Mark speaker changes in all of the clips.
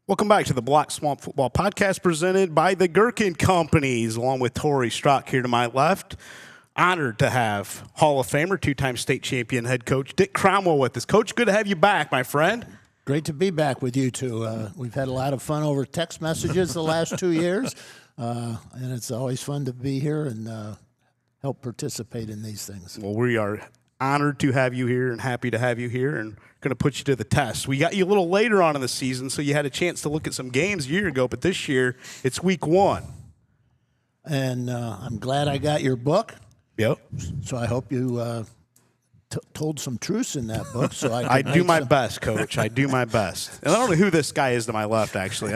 Speaker 1: Welcome back to the Black Swamp Football Podcast presented by the Gherkin Companies, along with Tory, Strock here to my left. Honored to have Hall of Famer, two-time state champion head coach Dick Cromwell with us. Coach, good to have you back, my friend.
Speaker 2: Great to be back with you two. We've had a lot of fun over text messages the last 2 years, and it's always fun to be here and help participate in these things.
Speaker 1: Well, we are honored to have you here and happy to have you here and going to put you to the test. We got you a little later on in the season, so you had a chance to look at some games a year ago, but this year it's week one.
Speaker 2: And I'm glad I got your book.
Speaker 1: Yep.
Speaker 2: So I hope you told some truths in that book. So
Speaker 1: I do my best, Coach. I do my best. And I don't know who this guy is to my left, actually.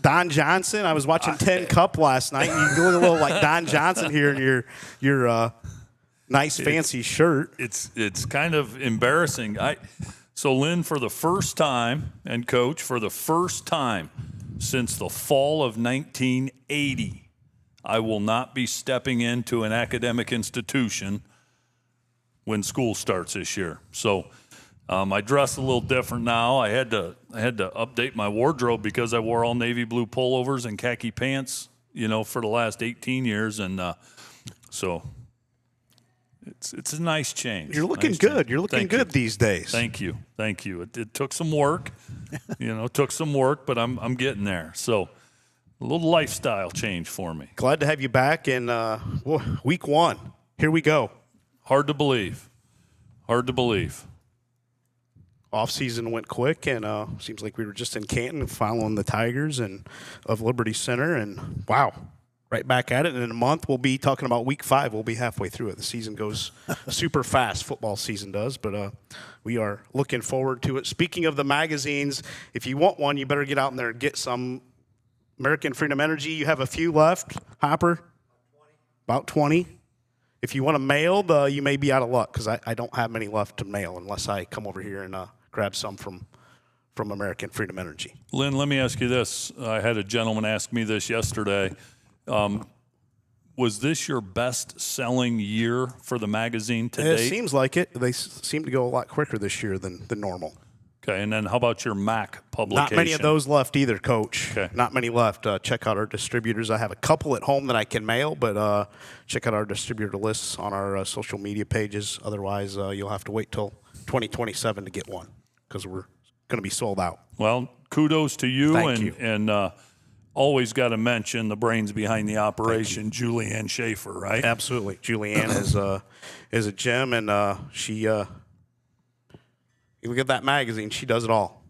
Speaker 1: Don Johnson. I was watching 10 Cup last night, and you look a little like Don Johnson here in your nice fancy shirt.
Speaker 3: It's kind of embarrassing. So Lynn, for the first time, and Coach, for the first time since the fall of 1980, I will not be stepping into an academic institution when school starts this year. So I dress a little different now. I had to update my wardrobe because I wore all navy blue pullovers and khaki pants, for the last 18 years, and so it's a nice change.
Speaker 1: You're looking good. You're looking good these days.
Speaker 3: Thank you. It took some work, but I'm getting there. So a little lifestyle change for me.
Speaker 1: Glad to have you back in week one. Here we go.
Speaker 3: Hard to believe.
Speaker 1: Off-season went quick, and seems like we were just in Canton following the Tigers and of Liberty Center, and wow, right back at it. And in a month, we'll be talking about week 5. We'll be halfway through it. The season goes super fast. Football season does, but we are looking forward to it. Speaking of the magazines, if you want one, you better get out in there and get some. American Freedom Energy, you have a few left. Hopper? About 20. If you want them mailed, you may be out of luck because I don't have many left to mail unless I come over here and grab some from American Freedom Energy.
Speaker 3: Lynn, let me ask you this. I had a gentleman ask me this yesterday. Was this your best-selling year for the magazine to date?
Speaker 1: It seems like it. They seem to go a lot quicker this year than normal.
Speaker 3: Okay, and then how about your Mac publication?
Speaker 1: Not many of those left either, Coach.
Speaker 3: Okay.
Speaker 1: Not many left. Check out our distributors. I have a couple at home that I can mail, but check out our distributor lists on our social media pages. Otherwise, you'll have to wait till 2027 to get one because we're going to be sold out.
Speaker 3: Well, kudos to you.
Speaker 1: Thank you.
Speaker 3: And always got to mention the brains behind the operation, Julianne Schaefer, right?
Speaker 1: Absolutely. Julianne is a gem, and she you look at that magazine, she does it all,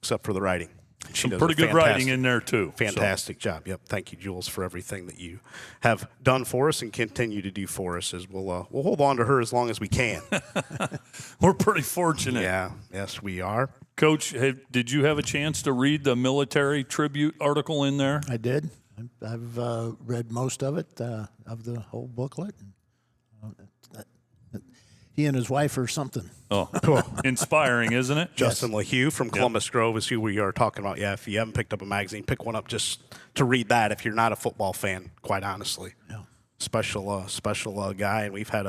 Speaker 1: except for the writing.
Speaker 3: Some pretty good writing in there, too.
Speaker 1: Fantastic job. Yep. Thank you, Jules, for everything that you have done for us and continue to do for us. As we'll hold on to her as long as we can.
Speaker 3: We're pretty fortunate.
Speaker 1: Yeah. Yes, we are.
Speaker 3: Coach, did you have a chance to read the military tribute article in there?
Speaker 2: I did. I've read most of it, of the whole booklet. He and his wife are something.
Speaker 3: Oh, cool. Inspiring, isn't it?
Speaker 1: Justin LaHue from Columbus Grove is who we are talking about. Yeah, if you haven't picked up a magazine, pick one up just to read that if you're not a football fan, quite honestly.
Speaker 2: Yeah.
Speaker 1: Special guy, and we've had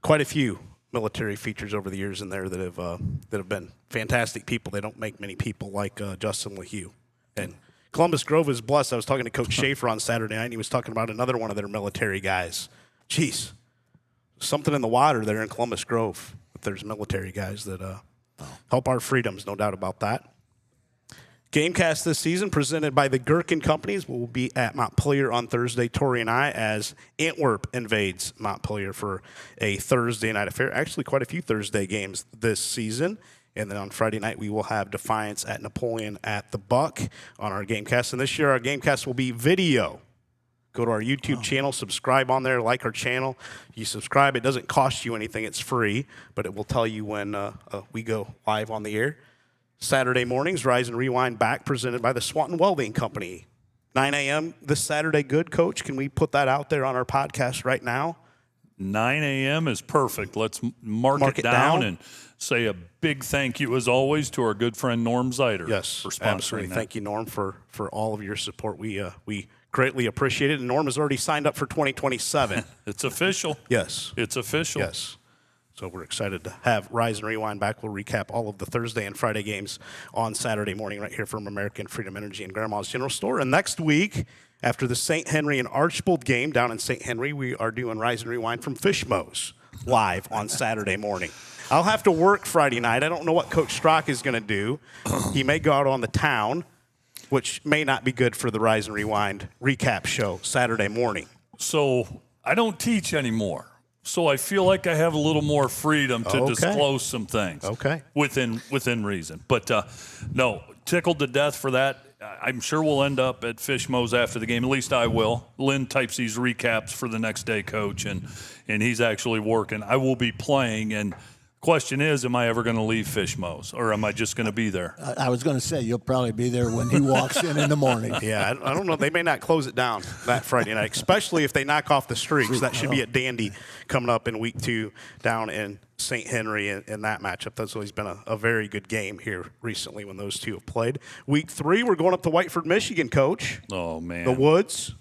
Speaker 1: quite a few military features over the years in there that have been fantastic people. They don't make many people like Justin LaHue. And Columbus Grove is blessed. I was talking to Coach Schaefer on Saturday night, and he was talking about another one of their military guys. Jeez. Something in the water there in Columbus Grove. But there's military guys that help our freedoms, no doubt about that. Gamecast this season presented by the Gherkin Companies. We'll be at Montpelier on Thursday, Tory and I, as Antwerp invades Montpelier for a Thursday night affair. Actually, quite a few Thursday games this season. And then on Friday night, we will have Defiance at Napoleon at the Buck on our Gamecast. And this year, our Gamecast will be video. Go to our YouTube channel, subscribe on there, like our channel. You subscribe, it doesn't cost you anything, it's free, but it will tell you when we go live on the air. Saturday mornings, Rise and Rewind back, presented by the Swanton Welding Company. 9 a.m. this Saturday, good, Coach? Can we put that out there on our podcast right now?
Speaker 3: 9 a.m. is perfect. Let's mark it down and say a big thank you, as always, to our good friend Norm Zeider.
Speaker 1: Yes,
Speaker 3: for sponsoring
Speaker 1: absolutely.
Speaker 3: that.
Speaker 1: Thank you, Norm, for all of your support. We greatly appreciate it. And Norm has already signed up for 2027.
Speaker 3: It's official.
Speaker 1: Yes.
Speaker 3: It's official.
Speaker 1: Yes. So we're excited to have Rise and Rewind back. We'll recap all of the Thursday and Friday games on Saturday morning right here from American Freedom Energy and Grandma's General Store. And next week, after the St. Henry and Archbold game down in St. Henry, we are doing Rise and Rewind from Fishmo's live on Saturday morning. I'll have to work Friday night. I don't know what Coach Strock is going to do. He may go out on the town, which may not be good for the Rise and Rewind recap show Saturday morning.
Speaker 3: So I don't teach anymore. So I feel like I have a little more freedom to disclose some things.
Speaker 1: Okay.
Speaker 3: Within reason. But no, tickled to death for that. I'm sure we'll end up at Fishmo's after the game. At least I will. Lynn types these recaps for the next day, Coach, and he's actually working. I will be playing, and question is, am I ever going to leave Fishmo's, or am I just going to be there?
Speaker 2: I was going to say, you'll probably be there when he walks in the morning.
Speaker 1: Yeah, I don't know. They may not close it down that Friday night, especially if they knock off the streaks. That should be a dandy coming up in week 2 down in St. Henry in that matchup. That's always been a very good game here recently when those two have played. Week 3, we're going up to Whiteford, Michigan, Coach.
Speaker 3: Oh, man.
Speaker 1: The Woods.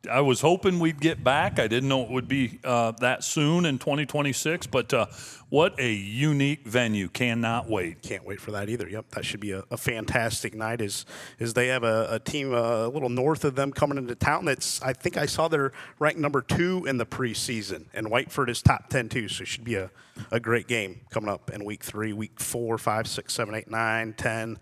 Speaker 3: I was hoping we'd get back. I didn't know it would be that soon in 2026, but what a unique venue. Cannot wait.
Speaker 1: Can't wait for that either. Yep, that should be a fantastic night as they have a team a little north of them coming into town. I think I saw they're ranked number 2 in the preseason, and Whiteford is top 10 too, so it should be a great game coming up in week 3, week 4, 5, 6, 7, 8, 9, 10.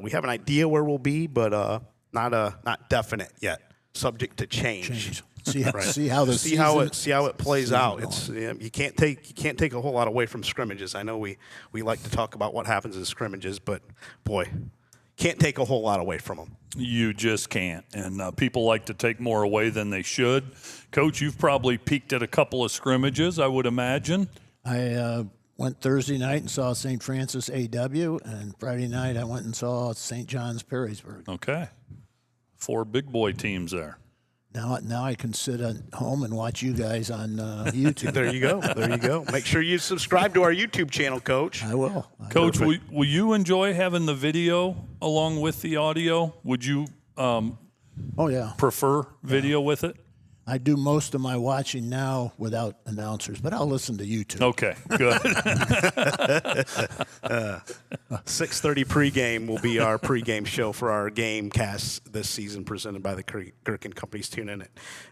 Speaker 1: We have an idea where we'll be, but not definite yet. Subject to change.
Speaker 2: See how
Speaker 1: it plays out. It's you can't take a whole lot away from scrimmages. I know we like to talk about what happens in scrimmages, but boy, can't take a whole lot away from them.
Speaker 3: You just can't, and people like to take more away than they should. Coach, you've probably peeked at a couple of scrimmages, I would imagine.
Speaker 2: I went Thursday night and saw St. Francis AW, and Friday night I went and saw St. John's Perrysburg.
Speaker 3: Okay. 4 big boy teams there.
Speaker 2: Now I can sit at home and watch you guys on YouTube.
Speaker 1: There you go. Make sure you subscribe to our YouTube channel, Coach.
Speaker 2: I will.
Speaker 3: Coach, will you enjoy having the video along with the audio? Would you prefer video with it?
Speaker 2: I do most of my watching now without announcers, but I'll listen to YouTube.
Speaker 3: Okay, good.
Speaker 1: 6:30 pregame will be our pregame show for our game cast this season, presented by the Gherkin Companies. Tune in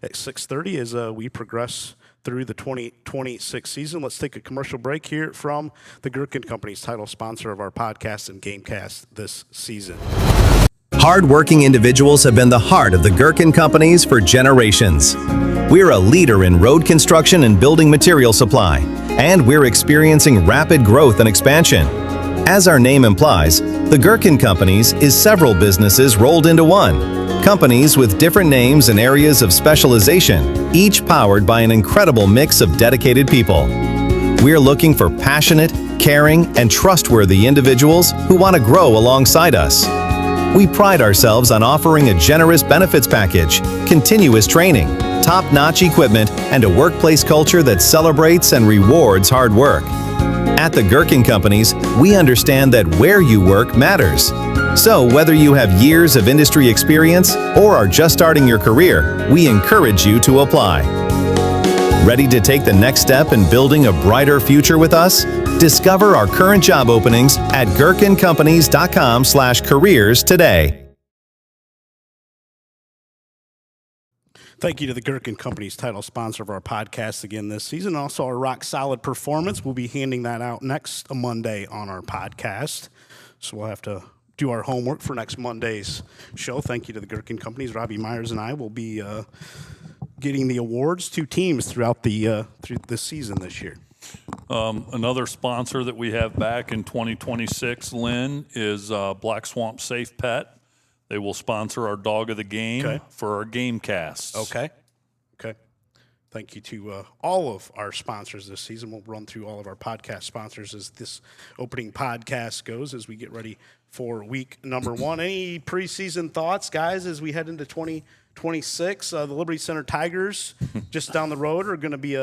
Speaker 1: at 6:30 as we progress through the 2026 season. Let's take a commercial break here from the Gherkin Companies, title sponsor of our podcast and game cast this season.
Speaker 4: Hard-working individuals have been the heart of the Gherkin Companies for generations. We're a leader in road construction and building material supply, and we're experiencing rapid growth and expansion. As our name implies, the Gherkin Companies is several businesses rolled into one. Companies with different names and areas of specialization, each powered by an incredible mix of dedicated people. We're looking for passionate, caring, and trustworthy individuals who want to grow alongside us. We pride ourselves on offering a generous benefits package, continuous training, top-notch equipment, and a workplace culture that celebrates and rewards hard work. At the Gherkin Companies, we understand that where you work matters. So whether you have years of industry experience or are just starting your career, we encourage you to apply. Ready to take the next step in building a brighter future with us? Discover our current job openings at gherkincompanies.com/careers today.
Speaker 1: Thank you to the Gherkin Companies, title sponsor of our podcast again this season. Also, our Rock Solid Performance. We'll be handing that out next Monday on our podcast. So we'll have to do our homework for next Monday's show. Thank you to the Gherkin Companies. Robbie Myers and I will be getting the awards to teams throughout the season this year.
Speaker 3: Another sponsor that we have back in 2026, Lynn, is Black Swamp Safe Pet. They will sponsor our dog of the game for our game casts.
Speaker 1: Okay. Thank you to all of our sponsors this season. We'll run through all of our podcast sponsors as this opening podcast goes as we get ready for week number 1. Any preseason thoughts, guys, as we head into 2026? The Liberty Center Tigers, just down the road, are going to be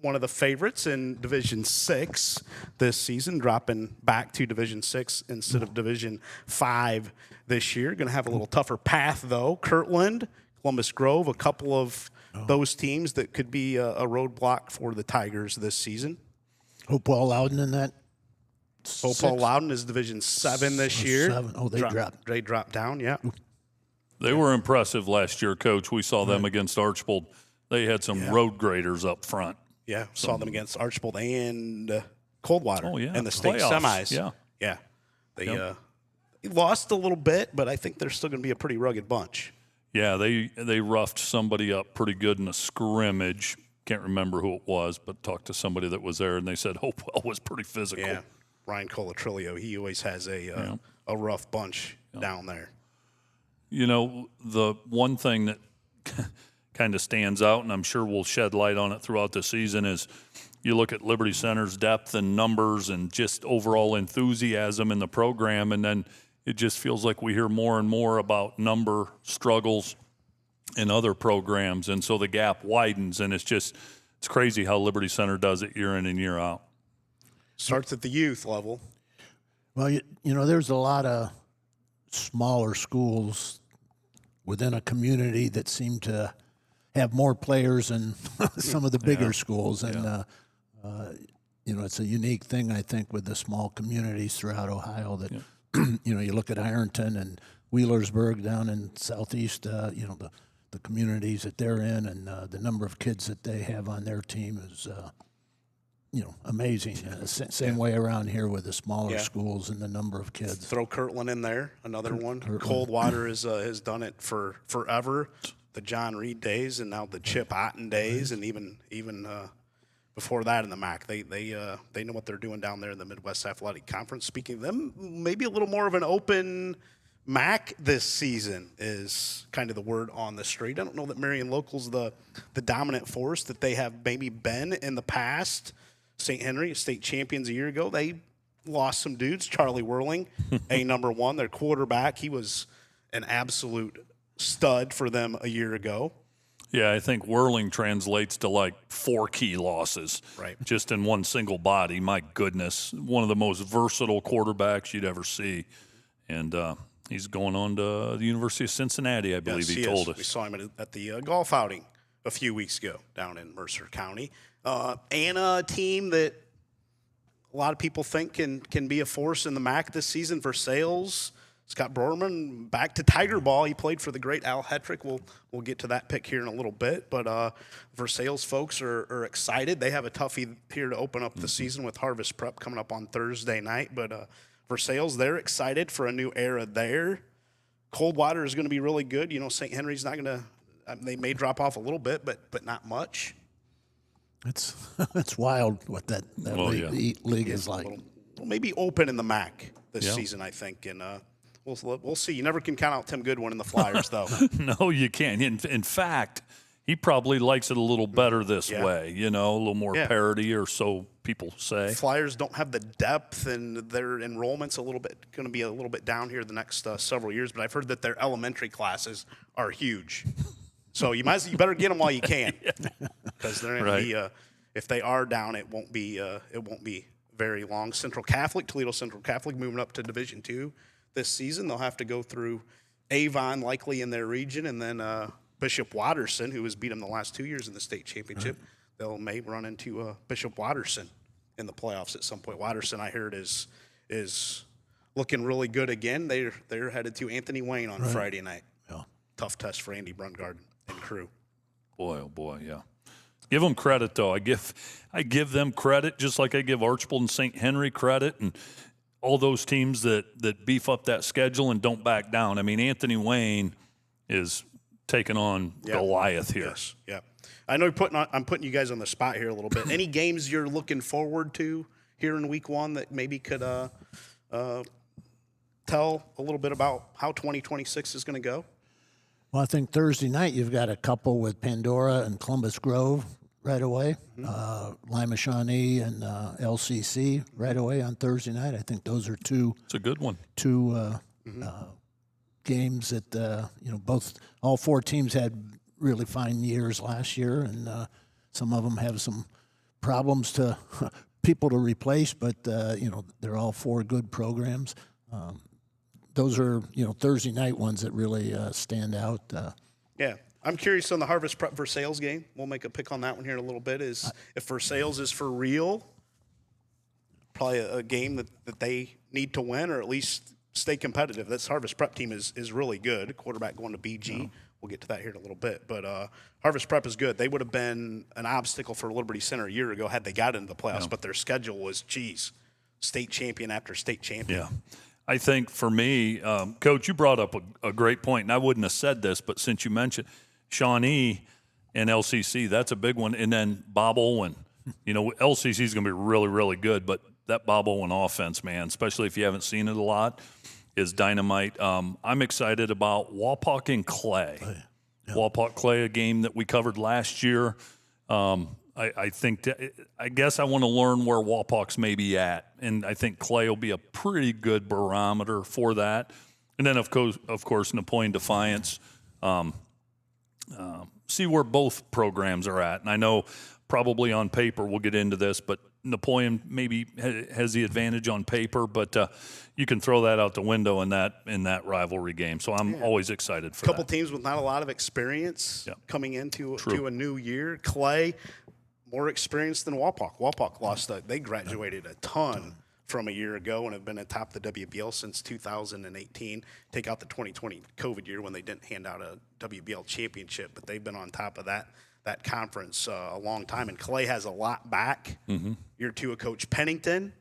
Speaker 1: one of the favorites in Division 6 this season, dropping back to Division 6 instead of Division 5 this year. Going to have a little tougher path, though. Kirtland, Columbus Grove, a couple of those teams that could be a roadblock for the Tigers this season.
Speaker 2: Hopewell Loudon in that.
Speaker 1: Hopewell Loudon is Division 7 this year.
Speaker 2: 7. Oh, they dropped.
Speaker 1: They dropped down, yeah.
Speaker 3: They were impressive last year, Coach. We saw them against Archbold. They had some road graders up front.
Speaker 1: Yeah, saw them against Archbold and Coldwater in the state
Speaker 3: Playoffs.
Speaker 1: semis. Yeah. They lost a little bit, but I think they're still going to be a pretty rugged bunch.
Speaker 3: Yeah, they roughed somebody up pretty good in a scrimmage. Can't remember who it was, but talked to somebody that was there, and they said Hopewell was pretty physical.
Speaker 1: Yeah, Ryan Colatrillo, he always has a rough bunch down there.
Speaker 3: You know, the one thing that kind of stands out, and I'm sure we'll shed light on it throughout the season, is you look at Liberty Center's depth and numbers and just overall enthusiasm in the program, and then it just feels like we hear more and more about number struggles in other programs, and so the gap widens, and it's crazy how Liberty Center does it year in and year out.
Speaker 1: Starts at the youth level.
Speaker 2: Well, you know, there's a lot of smaller schools within a community that seem to have more players than some of the bigger schools. And, you know, it's a unique thing, I think, with the small communities throughout Ohio that, you know, you look at Ironton and Wheelersburg down in southeast, you know, the communities that they're in and the number of kids that they have on their team is, you know, amazing. Same way around here with the smaller schools and the number of kids.
Speaker 1: Throw Kirtland in there, another one. Coldwater has done it for forever. The John Reed days and now the Chip Otten days, and even before that in the MAC. They know what they're doing down there in the Midwest Athletic Conference. Speaking of them, maybe a little more of an open MAC this season is kind of the word on the street. I don't know that Marion Local's the dominant force that they have maybe been in the past. St. Henry, state champions a year ago, they lost some dudes. Charlie Whirling, number 1, their quarterback. He was an absolute stud for them a year ago.
Speaker 3: Yeah, I think Whirling translates to like 4 key losses,
Speaker 1: right?
Speaker 3: Just in one single body. My goodness, one of the most versatile quarterbacks you'd ever see, and he's going on to the University of Cincinnati, I believe he told us.
Speaker 1: We saw him at the golf outing a few weeks ago down in Mercer County. And a team that a lot of people think can be a force in the MAC this season. Versailles, Scott Borman back to Tiger ball. He played for the great Al Hetrick. We'll get to that pick here in a little bit. But Versailles folks are excited. They have a toughie here to open up the season with Harvest Prep coming up on Thursday night. But Versailles, they're excited for a new era there. Coldwater is going to be really good. You know, St. Henry's not going to they may drop off a little bit, but not much.
Speaker 2: It's wild what that league is like.
Speaker 1: Maybe open in the MAC this season, I think, and we'll see. You never can count out Tim Goodwin and the Flyers, though.
Speaker 3: No, you can't. In fact, he probably likes it a little better this way. You know, a little more parity, or so people say.
Speaker 1: Flyers don't have the depth, and their enrollment's going to be a little bit down here the next several years. But I've heard that their elementary classes are huge. So you better get them while you can, because they're going to be. If they are down, it won't be very long. Toledo Central Catholic moving up to Division II this season. They'll have to go through Avon, likely in their region, and then Bishop Watterson, who has beat them the last 2 years in the state championship. They may run into Bishop Watterson in the playoffs at some point. Watterson, I heard, is looking really good again. They're headed to Anthony Wayne on Friday night. Yeah. Tough test for Andy Brungard and crew.
Speaker 3: Boy, oh boy, yeah. Give them credit, though. I give them credit, just like I give Archbold and St. Henry credit, and all those teams that beef up that schedule and don't back down. I mean, Anthony Wayne is taking on Goliath here.
Speaker 1: Yes, yeah. I know I'm putting you guys on the spot here a little bit. Any games you're looking forward to here in week 1 that maybe could tell a little bit about how 2026 is going to go?
Speaker 2: Well, I think Thursday night you've got a couple with Pandora and Columbus Grove right away, Lima Shawnee and LCC right away on Thursday night. I think those are two.
Speaker 3: It's a good one.
Speaker 2: Two games that all 4 teams had really fine years last year, and some of them have some problems to people to replace, but they're all 4 good programs. Those are, Thursday night ones that really stand out.
Speaker 1: Yeah. I'm curious on the Harvest Prep Versailles game. We'll make a pick on that one here in a little bit. If Versailles is for real, probably a game that they need to win or at least stay competitive. This Harvest Prep team is really good. Quarterback going to BG. We'll get to that here in a little bit. But Harvest Prep is good. They would have been an obstacle for Liberty Center a year ago had they got into the playoffs, but their schedule was, state champion after state champion.
Speaker 3: Yeah. I think for me, Coach, you brought up a great point, and I wouldn't have said this, but since you mentioned Shawnee and LCC, that's a big one. And then Bob Owen. LCC is going to be really, really good, but that Bob Owen offense, man, especially if you haven't seen it a lot, is dynamite. I'm excited about Wapak and Clay. Wapak Clay, a game that we covered last year. I think I guess I want to learn where Wapak's maybe at, and I think Clay will be a pretty good barometer for that. And then of course, Napoleon Defiance. See where both programs are at, and I know probably on paper we'll get into this, but Napoleon maybe has the advantage on paper, but you can throw that out the window in that rivalry game. So I'm always excited for that.
Speaker 1: A couple teams with not a lot of experience coming into to a new year. Clay, more experience than Wapak. Wapak lost. They graduated a ton from a year ago and have been atop the WBL since 2018. Take out the 2020 COVID year when they didn't hand out a WBL championship, but they've been on top of that conference a long time. And Clay has a lot back. Year two of Coach Pennington.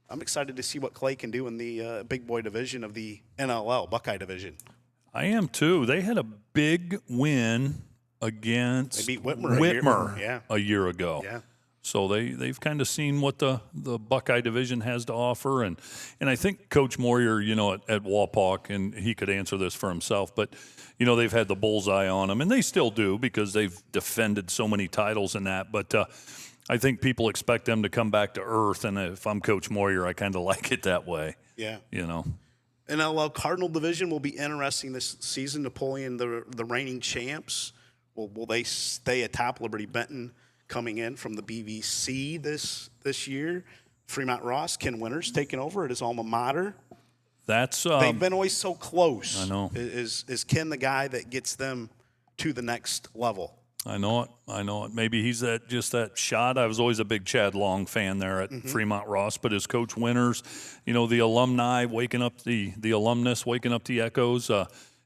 Speaker 1: I'm excited to see what Clay can do in the big boy division of the NLL, Buckeye division.
Speaker 3: I am too. They had a big win against
Speaker 1: They beat Whitmer
Speaker 3: a year ago.
Speaker 1: Yeah.
Speaker 3: So they've kind of seen what the Buckeye division has to offer. And I think Coach Moyer, at Wapak, and he could answer this for himself, but, they've had the bullseye on them, and they still do because they've defended so many titles in that. But I think people expect them to come back to earth, and if I'm Coach Moyer, I kind of like it that way.
Speaker 1: Yeah.
Speaker 3: NLL
Speaker 1: Cardinal division will be interesting this season. Napoleon, the reigning champs, will they stay atop? Liberty Benton coming in from the BVC this year. Fremont Ross, Ken Winters taking over at his alma mater.
Speaker 3: That's
Speaker 1: they've been always so close.
Speaker 3: I know.
Speaker 1: Is Ken the guy that gets them to the next level?
Speaker 3: I know it. Maybe he's that shot. I was always a big Chad Long fan there at Fremont Ross, but as Coach Winters, the alumni waking up the alumnus waking up the echoes.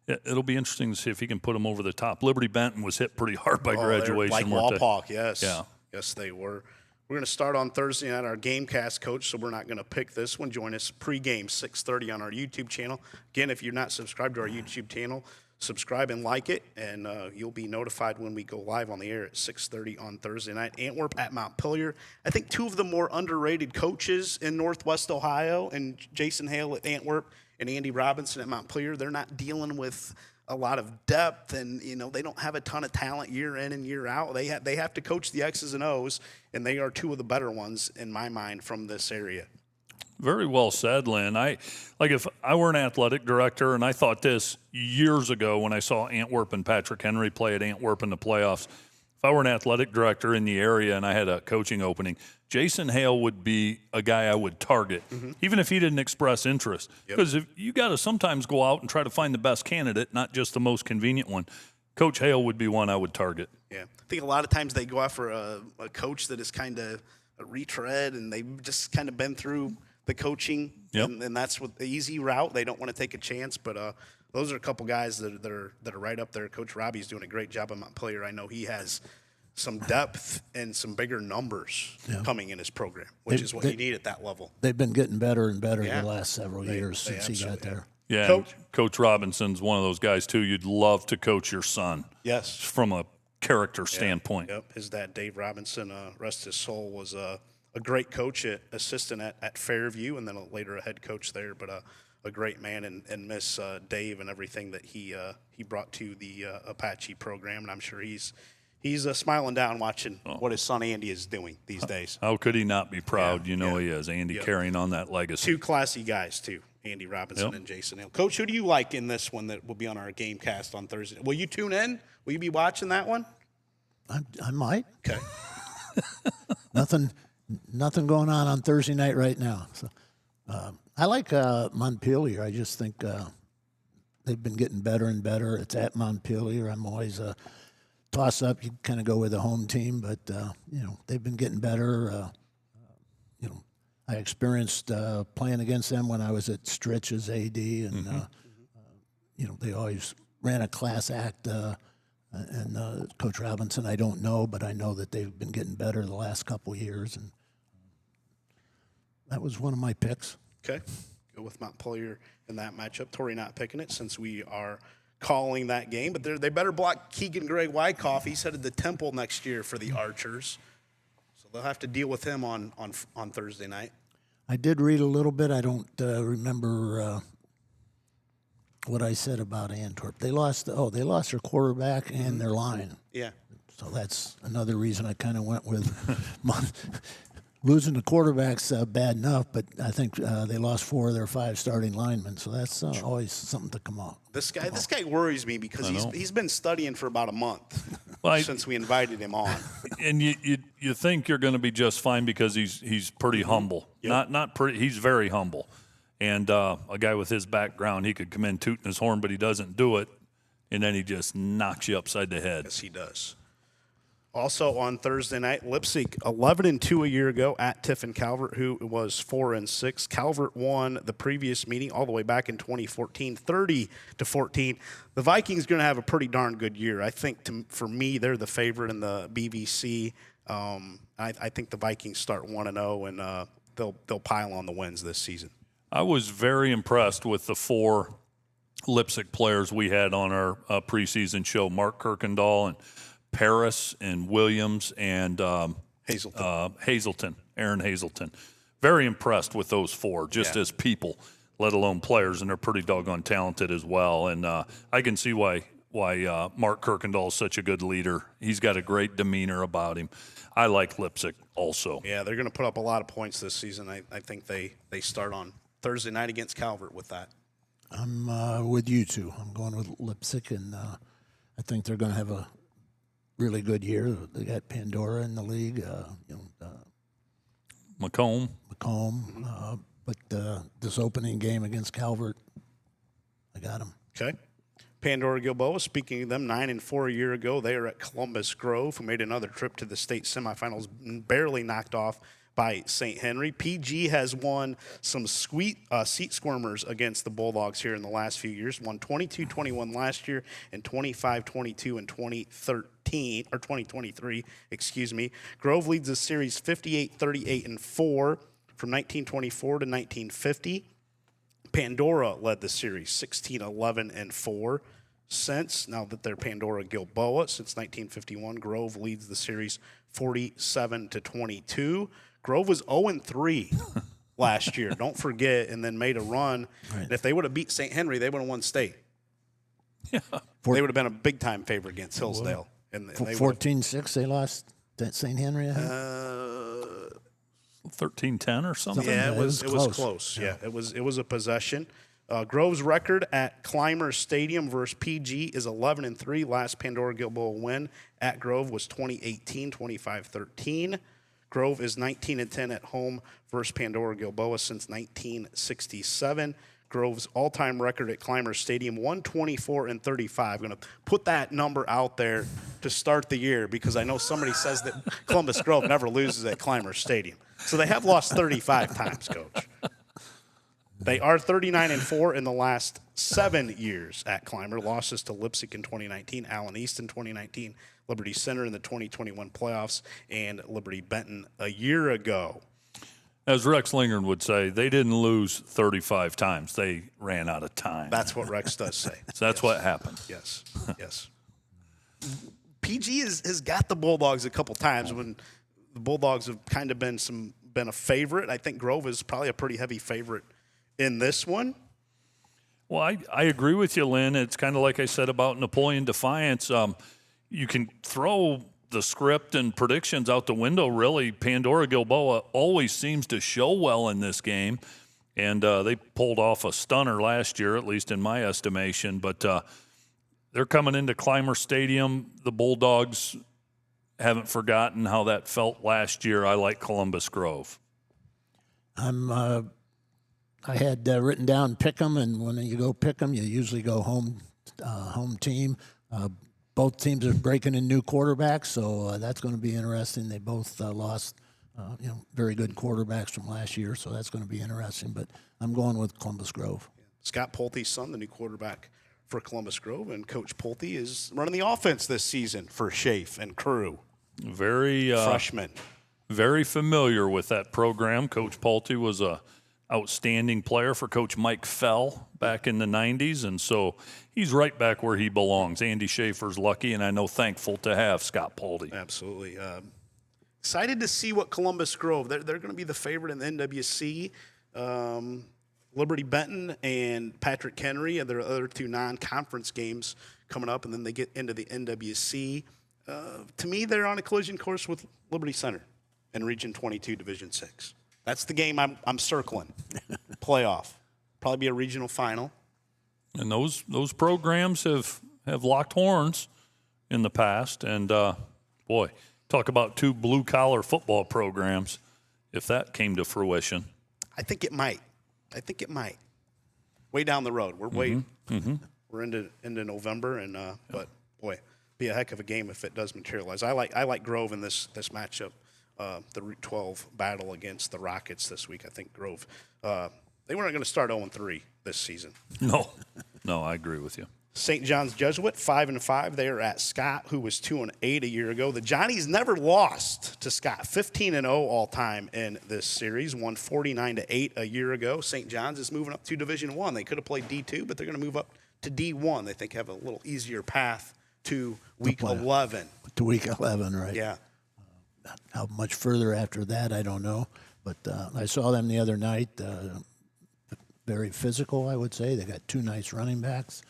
Speaker 3: It'll be interesting to see if he can put them over the top. Liberty Benton was hit pretty hard by graduation.
Speaker 1: Like Wapak, yes.
Speaker 3: Yeah.
Speaker 1: Yes, they were. We're going to start on Thursday night, our Gamecast, Coach, so we're not going to pick this one. Join us pregame, 6:30 on our YouTube channel. Again, if you're not subscribed to our YouTube channel, subscribe and like it, and you'll be notified when we go live on the air at 6:30 on Thursday night. Antwerp at Montpelier. I think two of the more underrated coaches in Northwest Ohio, and Jason Hale at Antwerp and Andy Robinson at Montpelier, they're not dealing with a lot of depth, and they don't have a ton of talent year in and year out. They have to coach the X's and O's, and they are two of the better ones in my mind from this area.
Speaker 3: Very well said, Lynn. If I were an athletic director, and I thought this years ago when I saw Antwerp and Patrick Henry play at Antwerp in the playoffs. If I were an athletic director in the area and I had a coaching opening, Jason Hale would be a guy I would target, even if he didn't express interest. Because if you got to sometimes go out and try to find the best candidate, not just the most convenient one. Coach Hale would be one I would target.
Speaker 1: Yeah, I think a lot of times they go after a coach that is kind of a retread, and they've just kind of been through the coaching, and that's what the easy route. They don't want to take a chance, but those are a couple guys that are right up there. Coach Robbie's doing a great job on Montpelier. I know he has some depth and some bigger numbers coming in his program, which is what you need at that level.
Speaker 2: They've been getting better and better the last several years since he got there.
Speaker 3: Yeah, Coach Robinson's one of those guys, too. You'd love to coach your son.
Speaker 1: Yes.
Speaker 3: From a character standpoint.
Speaker 1: Yep. His dad, Dave Robinson, rest his soul, was a great coach, assistant at Fairview, and then later a head coach there, but a great man, and miss Dave and everything that he brought to the Apache program, and I'm sure he's smiling down watching what his son Andy is doing these days.
Speaker 3: How could he not be proud? He is. Andy carrying on that legacy.
Speaker 1: Two classy guys, too, Andy Robinson and Jason Hale. Coach, who do you like in this one that will be on our Gamecast on Thursday? Will you tune in? Will you be watching that one?
Speaker 2: I might.
Speaker 1: Okay.
Speaker 2: Nothing going on Thursday night right now. So I like Montpelier. I just think they've been getting better and better. It's at Montpelier. I'm always a toss-up. You kind of go with the home team, but they've been getting better. I experienced playing against them when I was at Stritch as AD, and they always ran a class act. And Coach Robinson, I don't know, but I know that they've been getting better the last couple of years, and that was one of my picks.
Speaker 1: Okay, go with Montpelier in that matchup. Tory not picking it since we are calling that game, but they better block Keegan Gray Wyckoff. He's headed to Temple next year for the Archers, so they'll have to deal with him on Thursday night.
Speaker 2: I did read a little bit. I don't remember what I said about Antwerp. They lost their quarterback and their line.
Speaker 1: Yeah.
Speaker 2: So that's another reason I kind of went with losing the quarterback's bad enough, but I think they lost 4 of their 5 starting linemen, so that's always something to come out.
Speaker 1: This guy worries me because he's been studying for about a month since we invited him on.
Speaker 3: And you think you're going to be just fine because he's pretty humble.
Speaker 1: Yep.
Speaker 3: Not pretty. He's very humble. And a guy with his background, he could come in tooting his horn, but he doesn't do it, and then he just knocks you upside the head.
Speaker 1: Yes, he does. Also on Thursday night, Leipzig 11-2 a year ago at Tiffin Calvert, who was 4-6. Calvert won the previous meeting all the way back in 2014, 30-14. The Vikings going to have a pretty darn good year. I think for me, they're the favorite in the BVC. I think the Vikings start 1-0 and they'll pile on the wins this season.
Speaker 3: I was very impressed with the 4 Leipzig players we had on our preseason show: Mark Kirkendall and Paris and Williams and Hazelton, Aaron Hazelton. Very impressed with those 4, just as people, let alone players, and they're pretty doggone talented as well. And I can see why Mark Kirkendall is such a good leader. He's got a great demeanor about him. I like Leipzig also.
Speaker 1: Yeah, they're going to put up a lot of points this season. I think they start on Thursday night against Calvert with that.
Speaker 2: I'm with you two. I'm going with Leipzig, and I think they're going to have a really good year. They got Pandora in the league,
Speaker 3: McComb.
Speaker 2: But this opening game against Calvert, I got them.
Speaker 1: Okay. Pandora Gilboa, speaking of them, 9-4 a year ago. They are at Columbus Grove, who made another trip to the state semifinals, barely knocked off by St. Henry. PG has won some sweet seat squirmers against the Bulldogs here in the last few years. Won 22-21 last year and 25-22 in 2023. Grove leads the series 58-38-4 from 1924 to 1950. Pandora led the series 16-11-4 now that they're Pandora Gilboa since 1951. Grove leads the series 47-22. Grove was 0-3 last year, don't forget, and then made a run. Right. And if they would have beat St. Henry, they would have won state. Yeah. They would have been a big-time favorite against Hillsdale. And
Speaker 2: 14-6 they lost at St. Henry,
Speaker 3: 13-10 or something?
Speaker 1: Yeah, it was close. Yeah, it was a possession. Grove's record at Clymer Stadium versus PG is 11-3. Last Pandora Gilboa win at Grove was 2018, 25-13. Grove is 19-10 at home versus Pandora Gilboa since 1967. Grove's all-time record at Clymer Stadium, 124-35. I'm going to put that number out there to start the year because I know somebody says that Columbus Grove never loses at Clymer Stadium. So they have lost 35 times, Coach. They are 39-4 in the last 7 years at Clymer. Losses to Leipzig in 2019, Allen East in 2019, Liberty Center in the 2021 playoffs, and Liberty Benton a year ago.
Speaker 3: As Rex Lingard would say, they didn't lose 35 times. They ran out of time.
Speaker 1: That's what Rex does say.
Speaker 3: So that's what happened.
Speaker 1: Yes, yes. PG has got the Bulldogs a couple times when the Bulldogs have kind of been a favorite. I think Grove is probably a pretty heavy favorite in this one.
Speaker 3: Well, I agree with you, Lynn. It's kind of like I said about Napoleon Defiance. You can throw the script and predictions out the window, really. Pandora Gilboa always seems to show well in this game, and they pulled off a stunner last year, at least in my estimation. But they're coming into Clymer Stadium. The Bulldogs haven't forgotten how that felt last year. I like Columbus Grove.
Speaker 2: I had written down pick 'em, and when you go pick 'em, you usually go home team. Both teams are breaking in new quarterbacks, so that's going to be interesting. They both lost very good quarterbacks from last year, so that's going to be interesting. But I'm going with Columbus Grove.
Speaker 1: Scott Pulte's son, the new quarterback for Columbus Grove, and Coach Pulte is running the offense this season for Schaaf and crew.
Speaker 3: Very
Speaker 1: Freshman.
Speaker 3: Very familiar with that program. Coach Pulte was a outstanding player for Coach Mike Fell back in the 90s, and so he's right back where he belongs. Andy Schaefer's lucky, and I know thankful to have Scott Pulte.
Speaker 1: Absolutely. Excited to see what Columbus Grove, they're going to be the favorite in the NWC. Liberty Benton and Patrick Henry are their other two non-conference games coming up, and then they get into the NWC. To me, they're on a collision course with Liberty Center in Region 22, Division 6. That's the game I'm circling. Playoff. Probably be a regional final.
Speaker 3: And those programs have locked horns in the past. And, boy, talk about two blue-collar football programs if that came to fruition.
Speaker 1: I think it might. Way down the road. We're we're into November, and but boy, be a heck of a game if it does materialize. I like Grove in this matchup. The Route 12 battle against the Rockets this week. I think Grove, they weren't going to start 0-3 this season.
Speaker 3: No, I agree with you.
Speaker 1: St. John's Jesuit, 5-5. They are at Scott, who was 2-8 a year ago. The Johnnies never lost to Scott, 15-0 all time in this series. Won 49-8 a year ago. St. John's is moving up to Division 1. They could have played D2, but they're going to move up to D1. They think have a little easier path to Week 11.
Speaker 2: To Week 11, right?
Speaker 1: Yeah.
Speaker 2: How much further after that, I don't know. But I saw them the other night. Very physical, I would say. They got two nice running backs.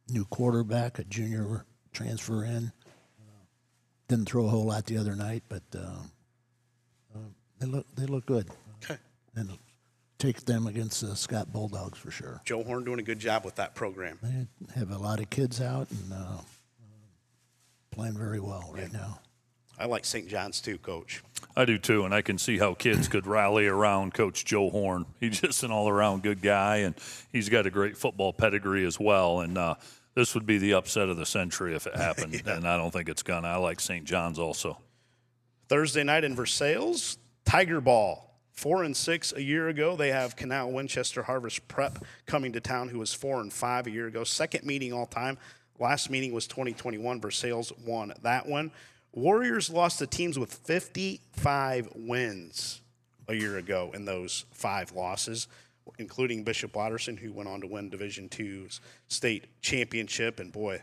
Speaker 2: New quarterback, a junior transfer in. Didn't throw a whole lot the other night, but they look good.
Speaker 1: Okay.
Speaker 2: And take them against the Scott Bulldogs for sure.
Speaker 1: Joe Horn doing a good job with that program.
Speaker 2: They have a lot of kids out and playing very well right now.
Speaker 1: I like St. John's too, Coach.
Speaker 3: I do too, and I can see how kids could rally around Coach Joe Horn. He's just an all-around good guy, and he's got a great football pedigree as well. And this would be the upset of the century if it happened, and I don't think it's gonna. I like St. John's also.
Speaker 1: Thursday night in Versailles, Tiger Ball. 4-6 a year ago. They have Canal Winchester Harvest Prep coming to town, who was 4-5 a year ago. Second meeting all time. Last meeting was 2021. Versailles won that one. Warriors lost to teams with 55 wins a year ago in those 5 losses, including Bishop Watterson, who went on to win Division II's state championship. And boy,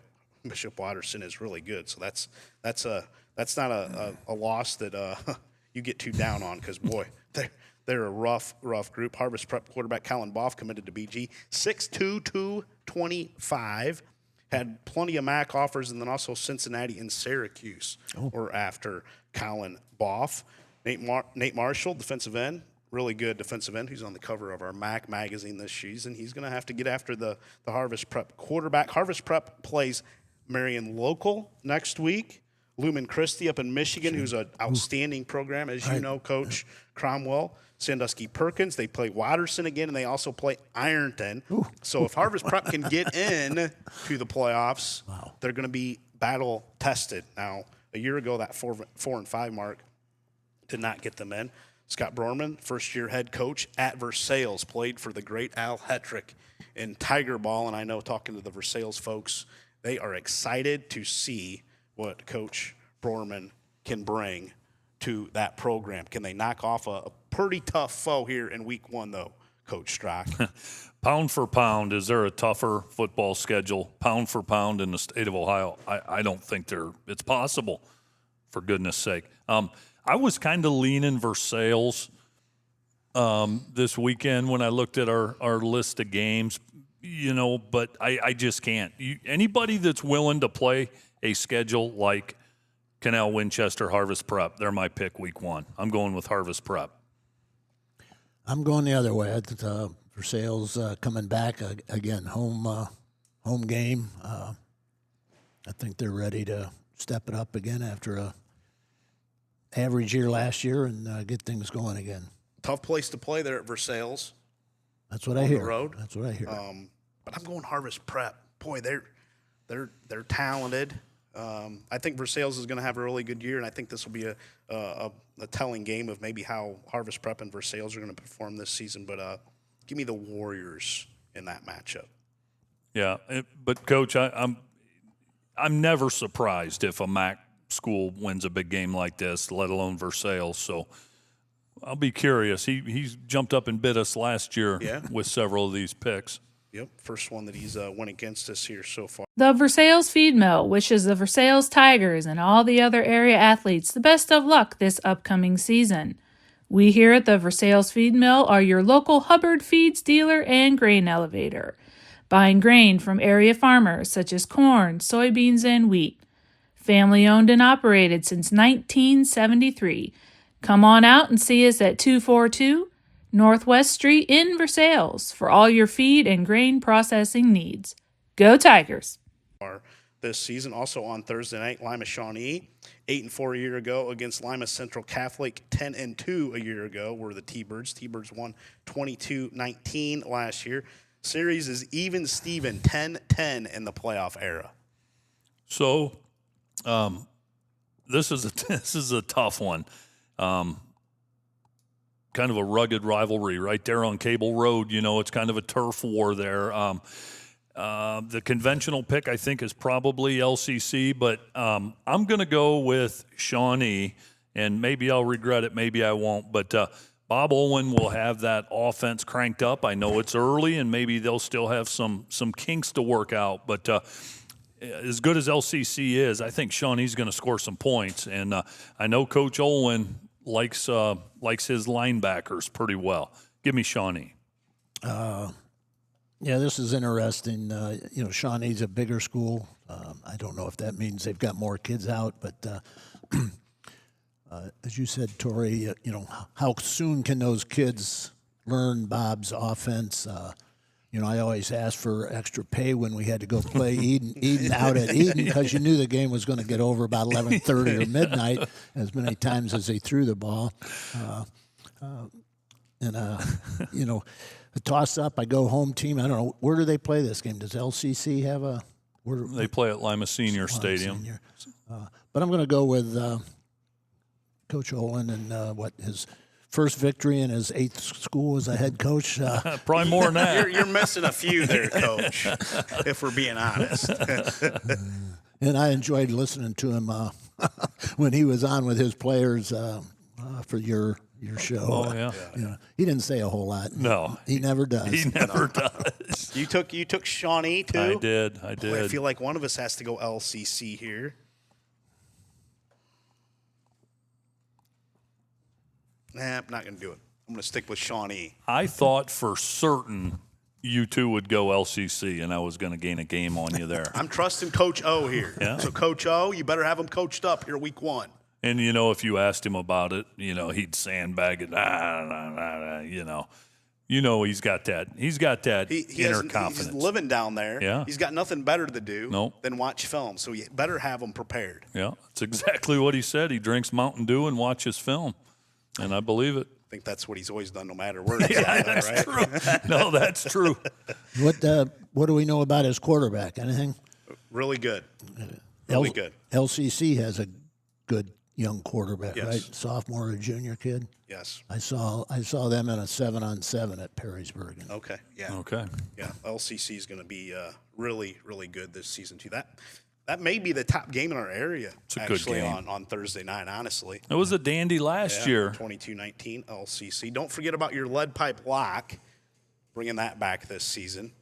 Speaker 1: Bishop Watterson is really good. So that's not a loss that you get too down on, because boy, they're a rough group. Harvest Prep quarterback Colin Boff committed to BG, 6'2", 225. Had plenty of MAC offers, and then also Cincinnati and Syracuse were after Colin Boff. Nate Marshall, defensive end, really good defensive end, who's on the cover of our MAC magazine this season. He's going to have to get after the Harvest Prep quarterback. Harvest Prep plays Marion Local next week. Lumen Christi up in Michigan, who's an outstanding program, as you know, Coach Cromwell. Sandusky Perkins, they play Watterson again, and they also play Ironton. So if Harvest Prep can get in to the playoffs, they're going to be battle tested. Now, a year ago, that 4-5 mark did not get them in. Scott Brorman, first-year head coach at Versailles, played for the great Al Hetrick in Tiger Ball, and I know, talking to the Versailles folks, they are excited to see what Coach Brorman can bring to that program. Can they knock off a pretty tough foe here in Week 1, though, Coach Strock?
Speaker 3: Pound for pound, is there a tougher football schedule, pound for pound, in the state of Ohio? I don't think it's possible, for goodness sake. I was kind of leaning Versailles this weekend when I looked at our list of games, but I just can't. Anybody that's willing to play a schedule like Canal Winchester Harvest Prep, they're my pick Week 1. I'm going with Harvest Prep.
Speaker 2: I'm going the other way. Versailles coming back again, home game. I think they're ready to step it up again after a average year last year and get things going again.
Speaker 1: Tough place to play there at Versailles.
Speaker 2: That's what I hear.
Speaker 1: The road.
Speaker 2: That's what I hear.
Speaker 1: But I'm going Harvest Prep. Boy, they're talented. I think Versailles is going to have a really good year, and I think this will be a telling game of maybe how Harvest Prep and Versailles are going to perform this season. But give me the Warriors in that matchup.
Speaker 3: Yeah, but Coach, I'm never surprised if a MAC school wins a big game like this, let alone Versailles. So I'll be curious. He's jumped up and bit us last year with several of these picks.
Speaker 1: Yep, first one that he's went against us here so far.
Speaker 5: The Versailles Feed Mill wishes the Versailles Tigers and all the other area athletes the best of luck this upcoming season. We here at the Versailles Feed Mill are your local Hubbard Feeds dealer and grain elevator, buying grain from area farmers such as corn, soybeans, and wheat. Family owned and operated since 1973. Come on out and see us at 242 Northwest Street in Versailles for all your feed and grain processing needs. Go Tigers!
Speaker 1: This season, also on Thursday night, Lima Shawnee, 8-4 a year ago against Lima Central Catholic, 10-2 a year ago were the T-Birds. T-Birds won 22-19 last year. Series is even Steven, 10-10 in the playoff era.
Speaker 3: So, this is a tough one. Kind of a rugged rivalry right there on Cable Road. You know, it's kind of a turf war there. The conventional pick, I think, is probably LCC, but I'm going to go with Shawnee, and maybe I'll regret it, maybe I won't. But Bob Owen will have that offense cranked up. I know it's early, and maybe they'll still have some kinks to work out. But as good as LCC is, I think Shawnee's going to score some points. And I know Coach Owen likes his linebackers pretty well. Give me Shawnee.
Speaker 2: Yeah, this is interesting. Shawnee's a bigger school. I don't know if that means they've got more kids out, but as you said, Tory, how soon can those kids learn Bob's offense? I always asked for extra pay when we had to go play Eden out at Eden because you knew the game was going to get over about 11:30 or midnight as many times as they threw the ball. A toss-up, I go home team. I don't know, where do they play this game? Does LCC have a –
Speaker 3: They play at Lima Senior Stadium.
Speaker 2: Senior. But I'm going to go with Coach Olin and his – first victory in his 8th school as a head coach.
Speaker 3: Probably more than that.
Speaker 1: You're missing a few there, Coach, if we're being honest.
Speaker 2: And I enjoyed listening to him when he was on with his players for your show.
Speaker 3: Oh, yeah.
Speaker 2: He didn't say a whole lot.
Speaker 3: No.
Speaker 2: He never does.
Speaker 3: He never does.
Speaker 1: You took Shawnee, too?
Speaker 3: I did.
Speaker 1: Boy, I feel like one of us has to go LCC here. Nah, I'm not going to do it. I'm going to stick with Shawnee.
Speaker 3: I thought for certain you two would go LCC, and I was going to gain a game on you there.
Speaker 1: I'm trusting Coach O here.
Speaker 3: Yeah.
Speaker 1: So, Coach O, you better have him coached up here week 1.
Speaker 3: And, if you asked him about it, he'd sandbag it. He's got that. He's got that inner confidence.
Speaker 1: He's living down there.
Speaker 3: Yeah.
Speaker 1: He's got nothing better to do
Speaker 3: Nope.
Speaker 1: than watch film. So, you better have him prepared.
Speaker 3: Yeah, that's exactly what he said. He drinks Mountain Dew and watches film. And I believe it.
Speaker 1: I think that's what he's always done no matter where he's at,
Speaker 3: That's
Speaker 1: right?
Speaker 3: true. No, that's true.
Speaker 2: What do we know about his quarterback? Anything?
Speaker 1: Really good. Really good.
Speaker 2: LCC has a good young quarterback,
Speaker 1: Yes.
Speaker 2: right? Sophomore or junior kid.
Speaker 1: Yes.
Speaker 2: I saw them in a 7-on-7 at Perrysburg.
Speaker 1: Okay. Yeah.
Speaker 3: Okay.
Speaker 1: Yeah. LCC is going to be really, really good this season too. That may be the top game in our area.
Speaker 3: It's a good game.
Speaker 1: on Thursday night. Honestly,
Speaker 3: It was a dandy last year.
Speaker 1: 22-19 LCC. Don't forget about your lead pipe lock. Bringing that back this season.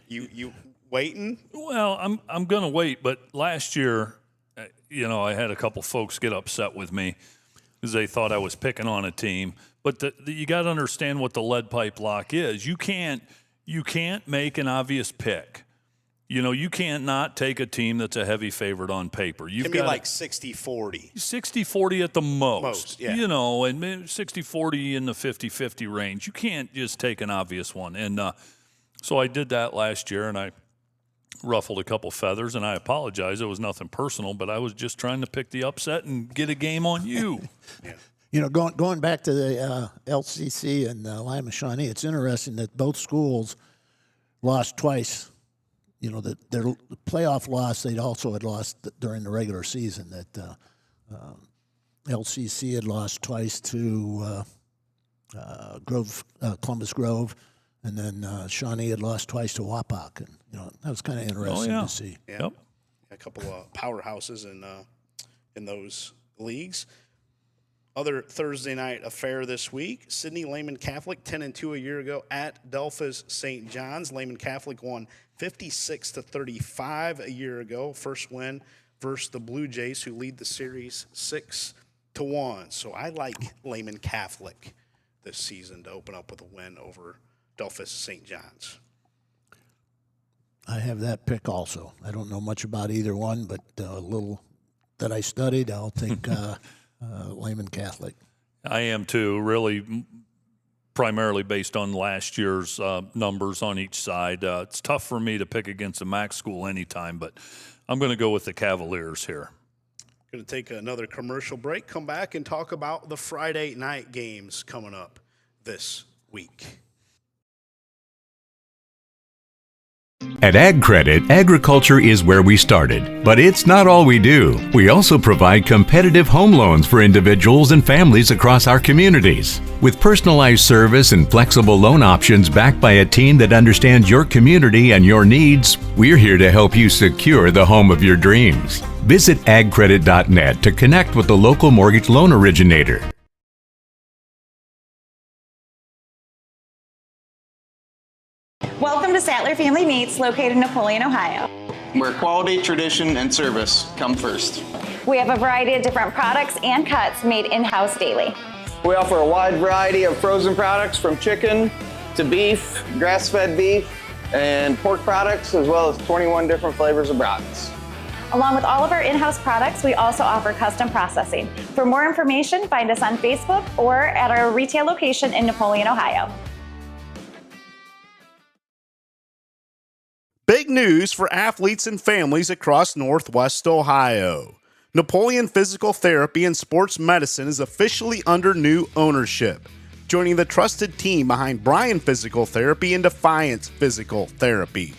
Speaker 1: You waiting?
Speaker 3: Well, I'm going to wait, but last year, I had a couple folks get upset with me because they thought I was picking on a team. But you got to understand what the lead pipe lock is. You can't make an obvious pick. You can't not take a team that's a heavy favorite on paper. You've
Speaker 1: Can be
Speaker 3: got
Speaker 1: like 60-40.
Speaker 3: 60-40 at the most.
Speaker 1: Yeah.
Speaker 3: And 60-40 in the 50-50 range. You can't just take an obvious one. And so I did that last year, and I ruffled a couple feathers, and I apologize. It was nothing personal, but I was just trying to pick the upset and get a game on you.
Speaker 1: Yeah.
Speaker 2: Going back to the LCC and Lima Shawnee, it's interesting that both schools lost twice, their playoff loss, they also had lost during the regular season. That LCC had lost twice to Columbus Grove, and then Shawnee had lost twice to Wapak, and that was kind of interesting to see.
Speaker 1: Yeah. Yep. A couple of powerhouses in those leagues. Other Thursday night affair this week, Sidney Lehman Catholic 10-2 a year ago at Delphus St. John's. Lehman Catholic won 56-35 a year ago. First win versus the Blue Jays, who lead the series 6-1. So I like Lehman Catholic this season to open up with a win over Delphus St. John's.
Speaker 2: I have that pick also. I don't know much about either one, but a little that I studied, I'll take Lehman Catholic.
Speaker 3: I am too, really primarily based on last year's numbers on each side. It's tough for me to pick against a MAC school anytime, but I'm going to go with the Cavaliers here.
Speaker 1: Going to take another commercial break, come back and talk about the Friday night games coming up this week.
Speaker 6: At Ag Credit, agriculture is where we started, but it's not all we do. We also provide competitive home loans for individuals and families across our communities. With personalized service and flexible loan options backed by a team that understands your community and your needs, we're here to help you secure the home of your dreams. Visit agcredit.net to connect with the local mortgage loan originator.
Speaker 7: Welcome to Sattler Family Meats, located in Napoleon, Ohio.
Speaker 8: Where quality, tradition, and service come first.
Speaker 7: We have a variety of different products and cuts made in-house daily.
Speaker 8: We offer a wide variety of frozen products from chicken to beef, grass-fed beef, and pork products, as well as 21 different flavors of brats.
Speaker 7: Along with all of our in-house products, we also offer custom processing. For more information, find us on Facebook or at our retail location in Napoleon, Ohio.
Speaker 1: Big news for athletes and families across Northwest Ohio. Napoleon Physical Therapy and Sports Medicine is officially under new ownership, joining the trusted team behind Bryan Physical Therapy and Defiance Physical Therapy.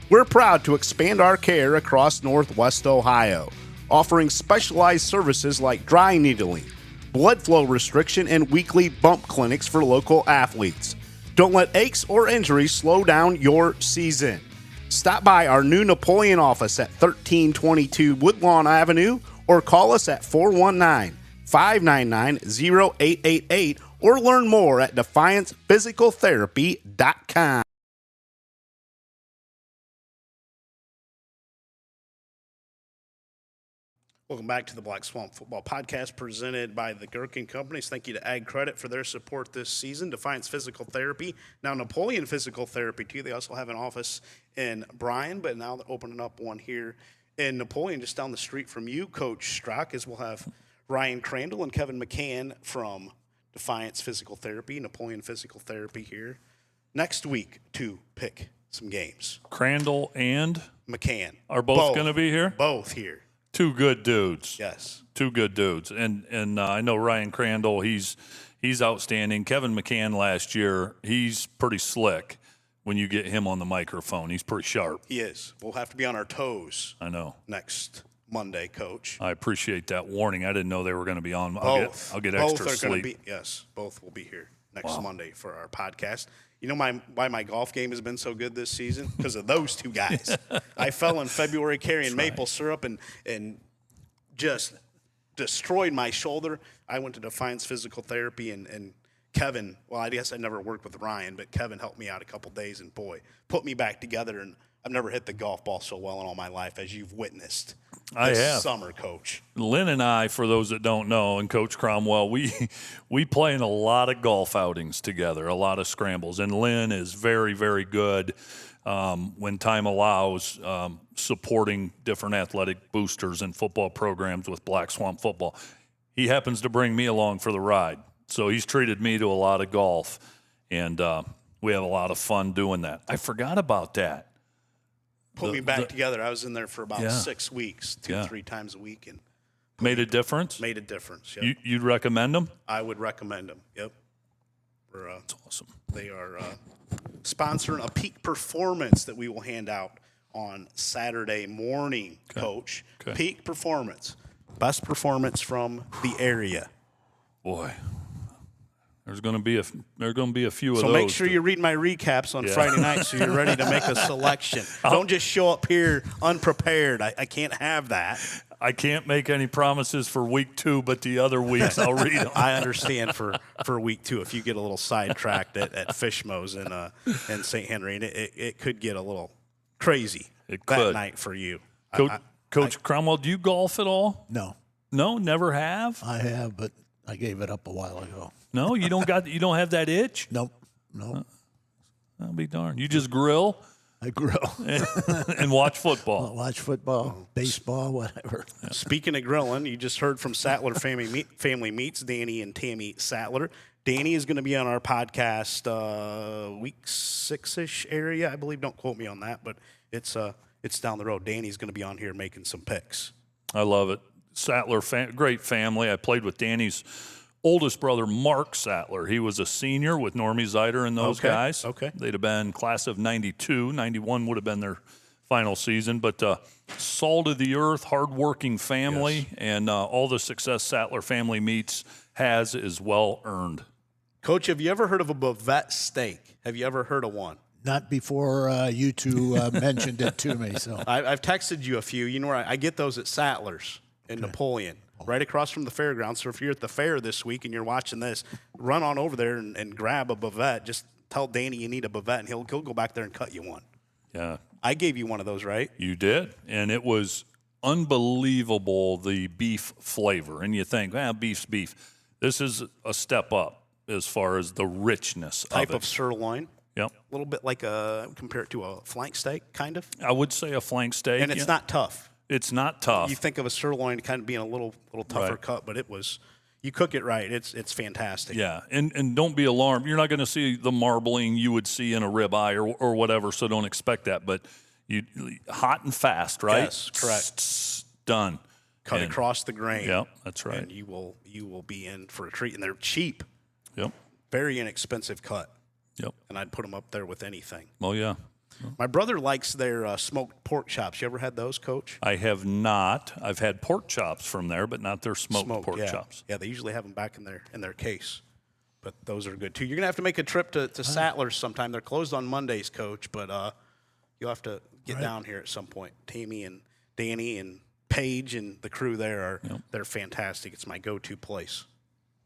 Speaker 1: We're proud to expand our care across Northwest Ohio, offering specialized services like dry needling, blood flow restriction, and weekly bump clinics for local athletes. Don't let aches or injuries slow down your season. Stop by our new Napoleon office at 1322 Woodlawn Avenue or call us at 419-599-0888 or learn more at defiancephysicaltherapy.com. Welcome back to the Black Swamp Football Podcast presented by the Gherkin Companies. Thank you to Ag Credit for their support this season. Defiance Physical Therapy, now Napoleon Physical Therapy too. They also have an office in Bryan, but now they're opening up one here in Napoleon, just down the street from you, Coach Strock, as we'll have Ryan Crandall and Kevin McCann from Defiance Physical Therapy, Napoleon Physical Therapy here next week to pick some games.
Speaker 3: Crandall and
Speaker 1: McCann
Speaker 3: are both going to be here?
Speaker 1: Both here.
Speaker 3: Two good dudes.
Speaker 1: Yes.
Speaker 3: Two good dudes. And I know Ryan Crandall, he's outstanding. Kevin McCann last year, he's pretty slick when you get him on the microphone. He's pretty sharp.
Speaker 1: He is. We'll have to be on our toes.
Speaker 3: I know.
Speaker 1: Next Monday, Coach.
Speaker 3: I appreciate that warning. I didn't know they were going to be on.
Speaker 1: Both.
Speaker 3: I'll get
Speaker 1: both
Speaker 3: extra
Speaker 1: are
Speaker 3: sleep.
Speaker 1: Be, yes, both will be here next Monday for our podcast. You know why my golf game has been so good this season? Because of those two guys. I fell in February carrying maple syrup and just destroyed my shoulder. I went to Defiance Physical Therapy and Kevin, well, I guess I never worked with Ryan, but Kevin helped me out a couple days and, boy, put me back together. And I've never hit the golf ball so well in all my life as you've witnessed this summer, Coach.
Speaker 3: Lynn and I, for those that don't know, and Coach Cromwell, we play in a lot of golf outings together, a lot of scrambles. And Lynn is very, very good when time allows, supporting different athletic boosters and football programs with Black Swamp Football. He happens to bring me along for the ride. So he's treated me to a lot of golf, and we have a lot of fun doing that. I forgot about that.
Speaker 1: Put me back together. I was in there for about 6 weeks, 2-3 times a week. And
Speaker 3: made a difference?
Speaker 1: Made a difference, yep.
Speaker 3: You'd recommend them?
Speaker 1: I would recommend them, yep.
Speaker 3: That's awesome.
Speaker 1: They are sponsoring a peak performance that we will hand out on Saturday morning, Coach.
Speaker 3: Okay.
Speaker 1: Peak performance. Best performance from the area.
Speaker 3: Boy, there's going to be a few of
Speaker 1: So
Speaker 3: those.
Speaker 1: make sure you're reading my recaps on Friday night so you're ready to make a selection. Don't just show up here unprepared. I can't have that.
Speaker 3: I can't make any promises for week 2, but the other weeks I'll read them.
Speaker 1: I understand for week 2 if you get a little sidetracked at Fishmo's in St. Henry, and it could get a little crazy
Speaker 3: It
Speaker 1: that
Speaker 3: could.
Speaker 1: night for you.
Speaker 3: Coach Cromwell, do you golf at all?
Speaker 2: No,
Speaker 3: No, never have.
Speaker 2: I have, but I gave it up a while ago.
Speaker 3: No, you don't have that itch.
Speaker 2: Nope.
Speaker 3: I'll be darned. You just grill
Speaker 2: I grill,
Speaker 3: and watch football.
Speaker 2: watch football, baseball, whatever.
Speaker 1: Speaking of grilling, you just heard from Sattler Family Meats, Danny and Tammy Sattler. Danny is going to be on our podcast week 6-ish area, I believe. Don't quote me on that, but it's down the road. Danny's going to be on here making some picks.
Speaker 3: I love it. Sattler, great family. I played with Danny's oldest brother, Mark Sattler. He was a senior with Normie Zeider and those guys.
Speaker 1: Okay.
Speaker 3: They'd have been class of 92. 91 would have been their final season. But salt of the earth, hardworking family, and all the success Sattler Family Meats has is well earned.
Speaker 1: Coach, have you ever heard of a bavette steak? Have you ever heard of one?
Speaker 2: Not before you two mentioned it to me. So
Speaker 1: I've texted you a few. You know where I get those at Sattler's in Napoleon, right across from the fairgrounds. So if you're at the fair this week and you're watching this, run on over there and grab a bavette. Just tell Danny you need a bavette, and he'll go back there and cut you one.
Speaker 3: Yeah.
Speaker 1: I gave you one of those, right?
Speaker 3: You did, and it was unbelievable, the beef flavor. And you think, beef's beef. This is a step up as far as the richness
Speaker 1: Type
Speaker 3: of it.
Speaker 1: of sirloin.
Speaker 3: Yep.
Speaker 1: A little bit like compare it to a flank steak, kind of.
Speaker 3: I would say a flank steak.
Speaker 1: And it's not tough.
Speaker 3: It's not tough.
Speaker 1: You think of a sirloin kind of being a little tougher
Speaker 3: Right.
Speaker 1: cut, but you cook it right. It's fantastic.
Speaker 3: Yeah, and don't be alarmed. You're not going to see the marbling you would see in a ribeye or whatever, so don't expect that. But you hot and fast, right?
Speaker 1: Yes, correct.
Speaker 3: Done.
Speaker 1: Cut
Speaker 3: And-
Speaker 1: across the grain.
Speaker 3: Yep, that's right.
Speaker 1: And you will be in for a treat. And they're cheap,
Speaker 3: Yep,
Speaker 1: very inexpensive cut.
Speaker 3: yep.
Speaker 1: And I'd put them up there with anything.
Speaker 3: Well, yeah.
Speaker 1: My brother likes their smoked pork chops. You ever had those, Coach?
Speaker 3: I have not. I've had pork chops from there, but not their smoked pork
Speaker 1: yeah.
Speaker 3: chops.
Speaker 1: Yeah, they usually have them back in their case. But those are good, too. You're going to have to make a trip to Sattler's sometime. They're closed on Mondays, Coach, but you'll have to get down here at some point. Tammy and Danny and Paige and the crew there they're fantastic. It's my go-to place.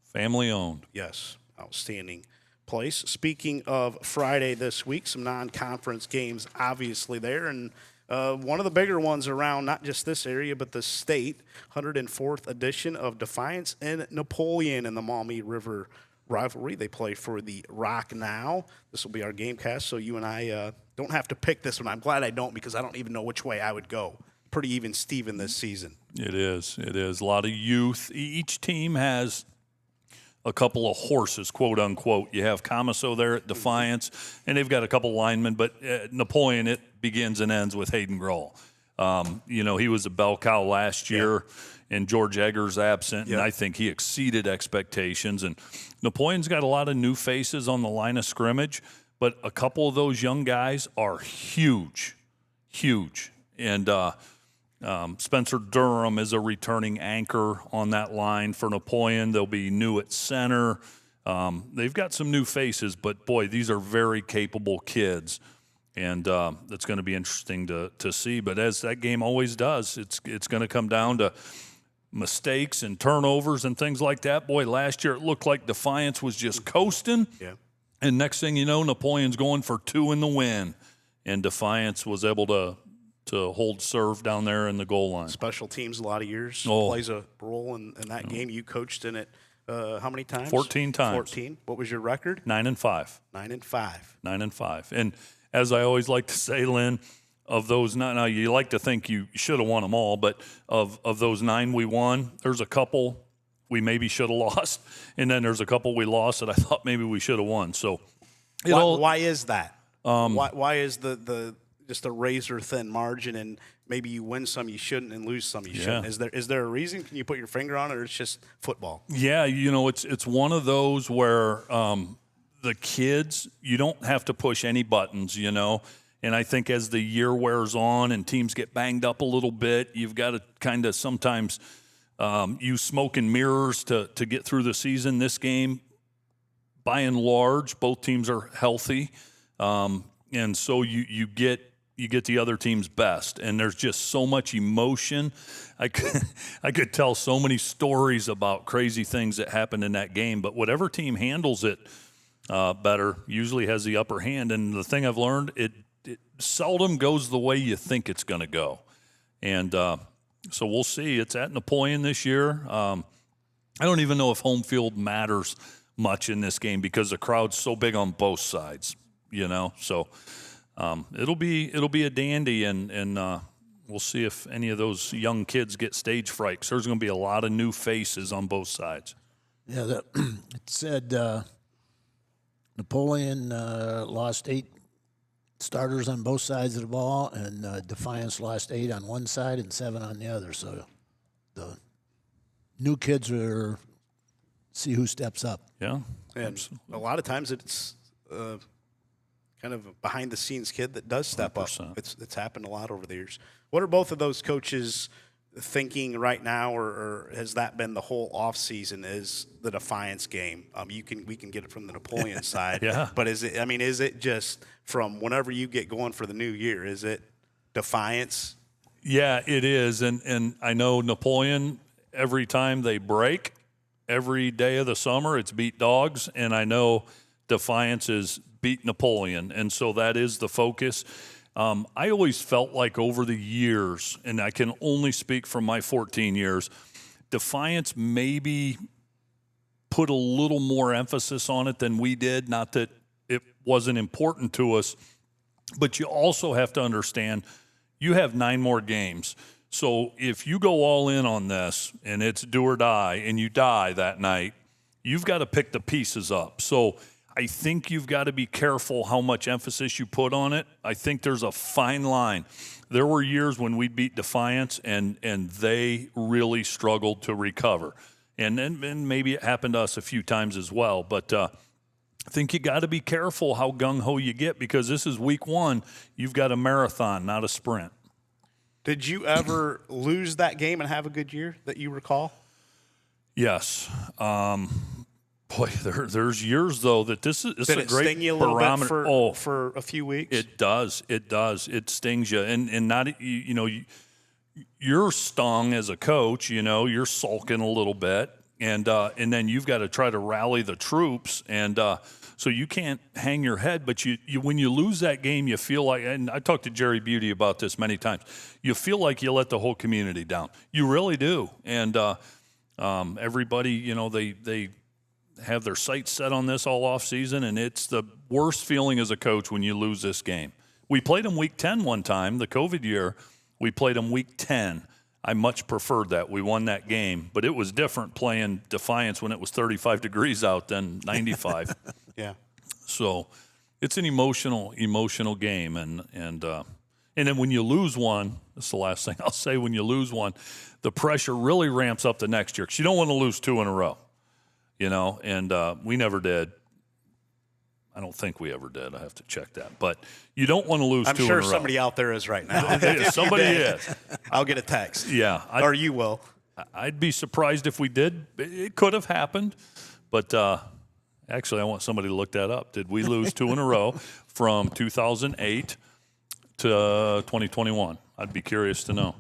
Speaker 3: Family owned.
Speaker 1: Yes, outstanding place. Speaking of Friday this week, some non-conference games obviously there, and one of the bigger ones around not just this area but the state, 104th edition of Defiance and Napoleon in the Maumee River rivalry. They play for the Rock now. This will be our game cast, so you and I don't have to pick this one. I'm glad I don't because I don't even know which way I would go. Pretty even Steven this season.
Speaker 3: It is. A lot of youth. Each team has a couple of horses, quote unquote. You have Camaso there at Defiance, and they've got a couple linemen, but Napoleon, it begins and ends with Hayden Groll. He was a bell cow last year, and George Egger's absent, and I think he exceeded expectations. And Napoleon's got a lot of new faces on the line of scrimmage, but a couple of those young guys are huge. And Spencer Durham is a returning anchor on that line for Napoleon. They'll be new at center. They've got some new faces, but boy, these are very capable kids, and it's going to be interesting to see. But as that game always does, it's going to come down to mistakes and turnovers and things like that. Boy, last year it looked like Defiance was just coasting, and next thing you know, Napoleon's going for 2 in the win, and Defiance was able to hold serve down there in the goal line.
Speaker 1: Special teams a lot of years.
Speaker 3: Oh.
Speaker 1: Plays a role in that game. You coached in it how many times?
Speaker 3: 14 times.
Speaker 1: 14. What was your record?
Speaker 3: 9-5.
Speaker 1: 9-5.
Speaker 3: 9-5. And as I always like to say, Lynn, of those, now you like to think you should have won them all, but of those 9 we won, there's a couple we maybe should have lost, and then there's a couple we lost that I thought maybe we should have won. So,
Speaker 1: why is that? Why is the just a razor thin margin, and maybe you win some you shouldn't and lose some you shouldn't? Is there a reason? Can you put your finger on it, or it's just football?
Speaker 3: Yeah, it's one of those where the kids, you don't have to push any buttons, and And I think as the year wears on and teams get banged up a little bit, you've got to kind of sometimes use smoke and mirrors to get through the season. This game, by and large, both teams are healthy, and so you get the other team's best. And there's just so much emotion. I could tell so many stories about crazy things that happened in that game. But whatever team handles it better usually has the upper hand. And the thing I've learned, it seldom goes the way you think it's going to go. And so we'll see. It's at Napoleon this year. I don't even know if home field matters much in this game because the crowd's so big on both sides, you know. So it'll be a dandy, and we'll see if any of those young kids get stage fright. 'Cause there's going to be a lot of new faces on both sides.
Speaker 2: Yeah, it said Napoleon lost 8 starters on both sides of the ball, and Defiance lost 8 on one side and 7 on the other. So the new kids are see who steps up.
Speaker 3: Yeah,
Speaker 1: and a lot of times it's kind of a behind-the-scenes kid that does step
Speaker 3: 100%.
Speaker 1: up. It's happened a lot over the years. What are both of those coaches thinking right now, or has that been the whole off season? Is the Defiance game? We can get it from the Napoleon side,
Speaker 3: Yeah.
Speaker 1: But is it just from whenever you get going for the new year? Is it Defiance?
Speaker 3: Yeah, it is, and I know Napoleon. Every time they break, every day of the summer, it's beat dogs, and I know Defiance is beat Napoleon, and so that is the focus. I always felt like over the years, and I can only speak from my 14 years, Defiance maybe put a little more emphasis on it than we did. Not that it wasn't important to us, but you also have to understand you have 9 more games. So if you go all in on this and it's do or die and you die that night, you've got to pick the pieces up. So I think you've got to be careful how much emphasis you put on it. I think there's a fine line. There were years when we beat Defiance and they really struggled to recover. And maybe it happened to us a few times as well. But I think you got to be careful how gung-ho you get because this is week 1. You've got a marathon, not a sprint.
Speaker 1: Did you ever lose that game and have a good year that you recall?
Speaker 3: Yes. Boy, there's years though that this is
Speaker 1: Did
Speaker 3: a
Speaker 1: it
Speaker 3: great
Speaker 1: sting you a little
Speaker 3: barometer.
Speaker 1: bit for a few weeks?
Speaker 3: It does. It stings you, and not you're stung as a coach. You know, you're sulking a little bit, and then you've got to try to rally the troops, and so you can't hang your head. But you when you lose that game, you feel like, and I talked to Jerry Beauty about this many times. You feel like you let the whole community down. You really do, and everybody, you know, they have their sights set on this all off season, and it's the worst feeling as a coach when you lose this game. We played them week 10 one time, the COVID year. We played them week 10. I much preferred that. We won that game, but it was different playing Defiance when it was 35 degrees out than 95.
Speaker 1: Yeah.
Speaker 3: So it's an emotional game, and then when you lose one, that's the last thing I'll say. When you lose one, the pressure really ramps up the next year because you don't want to lose 2 in a row. You know, and we never did. I don't think we ever did. I have to check that. But you don't want to lose 2 in a row.
Speaker 1: I'm sure somebody out there is right now.
Speaker 3: Somebody is.
Speaker 1: I'll get a text.
Speaker 3: Yeah.
Speaker 1: Or you will.
Speaker 3: I'd be surprised if we did. It could have happened. But actually, I want somebody to look that up. Did we lose 2 in a row from 2008 to 2021? I'd be curious to know.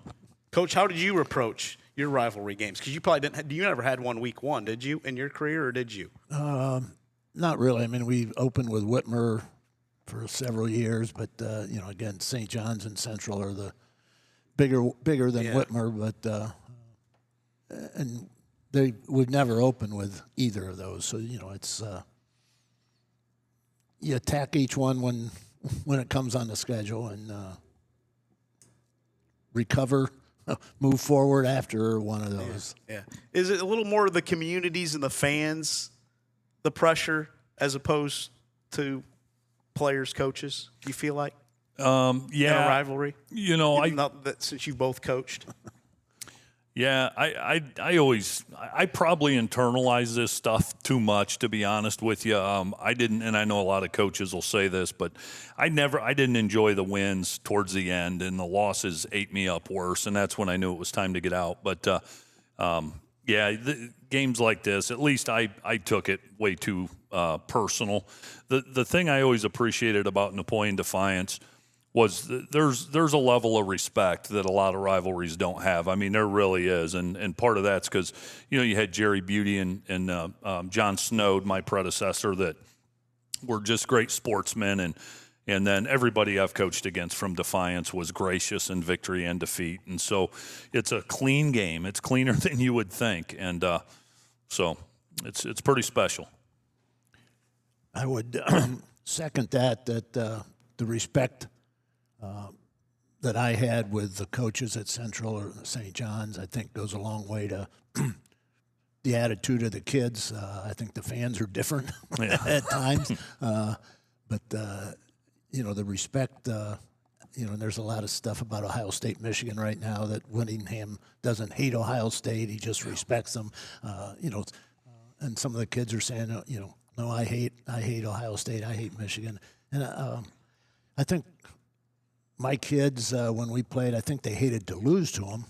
Speaker 1: Coach, how did you approach your rivalry games? Because you probably didn't. You never had one week 1, did you, in your career, or did you?
Speaker 2: Not really. I mean, we opened with Whitmer for several years, but again, St. John's and Central are the bigger than Whitmer, but and we've never opened with either of those. So it's you attack each one when it comes on the schedule and recover. Move forward after one of those.
Speaker 1: Yeah. Is it a little more of the communities and the fans, the pressure, as opposed to players, coaches? Do you feel like?
Speaker 3: Yeah.
Speaker 1: In a rivalry?
Speaker 3: You know,
Speaker 1: Not that since you both coached.
Speaker 3: Yeah, I probably internalize this stuff too much, to be honest with you. I didn't, and I know a lot of coaches will say this, but I didn't enjoy the wins towards the end, and the losses ate me up worse, and that's when I knew it was time to get out. But yeah, games like this, at least I took it way too personal. The thing I always appreciated about Napoleon Defiance was there's a level of respect that a lot of rivalries don't have. I mean, there really is, and part of that's because you had Jerry Beauty and John Snowd, my predecessor, that were just great sportsmen, and then everybody I've coached against from Defiance was gracious in victory and defeat, and so it's a clean game. It's cleaner than you would think, and so it's pretty special.
Speaker 2: I would second that the respect that I had with the coaches at Central or St. John's, I think goes a long way to the attitude of the kids. I think the fans are different at times, but the respect. And there's a lot of stuff about Ohio State, Michigan right now that Whittingham doesn't hate Ohio State; he just respects them. And some of the kids are saying, no, I hate Ohio State, I hate Michigan, and I think. My kids, when we played, I think they hated to lose to them.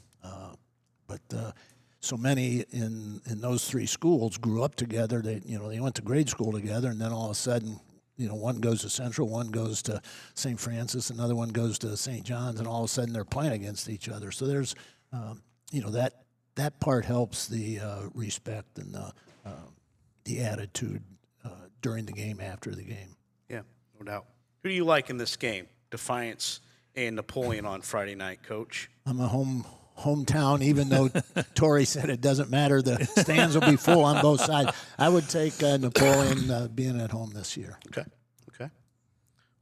Speaker 2: But so many in those three schools grew up together. They went to grade school together, and then all of a sudden, one goes to Central, one goes to St. Francis, another one goes to St. John's, and all of a sudden they're playing against each other. So there's, that part helps the respect and the attitude during the game, after the game.
Speaker 1: Yeah, no doubt. Who do you like in this game? Defiance and Napoleon on Friday night, Coach.
Speaker 2: I'm a hometown, even though Tory said it doesn't matter. The stands will be full on both sides. I would take Napoleon being at home this year.
Speaker 1: Okay.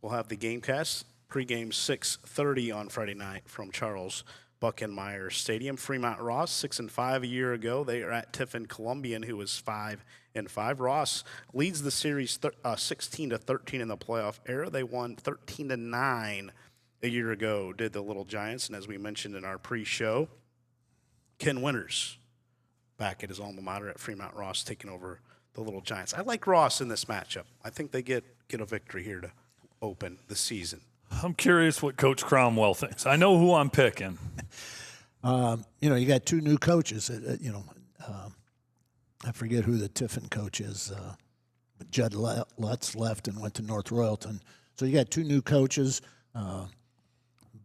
Speaker 1: We'll have the game cast pregame 6:30 on Friday night from Charles Buckenmeyer Stadium. Fremont Ross 6-5 a year ago. They are at Tiffin Columbian, who was 5-5. Ross leads the series 16-13 in the playoff era. They won 13-9 a year ago, did the Little Giants. And as we mentioned in our pre-show, Ken Winters back at his alma mater at Fremont Ross taking over the Little Giants. I like Ross in this matchup. I think they get a victory here to open the season.
Speaker 3: I'm curious what Coach Cromwell thinks. I know who I'm picking.
Speaker 2: You got two new coaches. I forget who the Tiffin coach is, but Judd Lutz left and went to North Royalton. So you got two new coaches,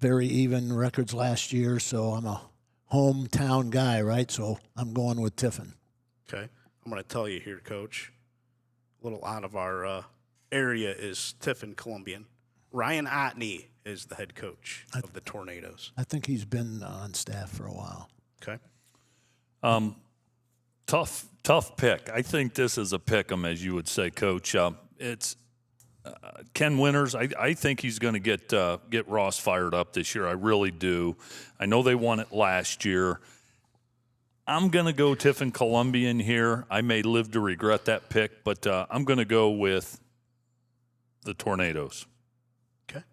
Speaker 2: very even records last year. So I'm a hometown guy, right? So I'm going with Tiffin.
Speaker 1: Okay. I'm going to tell you here, Coach, a little out of our area is Tiffin Columbian. Ryan Otney is the head coach of the Tornadoes.
Speaker 2: I think he's been on staff for a while.
Speaker 1: Okay.
Speaker 3: Tough pick. I think this is a pick 'em, as you would say, Coach. It's Ken Winters. I think he's going to get Ross fired up this year. I really do. I know they won it last year. I'm going to go Tiffin Columbian here. I may live to regret that pick, but I'm going to go with the Tornadoes.
Speaker 1: Okay.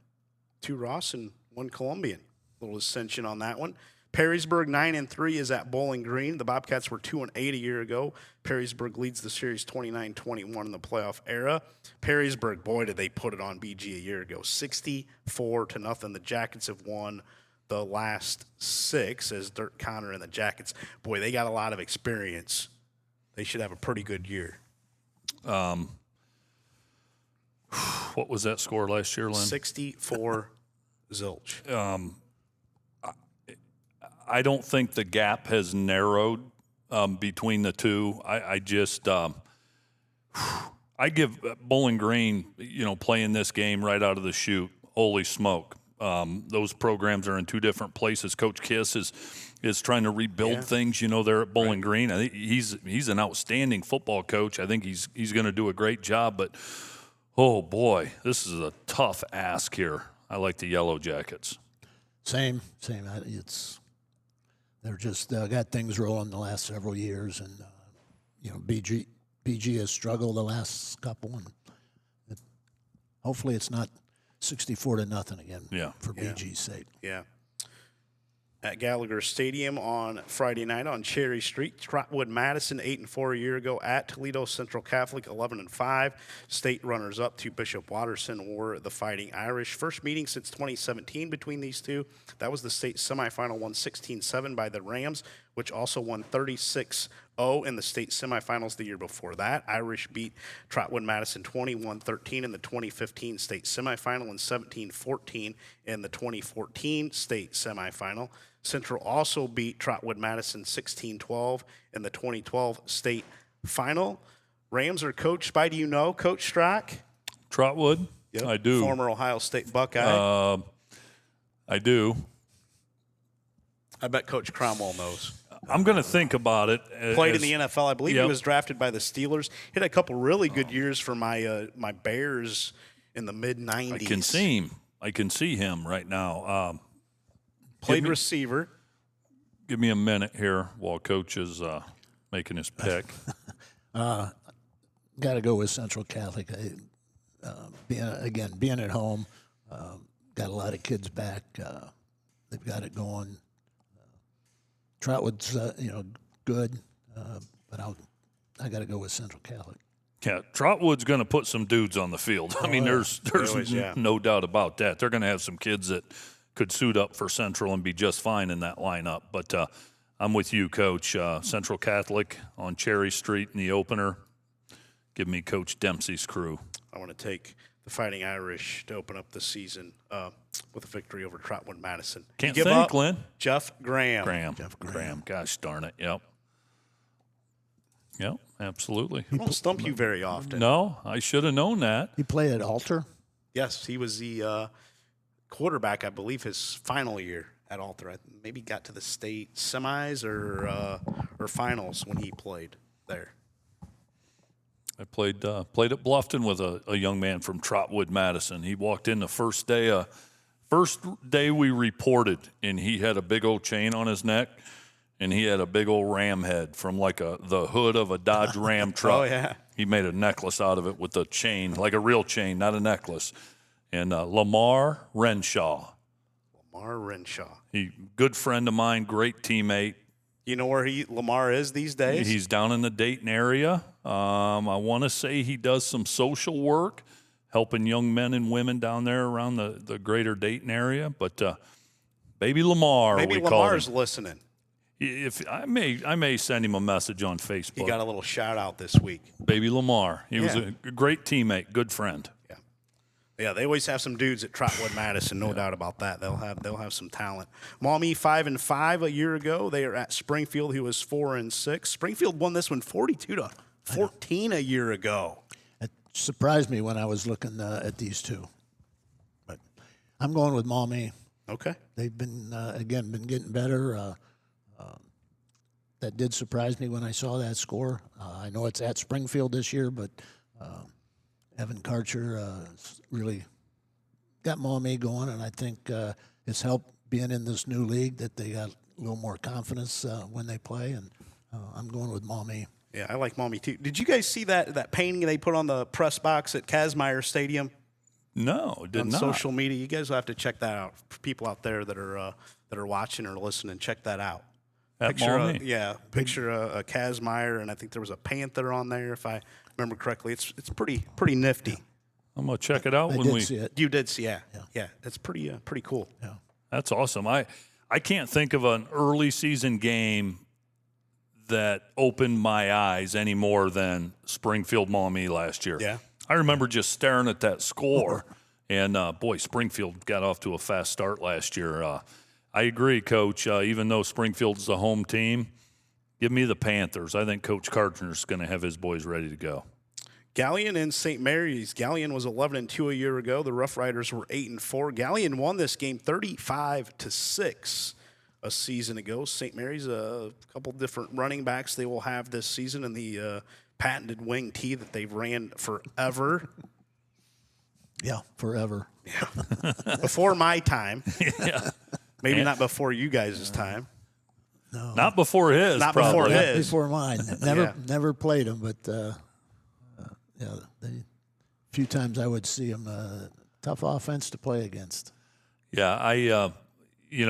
Speaker 1: 2 Ross and 1 Columbian. Little ascension on that one. Perrysburg 9-3 is at Bowling Green. The Bobcats were 2-8 a year ago. Perrysburg leads the series 29-21 in the playoff era. Perrysburg, boy, did they put it on BG a year ago, 64-0. The Jackets have won the last 6 as Dirk Connor and the Jackets. Boy, they got a lot of experience. They should have a pretty good year.
Speaker 3: What was that score last year, Lynn?
Speaker 1: 64 zilch.
Speaker 3: I don't think the gap has narrowed between the two. I just I give Bowling Green, playing this game right out of the chute, holy smoke. Those programs are in 2 different places. Coach Kiss is trying to rebuild things, there at Bowling Green. I think he's an outstanding football coach. I think he's going to do a great job. But, oh, boy, this is a tough ask here. I like the Yellow Jackets.
Speaker 2: Same. They're just got things rolling the last several years, and BG has struggled the last couple, and hopefully it's not 64-0 again.
Speaker 3: Yeah.
Speaker 2: For BG's sake.
Speaker 1: Yeah. at Gallagher Stadium on Friday night on Cherry Street. Trotwood Madison 8-4 a year ago at Toledo Central Catholic 11-5. State runners-up to Bishop Watterson were the Fighting Irish. First meeting since 2017 between these two. That was the state semifinal, won 16-7 by the Rams, which also won 36-0 in the state semifinals the year before that. Irish beat Trotwood Madison 21-13 in the 2015 state semifinal and 17-14 in the 2014 state semifinal. Central also beat Trotwood Madison 16-12 in the 2012 state final. Rams are coached by, do you know, Coach Strock?
Speaker 3: Trotwood?
Speaker 1: Yep.
Speaker 3: I do.
Speaker 1: Former Ohio State Buckeye.
Speaker 3: I do.
Speaker 1: I bet Coach Cromwell knows.
Speaker 3: I'm going to think about it.
Speaker 1: Played in the NFL. I believe
Speaker 3: Yep.
Speaker 1: he was drafted by the Steelers. He had a couple really good years for my my Bears in the mid-90s.
Speaker 3: I can see him right now.
Speaker 1: Played receiver.
Speaker 3: Give me a minute here while Coach is making his pick.
Speaker 2: Got to go with Central Catholic. Being at home, got a lot of kids back. They've got it going. Trotwood's good, but I got to go with Central Catholic.
Speaker 3: Yeah, Trotwood's going to put some dudes on the field. I mean, there's
Speaker 1: Always, yeah.
Speaker 3: no doubt about that. They're going to have some kids that could suit up for Central and be just fine in that lineup. But I'm with you, Coach. Central Catholic on Cherry Street in the opener. Give me Coach Dempsey's crew.
Speaker 1: I want to take the Fighting Irish to open up the season with a victory over Trotwood Madison.
Speaker 3: Can't
Speaker 1: You give
Speaker 3: think,
Speaker 1: up,
Speaker 3: Lynn.
Speaker 1: Jeff Graham.
Speaker 3: Jeff Graham. Gosh darn it. Yep, absolutely.
Speaker 1: I don't stump you very often.
Speaker 3: No, I should have known that.
Speaker 2: He played at Alter.
Speaker 1: Yes, he was the quarterback, I believe, his final year at Alter. I maybe got to the state semis or finals when he played there.
Speaker 3: I played at Bluffton with a young man from Trotwood Madison. He walked in the first day we reported, and he had a big old chain on his neck, and he had a big old ram head from like the hood of a Dodge Ram truck.
Speaker 1: Oh, yeah.
Speaker 3: He made a necklace out of it with a chain, like a real chain, not a necklace. And Lamar Renshaw.
Speaker 1: Lamar Renshaw.
Speaker 3: He good friend of mine, great teammate.
Speaker 1: You know where Lamar is these days?
Speaker 3: He's down in the Dayton area. I want to say he does some social work, helping young men and women down there around the greater Dayton area. But Baby Lamar,
Speaker 1: Maybe
Speaker 3: we call
Speaker 1: Lamar's
Speaker 3: him.
Speaker 1: listening.
Speaker 3: If I may send him a message on Facebook.
Speaker 1: He got a little shout out this week.
Speaker 3: Baby Lamar. He was
Speaker 1: Yeah.
Speaker 3: a great teammate, good friend.
Speaker 1: Yeah, they always have some dudes at Trotwood Madison, no doubt about that. They'll have some talent. Maumee 5-5 a year ago. They are at Springfield, who was 4-6. Springfield won this one 42-14 a year ago.
Speaker 2: It surprised me when I was looking at these two. But I'm going with Maumee.
Speaker 1: Okay.
Speaker 2: They've been getting better. That did surprise me when I saw that score. I know it's at Springfield this year, but Evan Karcher really got Maumee going, and I think it's helped being in this new league that they got a little more confidence when they play, and I'm going with Maumee.
Speaker 1: Yeah, I like Maumee too. Did you guys see that painting they put on the press box at Kazmaier Stadium?
Speaker 3: No, did
Speaker 1: on
Speaker 3: not.
Speaker 1: social media. You guys will have to check that out. For people out there that are watching or listening, check that out.
Speaker 3: At Maumee.
Speaker 1: Picture a Kazmaier, and I think there was a panther on there, if I remember correctly. It's pretty nifty.
Speaker 3: I'm gonna check it out
Speaker 2: I
Speaker 3: when
Speaker 2: did see it.
Speaker 1: You did see, yeah. It's pretty cool.
Speaker 2: Yeah.
Speaker 3: That's awesome. I can't think of an early season game that opened my eyes any more than Springfield Maumee last year.
Speaker 1: Yeah.
Speaker 3: I remember just staring at that score, and boy, Springfield got off to a fast start last year. I agree, Coach. Even though Springfield's the home team, give me the Panthers. I think Coach Carter's going to have his boys ready to go.
Speaker 1: Galleon and St. Mary's. Galleon was 11-2 a year ago. The Rough Riders were 8-4. Galleon won this game 35-6 a season ago. St. Mary's, a couple different running backs they will have this season in the patented wing tee that they've ran forever.
Speaker 2: Yeah, forever.
Speaker 1: Before my time.
Speaker 3: Yeah.
Speaker 1: Maybe not before you guys' time.
Speaker 2: No,
Speaker 3: Not before his.
Speaker 1: Not
Speaker 3: probably.
Speaker 1: before his.
Speaker 2: before mine. Never played them, but few times I would see them. Tough offense to play against.
Speaker 3: Yeah,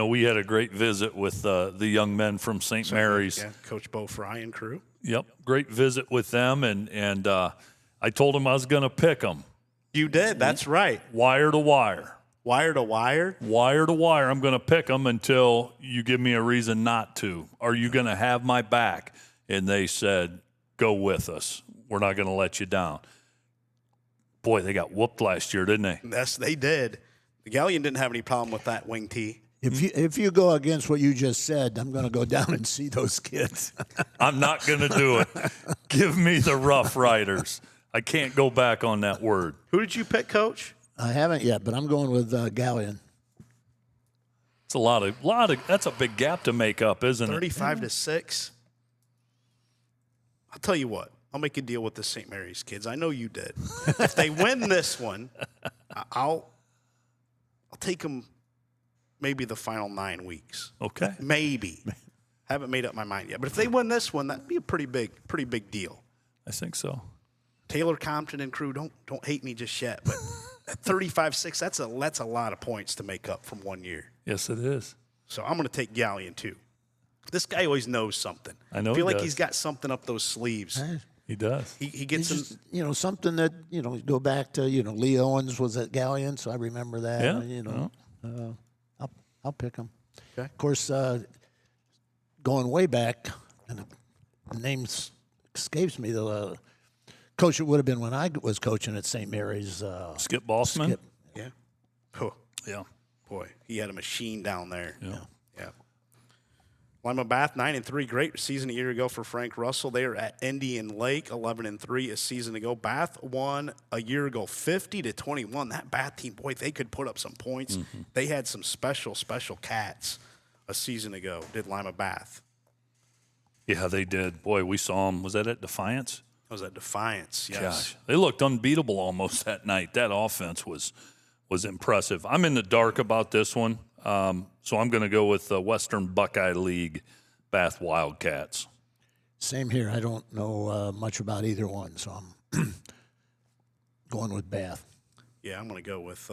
Speaker 3: we had a great visit with the young men from St. Mary's.
Speaker 1: Yeah, Coach Bo Fry and crew.
Speaker 3: Yep, great visit with them, and I told them I was going to pick them.
Speaker 1: You did. That's right.
Speaker 3: Wire to wire.
Speaker 1: Wire to wire?
Speaker 3: Wire to wire. I'm going to pick them until you give me a reason not to. Are you going to have my back? And they said, go with us. We're not going to let you down. Boy, they got whooped last year, didn't they?
Speaker 1: Yes, they did. The Galleon didn't have any problem with that wing tee.
Speaker 2: If you go against what you just said, I'm going to go down and see those kids.
Speaker 3: I'm not going to do it. Give me the Rough Riders. I can't go back on that word.
Speaker 1: Who did you pick, Coach?
Speaker 2: I haven't yet, but I'm going with Galleon.
Speaker 3: It's a lot of. That's a big gap to make up, isn't it?
Speaker 1: 35 to 6. I'll tell you what. I'll make a deal with the St. Mary's kids. I know you did. If they win this one, I'll take them maybe the final 9 weeks.
Speaker 3: Okay.
Speaker 1: Maybe. Haven't made up my mind yet. But if they win this one, that'd be a pretty big deal.
Speaker 3: I think so.
Speaker 1: Taylor Compton and crew, don't hate me just yet, but at 35-6, that's a lot of points to make up from 1 year.
Speaker 3: Yes, it is.
Speaker 1: So I'm going to take Galleon too. This guy always knows something.
Speaker 3: I know
Speaker 1: I feel
Speaker 3: he
Speaker 1: like
Speaker 3: does.
Speaker 1: he's got something up those sleeves.
Speaker 3: He does.
Speaker 1: He gets
Speaker 2: It's
Speaker 1: some.
Speaker 2: just, something that, go back to, Lee Owens was at Galleon, so I remember that.
Speaker 3: Yeah.
Speaker 2: I'll pick him.
Speaker 1: Okay.
Speaker 2: Of course, going way back, and the name escapes me, the coach it would have been when I was coaching at St. Mary's.
Speaker 3: Skip Bossman?
Speaker 2: Skip.
Speaker 1: Yeah. Oh,
Speaker 3: Yeah.
Speaker 1: boy, he had a machine down there.
Speaker 3: Yeah.
Speaker 1: Yeah. Lima Bath 9-3, great season a year ago for Frank Russell. They are at Indian Lake 11-3 a season ago. Bath won a year ago 50-21. That Bath team, boy, they could put up some points.
Speaker 3: Mm-hmm.
Speaker 1: They had some special cats a season ago. Did Lima Bath?
Speaker 3: Yeah, they did. Boy, we saw them. Was that at Defiance?
Speaker 1: That was at Defiance. Yes.
Speaker 3: Gosh, they looked unbeatable almost that night. That offense was impressive. I'm in the dark about this one, so I'm going to go with the Western Buckeye League Bath Wildcats.
Speaker 2: Same here. I don't know much about either one, so I'm going with Bath.
Speaker 1: Yeah, I'm going to go with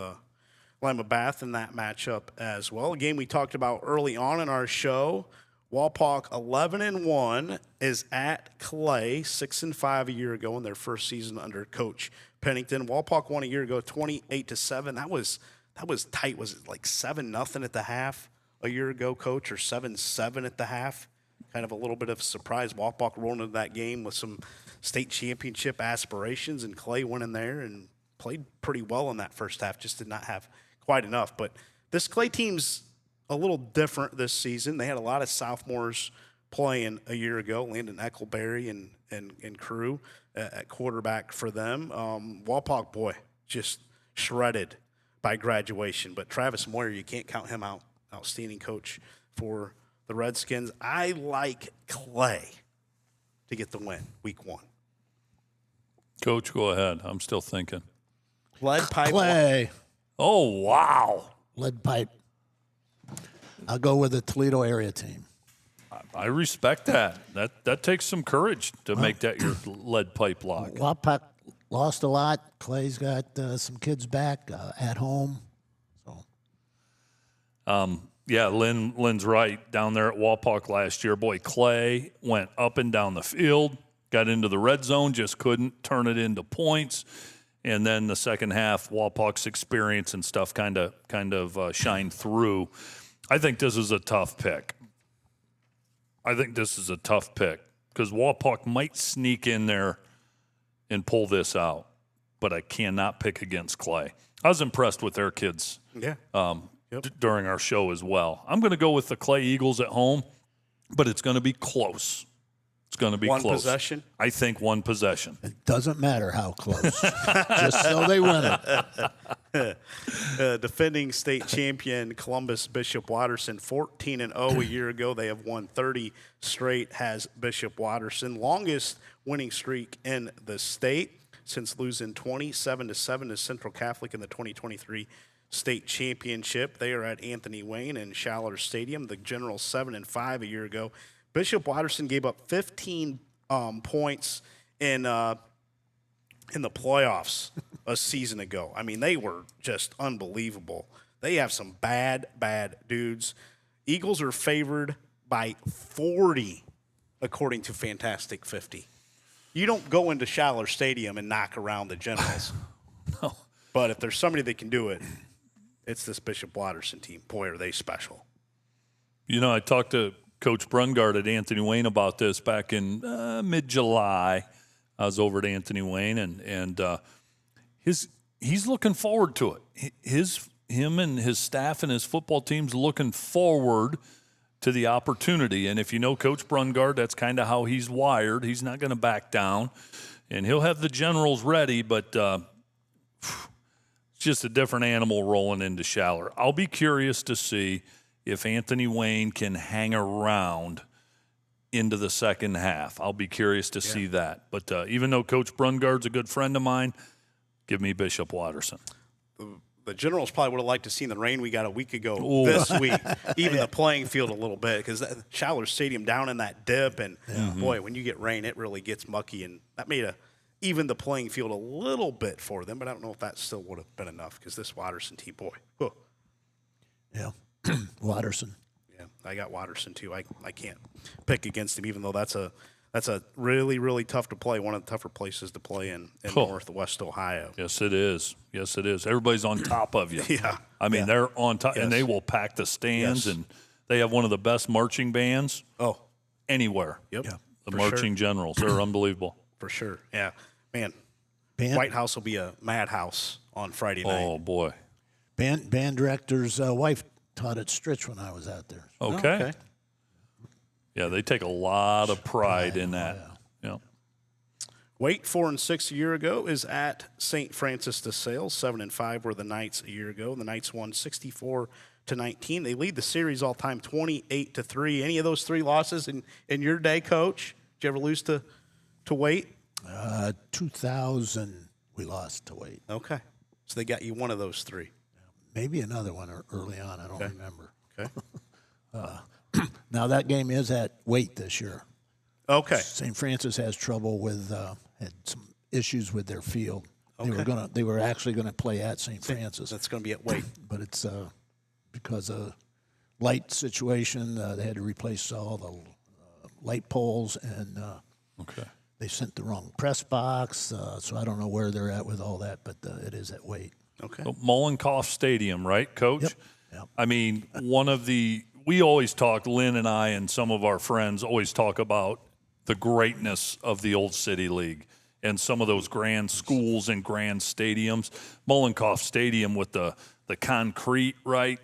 Speaker 1: Lima Bath in that matchup as well. A game we talked about early on in our show. Walpock 11-1 is at Clay, 6-5 a year ago in their first season under Coach Pennington. Walpock won a year ago, 28-7. That was tight. Was it like 7-0 at the half a year ago, Coach, or 7-7 at the half? Kind of a little bit of a surprise. Walpock rolled into that game with some state championship aspirations, and Clay went in there and played pretty well in that first half. Just did not have quite enough. But this Clay team's a little different this season. They had a lot of sophomores playing a year ago, Landon Eckleberry and crew at quarterback for them. Walpock, boy, just shredded by graduation. But Travis Moyer, you can't count him out. Outstanding coach for the Redskins. I like Clay to get the win week 1.
Speaker 3: Coach, go ahead. I'm still thinking.
Speaker 1: Lead pipe.
Speaker 2: Clay.
Speaker 3: Oh, wow.
Speaker 2: Lead pipe. I'll go with the Toledo area team.
Speaker 3: I respect that. That takes some courage to make that your lead pipe lock.
Speaker 2: Wapak lost a lot. Clay's got some kids back at home. So.
Speaker 3: Yeah, Lynn's right. Down there at Walpock last year, boy, Clay went up and down the field, got into the red zone, just couldn't turn it into points. And then the second half, Walpock's experience and stuff kind of shined through. I think this is a tough pick. Because Walpock might sneak in there and pull this out, but I cannot pick against Clay. I was impressed with their kids during our show as well. I'm going to go with the Clay Eagles at home, but it's going to be close. It's going to be
Speaker 1: one
Speaker 3: close.
Speaker 1: Possession?
Speaker 3: I think one possession.
Speaker 2: It doesn't matter how close, just so they win it.
Speaker 1: Defending state champion Columbus Bishop Watterson, 14-0 a year ago. They have won 30 straight, has Bishop Watterson. Longest winning streak in the state since losing 27-7 to Central Catholic in the 2023 state championship. They are at Anthony Wayne and Schaller Stadium. The General 7-5 a year ago. Bishop Watterson gave up 15 points in the playoffs a season ago. I mean, they were just unbelievable They have some bad dudes. Eagles are favored by 40, according to Fantastic 50. You don't go into Schaller Stadium and knock around the Generals.
Speaker 3: No.
Speaker 1: But if there's somebody that can do it, it's this Bishop Watterson team. Boy, are they special.
Speaker 3: You know, I talked to Coach Brungard at Anthony Wayne about this back in mid-July. I was over at Anthony Wayne, and he's looking forward to it. Him and his staff and his football team's looking forward to the opportunity. And if you know Coach Brungard, that's kind of how he's wired. He's not going to back down, and he'll have the Generals ready, but it's just a different animal rolling into Schaller. I'll be curious to see if Anthony Wayne can hang around into the second half. I'll be curious to see that. But even though Coach Brungard's a good friend of mine, give me Bishop Watterson.
Speaker 1: The Generals probably would have liked to see the rain we got a week ago this week, even the playing field a little bit, because Schaller Stadium down in that dip, and boy, when you get rain, it really gets mucky, and that made even the playing field a little bit for them, but I don't know if that still would have been enough, because this Watterson team, boy. Whew.
Speaker 2: Yeah, Watterson.
Speaker 1: Yeah, I got Watterson too. I can't pick against him, even though that's a really, really tough to play, one of the tougher places to play in Northwest Ohio.
Speaker 3: Yes, it is. Yes, it is. Everybody's on top of you.
Speaker 1: Yeah.
Speaker 3: I mean, they're on top, and they will pack the stands, and they have one of the best marching bands anywhere.
Speaker 1: Yep.
Speaker 2: Yeah.
Speaker 3: The Marching Generals. They're unbelievable.
Speaker 1: For sure. Yeah. Man, White House will be a madhouse on Friday night.
Speaker 3: Oh, boy.
Speaker 2: Band director's wife taught at Stritch when I was out there.
Speaker 3: Okay. Yeah, they take a lot of pride in that. Yeah.
Speaker 1: Waite 4-6 a year ago is at St. Francis de Sales. 7-5 were the Knights a year ago. The Knights won 64-19. They lead the series all time 28-3. Any of those three losses in your day, Coach? Did you ever lose to Waite?
Speaker 2: 2000 we lost to Waite.
Speaker 1: Okay, so they got you one of those three.
Speaker 2: Maybe another one early on. I don't remember.
Speaker 1: Okay.
Speaker 2: Now that game is at Waite this year.
Speaker 1: Okay.
Speaker 2: St. Francis has trouble with had some issues with their field. They were actually gonna play at St. Francis.
Speaker 1: That's going to be at Waite.
Speaker 2: But it's because of light situation. They had to replace all the light poles, and they sent the wrong press box. So I don't know where they're at with all that, but it is at Waite.
Speaker 1: Okay.
Speaker 3: So Mollenkoff Stadium, right, Coach?
Speaker 2: Yep.
Speaker 3: I mean, we always talk, Lynn and I and some of our friends always talk about the greatness of the Old City League and some of those grand schools and grand stadiums. Mollenkoff Stadium with the concrete, right?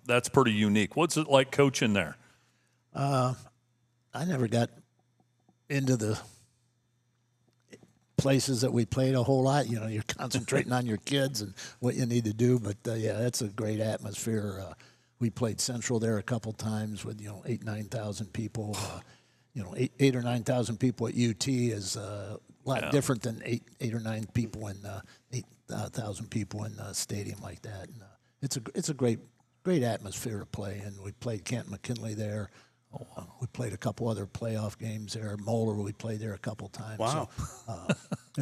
Speaker 3: That's pretty unique. What's it like coaching there?
Speaker 2: I never got into the places that we played a whole lot. You know, you're concentrating on your kids and what you need to do. But, that's a great atmosphere. We played Central there a couple times with, 8,000-9,000 people. 8 or 9,000 people at UT is a lot different than 8 or 9 people and 8,000 people in a stadium like that. And, it's a great atmosphere to play. And we played Kent McKinley there. We played a couple other playoff games there. Moeller, we played there a couple times.
Speaker 1: Wow.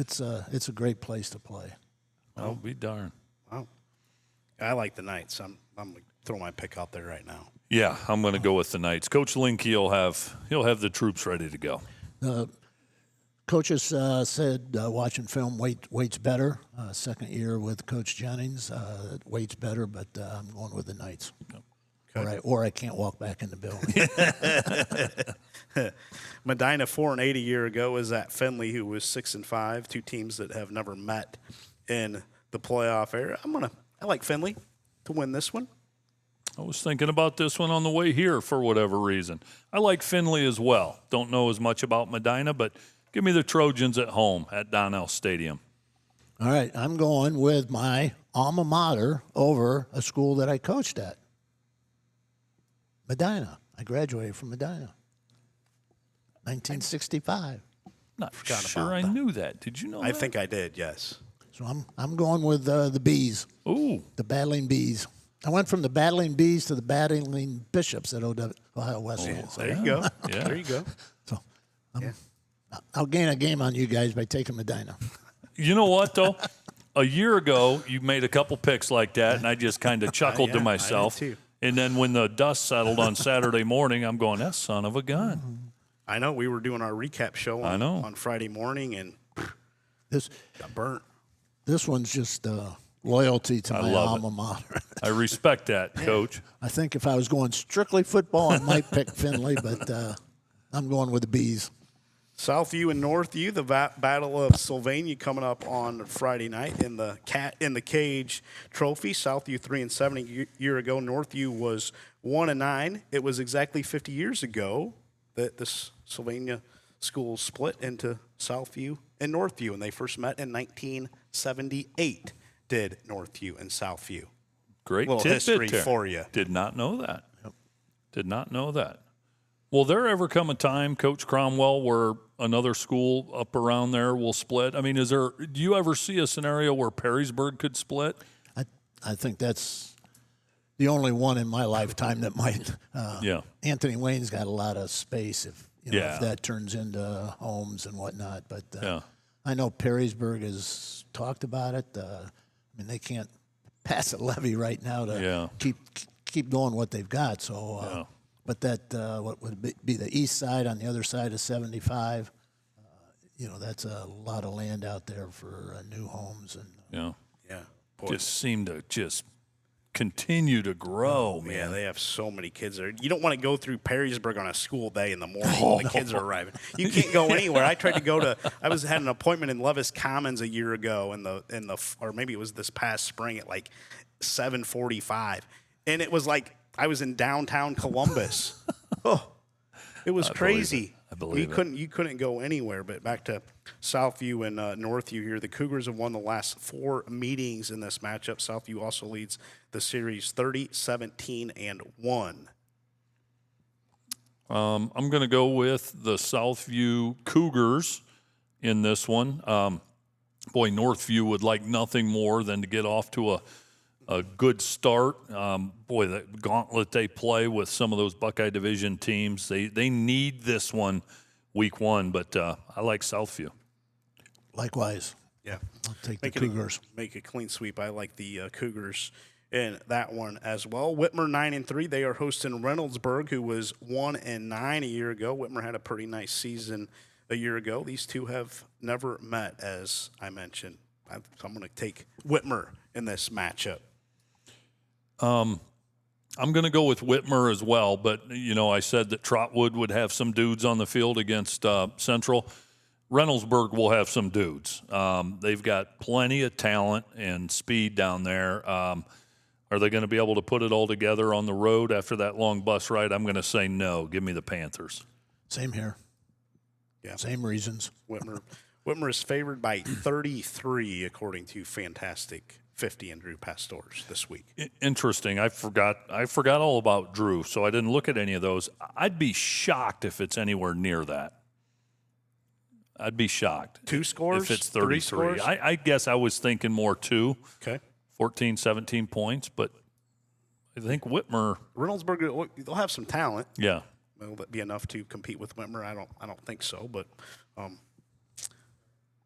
Speaker 2: So, it's a great place to play.
Speaker 3: Oh, be darn.
Speaker 1: Wow. I like the Knights. I'm going to throw my pick out there right now.
Speaker 3: Yeah, I'm going to go with the Knights. Coach Lynn, he'll have the troops ready to go.
Speaker 2: Coaches said watching film, Waite's better. Second year with Coach Jennings, Waite's better, but I'm going with the Knights. Okay. Or I can't walk back in the building.
Speaker 1: Medina 4-8 a year ago is at Findlay, who was 6-5. Two teams that have never met in the playoff area. I like Findlay to win this one.
Speaker 3: I was thinking about this one on the way here for whatever reason. I like Findlay as well. Don't know as much about Medina, but give me the Trojans at home at Donnell Stadium.
Speaker 2: All right, I'm going with my alma mater over a school that I coached at. Medina. I graduated from Medina. 1965.
Speaker 3: Not sure I knew that. Did you know that?
Speaker 1: I think I did, yes.
Speaker 2: So I'm going with the Bees.
Speaker 3: Ooh.
Speaker 2: The Battling Bees. I went from the Battling Bees to the Battling Bishops at Ohio Wesleyan.
Speaker 1: There you go.
Speaker 3: Yeah.
Speaker 1: There you go.
Speaker 2: So I'll gain a game on you guys by taking Medina.
Speaker 3: You know what, though? a year ago, you made a couple picks like that, and I just kind of chuckled to myself.
Speaker 1: I did too.
Speaker 3: And then when the dust settled on Saturday morning, I'm going, that son of a gun.
Speaker 1: I know. We were doing our recap show on Friday morning, and
Speaker 2: This
Speaker 1: got burnt.
Speaker 2: this one's just loyalty to my
Speaker 3: love
Speaker 2: alma mater.
Speaker 3: I respect that, Coach.
Speaker 2: I think if I was going strictly football, I might pick Findlay, but I'm going with the Bees.
Speaker 1: Southview and Northview, the Battle of Sylvania coming up on Friday night in the Cat in the Cage Trophy. Southview 3-7 a year ago. Northview was 1-9. It was exactly 50 years ago that this Sylvania school split into Southview and Northview, and they first met in 1978. Did Northview and Southview?
Speaker 3: Great
Speaker 1: Little
Speaker 3: tidbit
Speaker 1: history
Speaker 3: there.
Speaker 1: for you.
Speaker 3: Did not know that. Did not know that. Will there ever come a time, Coach Cromwell, where another school up around there will split? I mean, do you ever see a scenario where Perrysburg could split?
Speaker 2: I think that's the only one in my lifetime that might. Anthony Wayne's got a lot of space if that turns into homes and whatnot. But I know Perrysburg has talked about it. I mean, they can't pass a levy right now to keep going what they've got. So. But that, what would be the east side on the other side of 75, that's a lot of land out there for new homes. And
Speaker 1: Boy.
Speaker 3: Just seem to just continue to grow, man.
Speaker 1: Yeah, they have so many kids there. You don't want to go through Perrysburg on a school day in the morning when the kids are arriving. You can't go anywhere. I tried to go to. I had an appointment in Levis Commons a year ago, or maybe it was this past spring at like 7:45, and it was like I was in downtown Columbus. It was crazy.
Speaker 3: I believe it.
Speaker 1: You couldn't go anywhere. But back to Southview and Northview here. The Cougars have won the last 4 meetings in this matchup. Southview also leads the series 30-17-1.
Speaker 3: I'm going to go with the Southview Cougars in this one. Northview would like nothing more than to get off to a good start. The gauntlet they play with some of those Buckeye Division teams, they need this one week 1, but I like Southview.
Speaker 2: likewise,
Speaker 1: Yeah.
Speaker 2: I'll take the Cougars.
Speaker 1: Make a clean sweep. I like the Cougars in that one as well. Whitmer 9-3. They are hosting Reynoldsburg, who was 1-9 a year ago. Whitmer had a pretty nice season a year ago. These two have never met, as I mentioned. I'm going to take Whitmer in this matchup.
Speaker 3: I'm going to go with Whitmer as well, but, I said that Trotwood would have some dudes on the field against Central. Reynoldsburg will have some dudes. They've got plenty of talent and speed down there. Are they going to be able to put it all together on the road after that long bus ride? I'm going to say no. Give me the Panthers.
Speaker 2: Same here.
Speaker 1: Yeah.
Speaker 2: Same reasons.
Speaker 1: Whitmer is favored by 33, according to Fantastic 50 and Drew Pastors this week.
Speaker 3: Interesting. I forgot all about Drew, so I didn't look at any of those. I'd be shocked if it's anywhere near that. I'd be shocked.
Speaker 1: 2 scores?
Speaker 3: If it's
Speaker 1: 3
Speaker 3: 33.
Speaker 1: scores?
Speaker 3: I guess I was thinking more 2.
Speaker 1: Okay.
Speaker 3: 14, 17 points, but I think Whitmer.
Speaker 1: Reynoldsburg, they'll have some talent.
Speaker 3: Yeah.
Speaker 1: Will that be enough to compete with Whitmer? I don't think so, but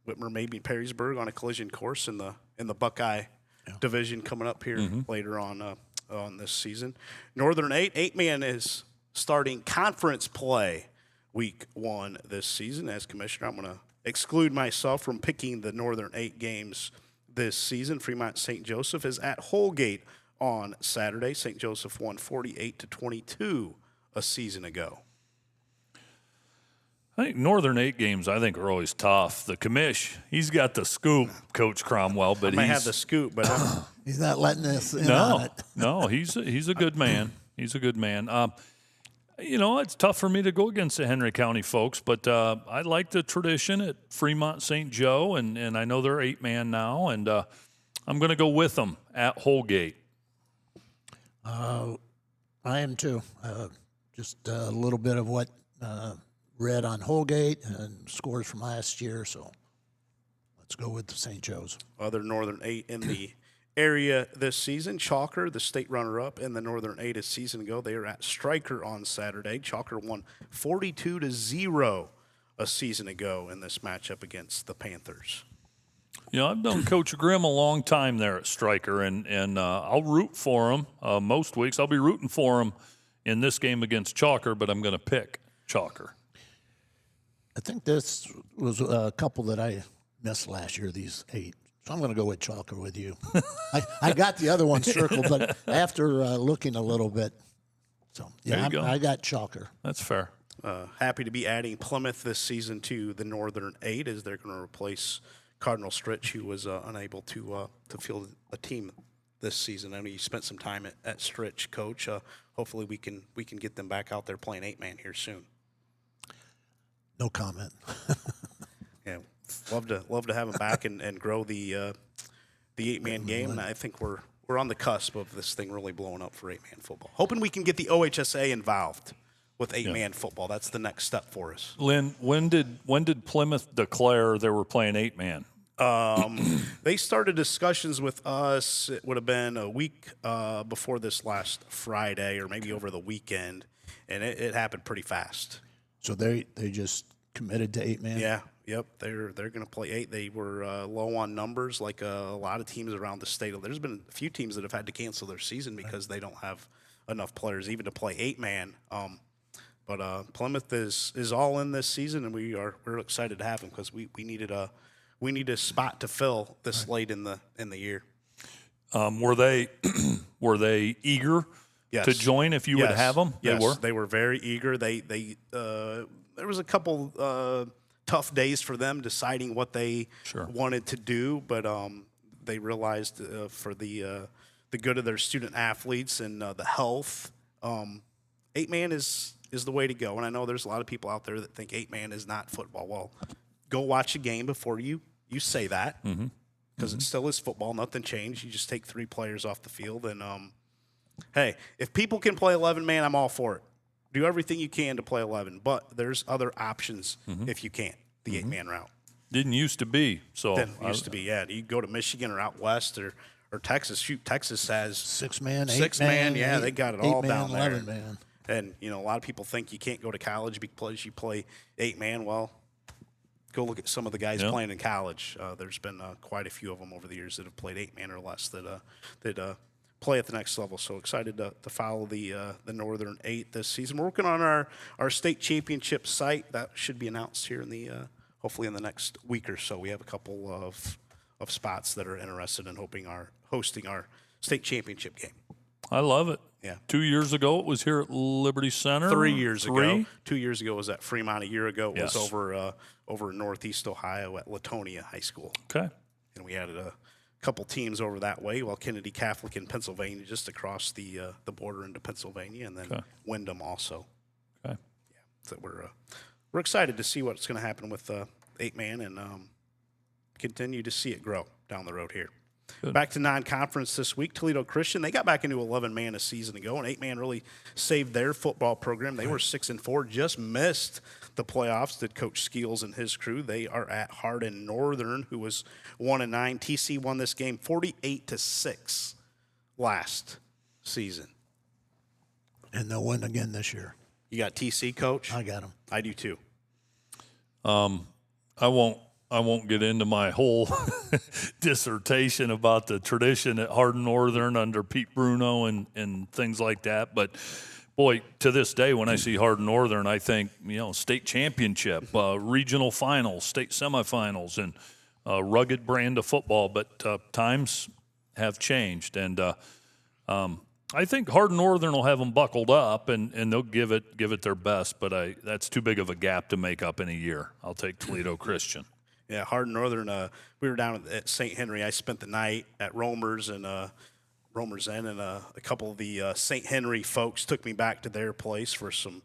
Speaker 1: Whitmer may beat Perrysburg on a collision course in the Buckeye division coming up here later on this season. Northern 8-man is starting conference play week 1 this season. As commissioner, I'm going to exclude myself from picking the Northern 8 games this season. Fremont St. Joseph is at Holgate on Saturday. St. Joseph won 48-22 a season ago.
Speaker 3: I think Northern 8 games, are always tough. The commish, he's got the scoop, Coach Cromwell, but
Speaker 1: I have the scoop, but
Speaker 2: He's not letting us in on it.
Speaker 3: No, he's a good man. He's a good man. It's tough for me to go against the Henry County folks, but I like the tradition at Fremont St. Joe, and I know they're 8-man now, and I'm going to go with them at Holgate.
Speaker 2: I am too. Just a little bit of what read on Holgate and scores from last year, so let's go with the St. Joe's.
Speaker 1: Other Northern 8 in the area this season. Chalker, the state runner-up in the Northern 8 a season ago. They are at Stryker on Saturday. Chalker won 42-0 a season ago in this matchup against the Panthers.
Speaker 3: You know, I've known Coach Grimm a long time there at Stryker, and I'll root for him most weeks. I'll be rooting for him in this game against Chalker, but I'm going to pick Chalker.
Speaker 2: I think this was a couple that I missed last year, these 8. So I'm going to go with Chalker with you. I got the other one circled, but after looking a little bit. So, yeah, I got Chalker.
Speaker 3: That's fair.
Speaker 1: Happy to be adding Plymouth this season to the Northern 8 as they're going to replace Cardinal Stritch, who was unable to field a team this season. I know you spent some time at Stritch, Coach. Hopefully we can get them back out there playing 8-man here soon.
Speaker 2: No comment.
Speaker 1: Yeah, love to have them back and grow the 8-man game. And I think we're on the cusp of this thing really blowing up for 8-man football. Hoping we can get the OHSA involved with 8-man football. That's the next step for us.
Speaker 3: Lynn, when did Plymouth declare they were playing 8-man?
Speaker 1: They started discussions with us. It would have been a week before this last Friday, or maybe over the weekend, and it happened pretty fast.
Speaker 2: So they just committed to 8-man?
Speaker 1: Yeah, yep. They're going to play 8. They were low on numbers, like a lot of teams around the state. There's been a few teams that have had to cancel their season because they don't have enough players even to play 8-man. But Plymouth is all in this season, and we're excited to have them because we needed a spot to fill this late in the year.
Speaker 3: Were they eager to join if you would have them?
Speaker 1: Yes, they were very eager. They there was a couple tough days for them deciding what they wanted to do, but they realized for the good of their student athletes and the health, 8-man is the way to go. And I know there's a lot of people out there that think 8-man is not football. Well, go watch a game before you say that, because it still is football. Nothing changed. You just take 3 players off the field, and hey, if people can play 11-man, I'm all for it. Do everything you can to play 11, but there's other options if you can't. The 8-man route
Speaker 3: didn't used to be. So
Speaker 1: used to be. Yeah, you go to Michigan or out west or Texas. Shoot, Texas has
Speaker 2: 6-man,
Speaker 1: 6-man. Yeah, they got it all down there.
Speaker 2: 11-man.
Speaker 1: And a lot of people think you can't go to college because you play 8-man. Well, go look at some of the guys playing in college. There's been quite a few of them over the years that have played 8-man or less that play at the next level. So excited to follow the Northern 8 this season. We're working on our state championship site. That should be announced here in the hopefully in the next week or so. We have a couple of spots that are interested in hosting our state championship game.
Speaker 3: I love it.
Speaker 1: Yeah.
Speaker 3: 2 years ago, it was here at Liberty Center.
Speaker 1: 3 years ago. 2 years ago was at Fremont. A year ago it was
Speaker 3: Yes.
Speaker 1: over in Northeast Ohio at Latonia High School.
Speaker 3: Okay.
Speaker 1: And we added a couple teams over that way, while Kennedy Catholic in Pennsylvania, just across the border into Pennsylvania, and then Wyndham also.
Speaker 3: Okay.
Speaker 1: Yeah. So we're excited to see what's going to happen with 8-man and continue to see it grow down the road here.
Speaker 3: Good.
Speaker 1: Back to non-conference this week. Toledo Christian, they got back into 11-man a season ago, and 8-man really saved their football program. They were 6-4, just missed the playoffs. Did Coach Skeels and his crew. They are at Hardin Northern, who was 1-9. TC won this game 48-6 last season.
Speaker 2: And they'll win again this year.
Speaker 1: You got TC, Coach?
Speaker 2: I got them.
Speaker 1: I do too.
Speaker 3: I won't get into my whole dissertation about the tradition at Hardin Northern under Pete Bruno and things like that. But, boy, to this day, when I see Hardin Northern, I think, state championship, regional finals, state semifinals, and rugged brand of football. But times have changed. And I think Hardin Northern will have them buckled up, and they'll give it their best. But that's too big of a gap to make up in a year. I'll take Toledo Christian.
Speaker 1: Yeah, Hardin Northern, we were down at St. Henry. I spent the night at Romer's and Romer's Inn, and a couple of the St. Henry folks took me back to their place for some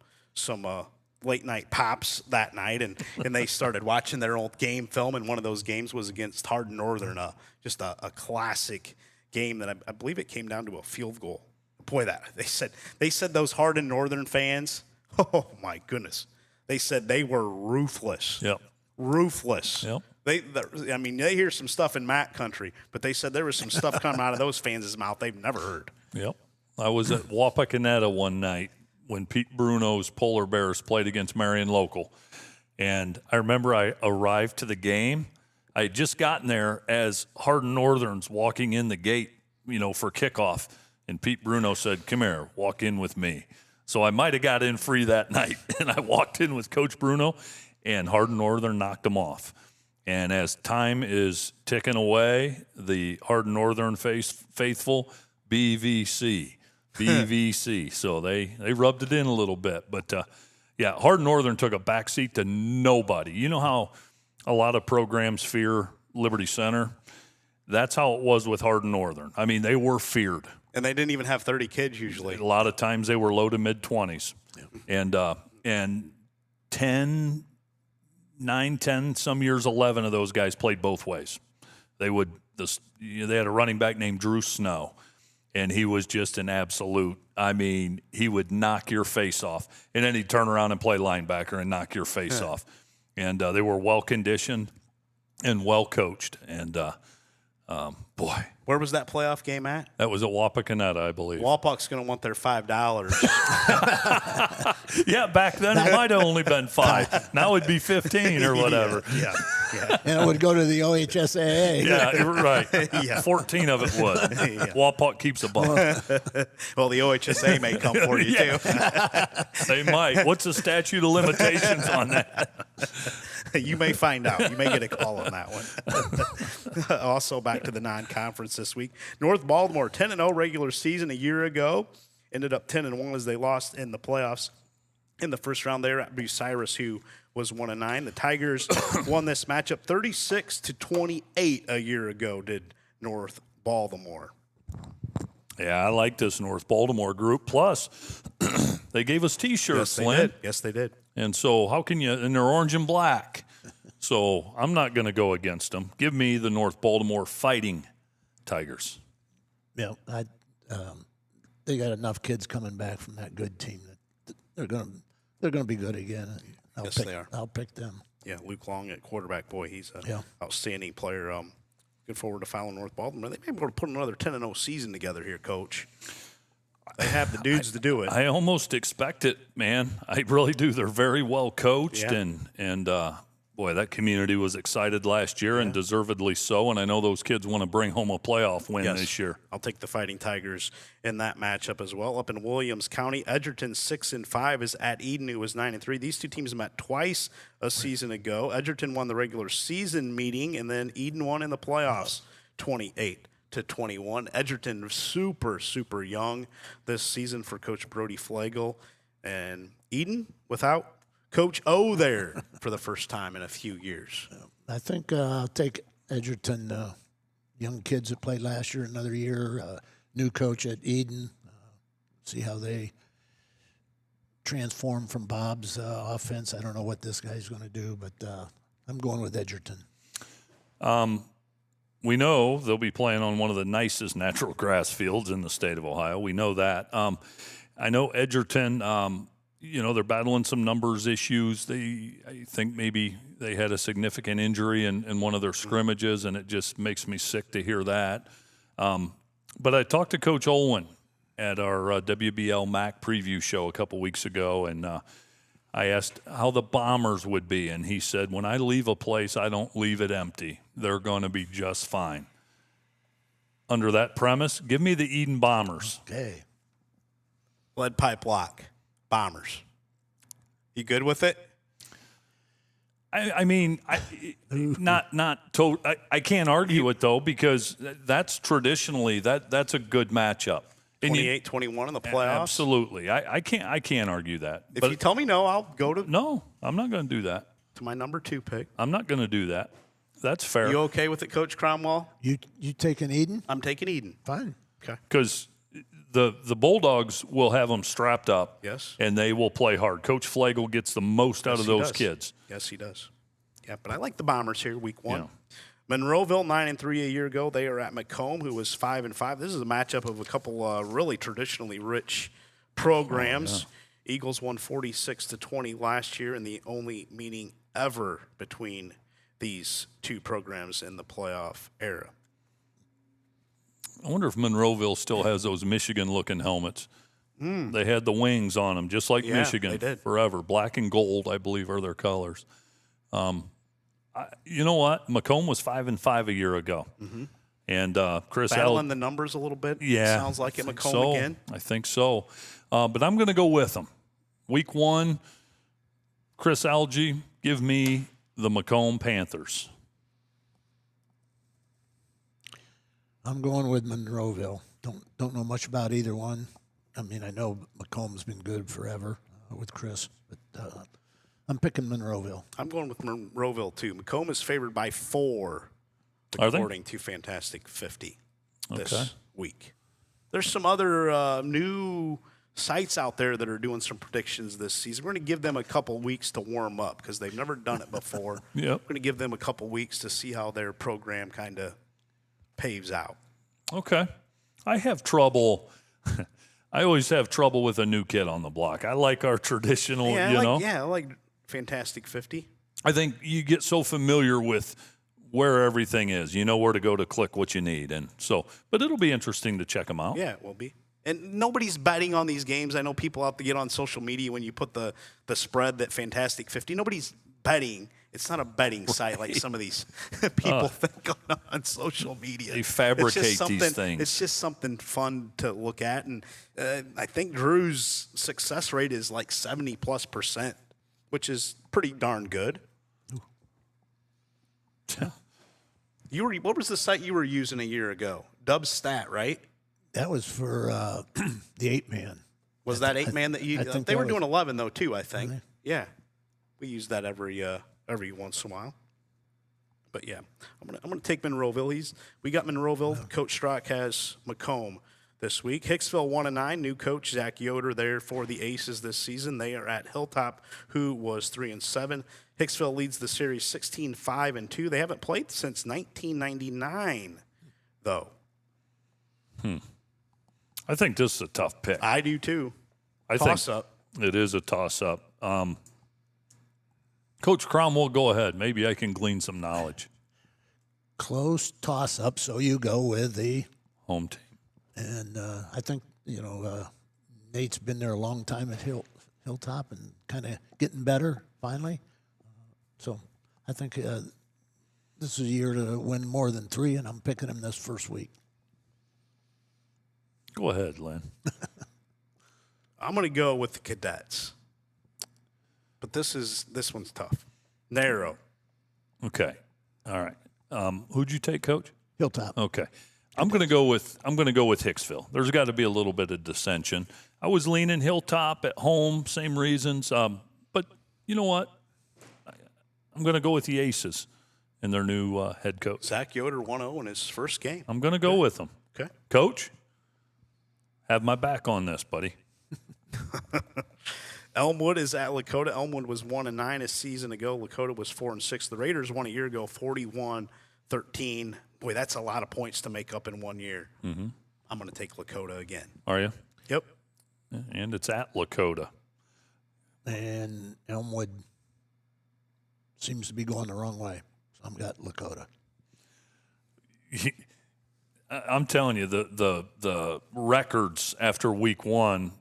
Speaker 1: late night pops that night, and they started watching their old game film, and one of those games was against Hardin Northern, just a classic game that I believe it came down to a field goal. Boy, they said those Hardin Northern fans, oh my goodness, they said they were ruthless.
Speaker 3: Yep.
Speaker 1: Ruthless.
Speaker 3: Yep.
Speaker 1: They hear some stuff in Mac country, but they said there was some stuff coming out of those fans' mouth they've never heard.
Speaker 3: Yep. I was at Wapakoneta one night when Pete Bruno's Polar Bears played against Marion Local. And I remember I arrived to the game. I had just gotten there as Hardin Northern's walking in the gate, for kickoff. And Pete Bruno said, "Come here, walk in with me." So I might have got in free that night. And I walked in with Coach Bruno, and Hardin Northern knocked him off. And as time is ticking away, the Hardin Northern faithful, BVC. So they rubbed it in a little bit. But, Hardin Northern took a backseat to nobody. You know how a lot of programs fear Liberty Center? That's how it was with Hardin Northern. I mean, they were feared.
Speaker 1: And they didn't even have 30 kids usually.
Speaker 3: A lot of times they were low to mid-20s. Yeah. And 9, 10, some years 11 of those guys played both ways. They had a running back named Drew Snow, and he was just an absolute. I mean, he would knock your face off, and then he'd turn around and play linebacker and knock your face off. And they were well conditioned and well coached. And boy,
Speaker 1: where was that playoff game at?
Speaker 3: That was at Wapakoneta, I believe.
Speaker 1: Walpock's going to want their $5.
Speaker 3: Yeah, back then it might have only been 5. Now it'd be 15 or whatever.
Speaker 1: Yeah.
Speaker 2: And it would go to the OHSAA.
Speaker 3: Yeah, you're right. 14 of it would. Wapak keeps a buck.
Speaker 1: Well, the OHSA may come for you, too.
Speaker 3: They might. What's the statute of limitations on that?
Speaker 1: You may find out. You may get a call on that one. Also, back to the non-conference this week. North Baltimore, 10-0 regular season a year ago. Ended up 10-1 as they lost in the playoffs in the first round there at Bucyrus, who was 1-9. The Tigers won this matchup 36-28 a year ago, did North Baltimore.
Speaker 3: Yeah, I like this North Baltimore group. Plus, they gave us T-shirts, Lynn.
Speaker 1: Yes, they did.
Speaker 3: And so how can you – and they're orange and black. So I'm not going to go against them. Give me the North Baltimore Fighting Tigers.
Speaker 2: Yeah, they got enough kids coming back from that good team that they're going to be good again.
Speaker 1: Yes, they are.
Speaker 2: I'll pick them.
Speaker 1: Yeah, Luke Long at quarterback. Boy, he's an outstanding player. Looking forward to following North Baltimore. They may be able to put another 10-0 season together here, Coach. They have the dudes to do it.
Speaker 3: I almost expect it, man. I really do. They're very well coached, and boy, that community was excited last year, and deservedly so. And I know those kids want to bring home a playoff win this year.
Speaker 1: I'll take the Fighting Tigers in that matchup as well. Up in Williams County, Edgerton 6-5 is at Eden, who was 9-3. These two teams met twice a season ago. Edgerton won the regular season meeting, and then Eden won in the playoffs, 28-21. Edgerton super, super young this season for Coach Brody Flagel. And Eden without Coach O there for the first time in a few years.
Speaker 2: I think I'll take Edgerton, young kids that played last year, another year, new coach at Eden, see how they transform from Bob's offense. I don't know what this guy's going to do, but I'm going with Edgerton.
Speaker 3: We know they'll be playing on one of the nicest natural grass fields in the state of Ohio. We know that. I know Edgerton, they're battling some numbers issues. I think maybe they had a significant injury in one of their scrimmages, and it just makes me sick to hear that. But I talked to Coach Olwin at our WBL MAC preview show a couple weeks ago, and I asked how the Bombers would be, and he said, when I leave a place, I don't leave it empty. They're going to be just fine. Under that premise, give me the Eden Bombers.
Speaker 2: Okay.
Speaker 1: Lead pipe lock, Bombers. You good with it?
Speaker 3: I can't argue it, though, because that's traditionally, that's a good matchup.
Speaker 1: 28-21 in the playoffs?
Speaker 3: Absolutely. I can't argue that.
Speaker 1: If you tell me no, I'll go to
Speaker 3: No, I'm not going to do that.
Speaker 1: To my number 2 pick.
Speaker 3: I'm not going to do that. That's fair.
Speaker 1: You okay with it, Coach Cromwell?
Speaker 2: You taking Eden?
Speaker 1: I'm taking Eden.
Speaker 2: Fine.
Speaker 1: Okay.
Speaker 3: Because the Bulldogs will have them strapped up.
Speaker 1: Yes.
Speaker 3: And they will play hard. Coach Flagel gets the most out of those kids.
Speaker 1: Yes, he does. Yeah, but I like the Bombers here, week 1.
Speaker 3: Yeah.
Speaker 1: Monroeville 9-3 a year ago. They are at Macomb, who was 5-5. This is a matchup of a couple really traditionally rich programs. Eagles won 46-20 last year, and the only meeting ever between these two programs in the playoff era.
Speaker 3: I wonder if Monroeville still has those Michigan-looking helmets. They had the wings on them, just like Michigan.
Speaker 1: They did.
Speaker 3: Forever. Black and gold, I believe, are their colors. You know what? Macomb was 5-5 a year ago. Mm-hmm. And Chris
Speaker 1: battling the numbers a little bit.
Speaker 3: Yeah.
Speaker 1: Sounds like it Macomb again.
Speaker 3: I think so. But I'm going to go with them. Week 1, Chris Algie, give me the Macomb Panthers.
Speaker 2: I'm going with Monroeville. Don't know much about either one. I mean, I know Macomb's been good forever with Chris, but I'm picking Monroeville.
Speaker 1: I'm going with Monroeville, too. Macomb is favored by 4,
Speaker 3: Are they?
Speaker 1: according to Fantastic 50 this
Speaker 3: Okay.
Speaker 1: week. There's some other new sites out there that are doing some predictions this season. We're going to give them a couple weeks to warm up because they've never done it before.
Speaker 3: Yep.
Speaker 1: We're going to give them a couple weeks to see how their program kind of paves out.
Speaker 3: Okay. I have trouble. I always have trouble with a new kid on the block. I like our traditional,
Speaker 1: I like Fantastic 50.
Speaker 3: I think you get so familiar with where everything is. You know where to go to click what you need. And so, but it'll be interesting to check them out.
Speaker 1: Yeah, it will be. And nobody's betting on these games. I know people out to get on social media when you put the spread that Fantastic 50. Nobody's betting. It's not a betting site like some of these people think on social media.
Speaker 3: They fabricate these things.
Speaker 1: It's just something fun to look at. And I think Drew's success rate is like 70+%, which is pretty darn good. What was the site you were using a year ago? Dubstat, right?
Speaker 2: That was for the 8-man.
Speaker 1: Was that 8-man that you?
Speaker 2: I think
Speaker 1: they
Speaker 2: that
Speaker 1: were
Speaker 2: was-
Speaker 1: doing 11 though too. I think.
Speaker 2: Really?
Speaker 1: Yeah, we use that every once in a while. But yeah, I'm gonna take Monroeville. We got Monroeville. Coach Strock has Macomb this week. Hicksville 1-9. New coach Zach Yoder there for the Aces this season. They are at Hilltop, who was 3-7. Hicksville leads the series 16-5-2. They haven't played since 1999, though.
Speaker 3: I think this is a tough pick.
Speaker 1: I do too.
Speaker 3: I
Speaker 1: Toss
Speaker 3: think
Speaker 1: up.
Speaker 3: it is a toss-up. Coach Cromwell, go ahead. Maybe I can glean some knowledge.
Speaker 2: Close toss-up, so you go with the
Speaker 3: Home team.
Speaker 2: And I think, Nate's been there a long time at Hilltop and kind of getting better finally. So I think this is a year to win more than 3, and I'm picking him this first week.
Speaker 3: Go ahead, Lynn.
Speaker 1: I'm going to go with the Cadets. But this one's tough. Narrow.
Speaker 3: Okay. All right. Who'd you take, Coach?
Speaker 2: Hilltop.
Speaker 3: Okay. I'm going to go with Hicksville. There's got to be a little bit of dissension. I was leaning Hilltop at home, same reasons. But you know what? I'm going to go with the Aces and their new head coach.
Speaker 1: Zach Yoder 1-0 in his first game.
Speaker 3: I'm going to go with them.
Speaker 1: Okay.
Speaker 3: Coach, have my back on this, buddy.
Speaker 1: Elmwood is at Lakota. Elmwood was 1-9 a season ago. Lakota was 4-6. The Raiders won a year ago, 41-13. Boy, that's a lot of points to make up in 1 year. Mm-hmm. I'm going to take Lakota again.
Speaker 3: Are you?
Speaker 1: Yep.
Speaker 3: And it's at Lakota.
Speaker 2: And Elmwood seems to be going the wrong way. So I've got Lakota.
Speaker 3: I'm telling you, the records after week 1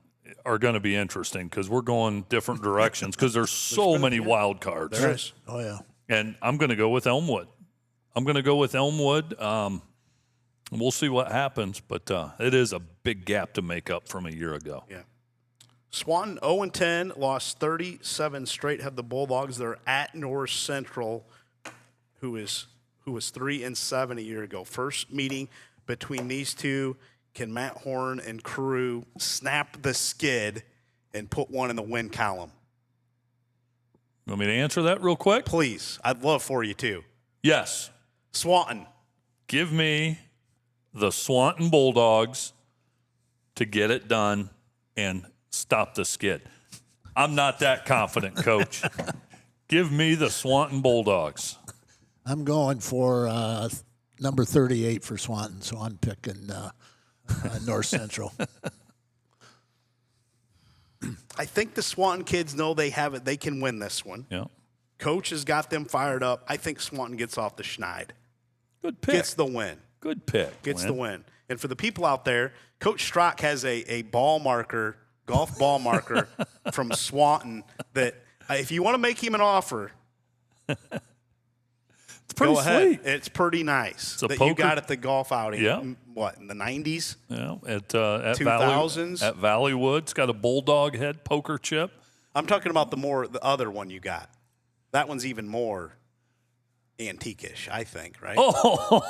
Speaker 3: are going to be interesting because we're going different directions because there's so many wild cards.
Speaker 1: There is.
Speaker 2: Oh, yeah.
Speaker 3: And I'm going to go with Elmwood. We'll see what happens, but it is a big gap to make up from a year ago.
Speaker 1: Yeah. Swanton 0-10, lost 37 straight. Have the Bulldogs. They're at North Central, who was 3-7 a year ago. First meeting between these two. Can Matt Horn and crew snap the skid and put one in the win column?
Speaker 3: Want me to answer that real quick?
Speaker 1: Please. I'd love for you to.
Speaker 3: Yes.
Speaker 1: Swanton.
Speaker 3: Give me the Swanton Bulldogs to get it done and stop the skid. I'm not that confident, Coach. Give me the Swanton Bulldogs.
Speaker 2: I'm going for number 38 for Swanton, so I'm picking North Central.
Speaker 1: I think the Swanton kids know they have it. They can win this one.
Speaker 3: Yeah.
Speaker 1: Coach has got them fired up. I think Swanton gets off the schneid.
Speaker 3: Good pick.
Speaker 1: Gets the win.
Speaker 3: Good pick.
Speaker 1: Gets
Speaker 3: Lynn.
Speaker 1: the win. And for the people out there, Coach Strock has a ball marker, golf ball marker from Swanton that if you want to make him an offer,
Speaker 3: It's pretty
Speaker 1: Go ahead.
Speaker 3: sweet.
Speaker 1: It's pretty nice
Speaker 3: a
Speaker 1: that you
Speaker 3: poker-
Speaker 1: got at the golf outing.
Speaker 3: Yeah.
Speaker 1: What, in the 90s?
Speaker 3: Yeah, at
Speaker 1: 2000s?
Speaker 3: At Valleywood. It's got a bulldog head poker chip.
Speaker 1: I'm talking about the other one you got. That one's even more antique-ish, I think, right?
Speaker 3: Oh,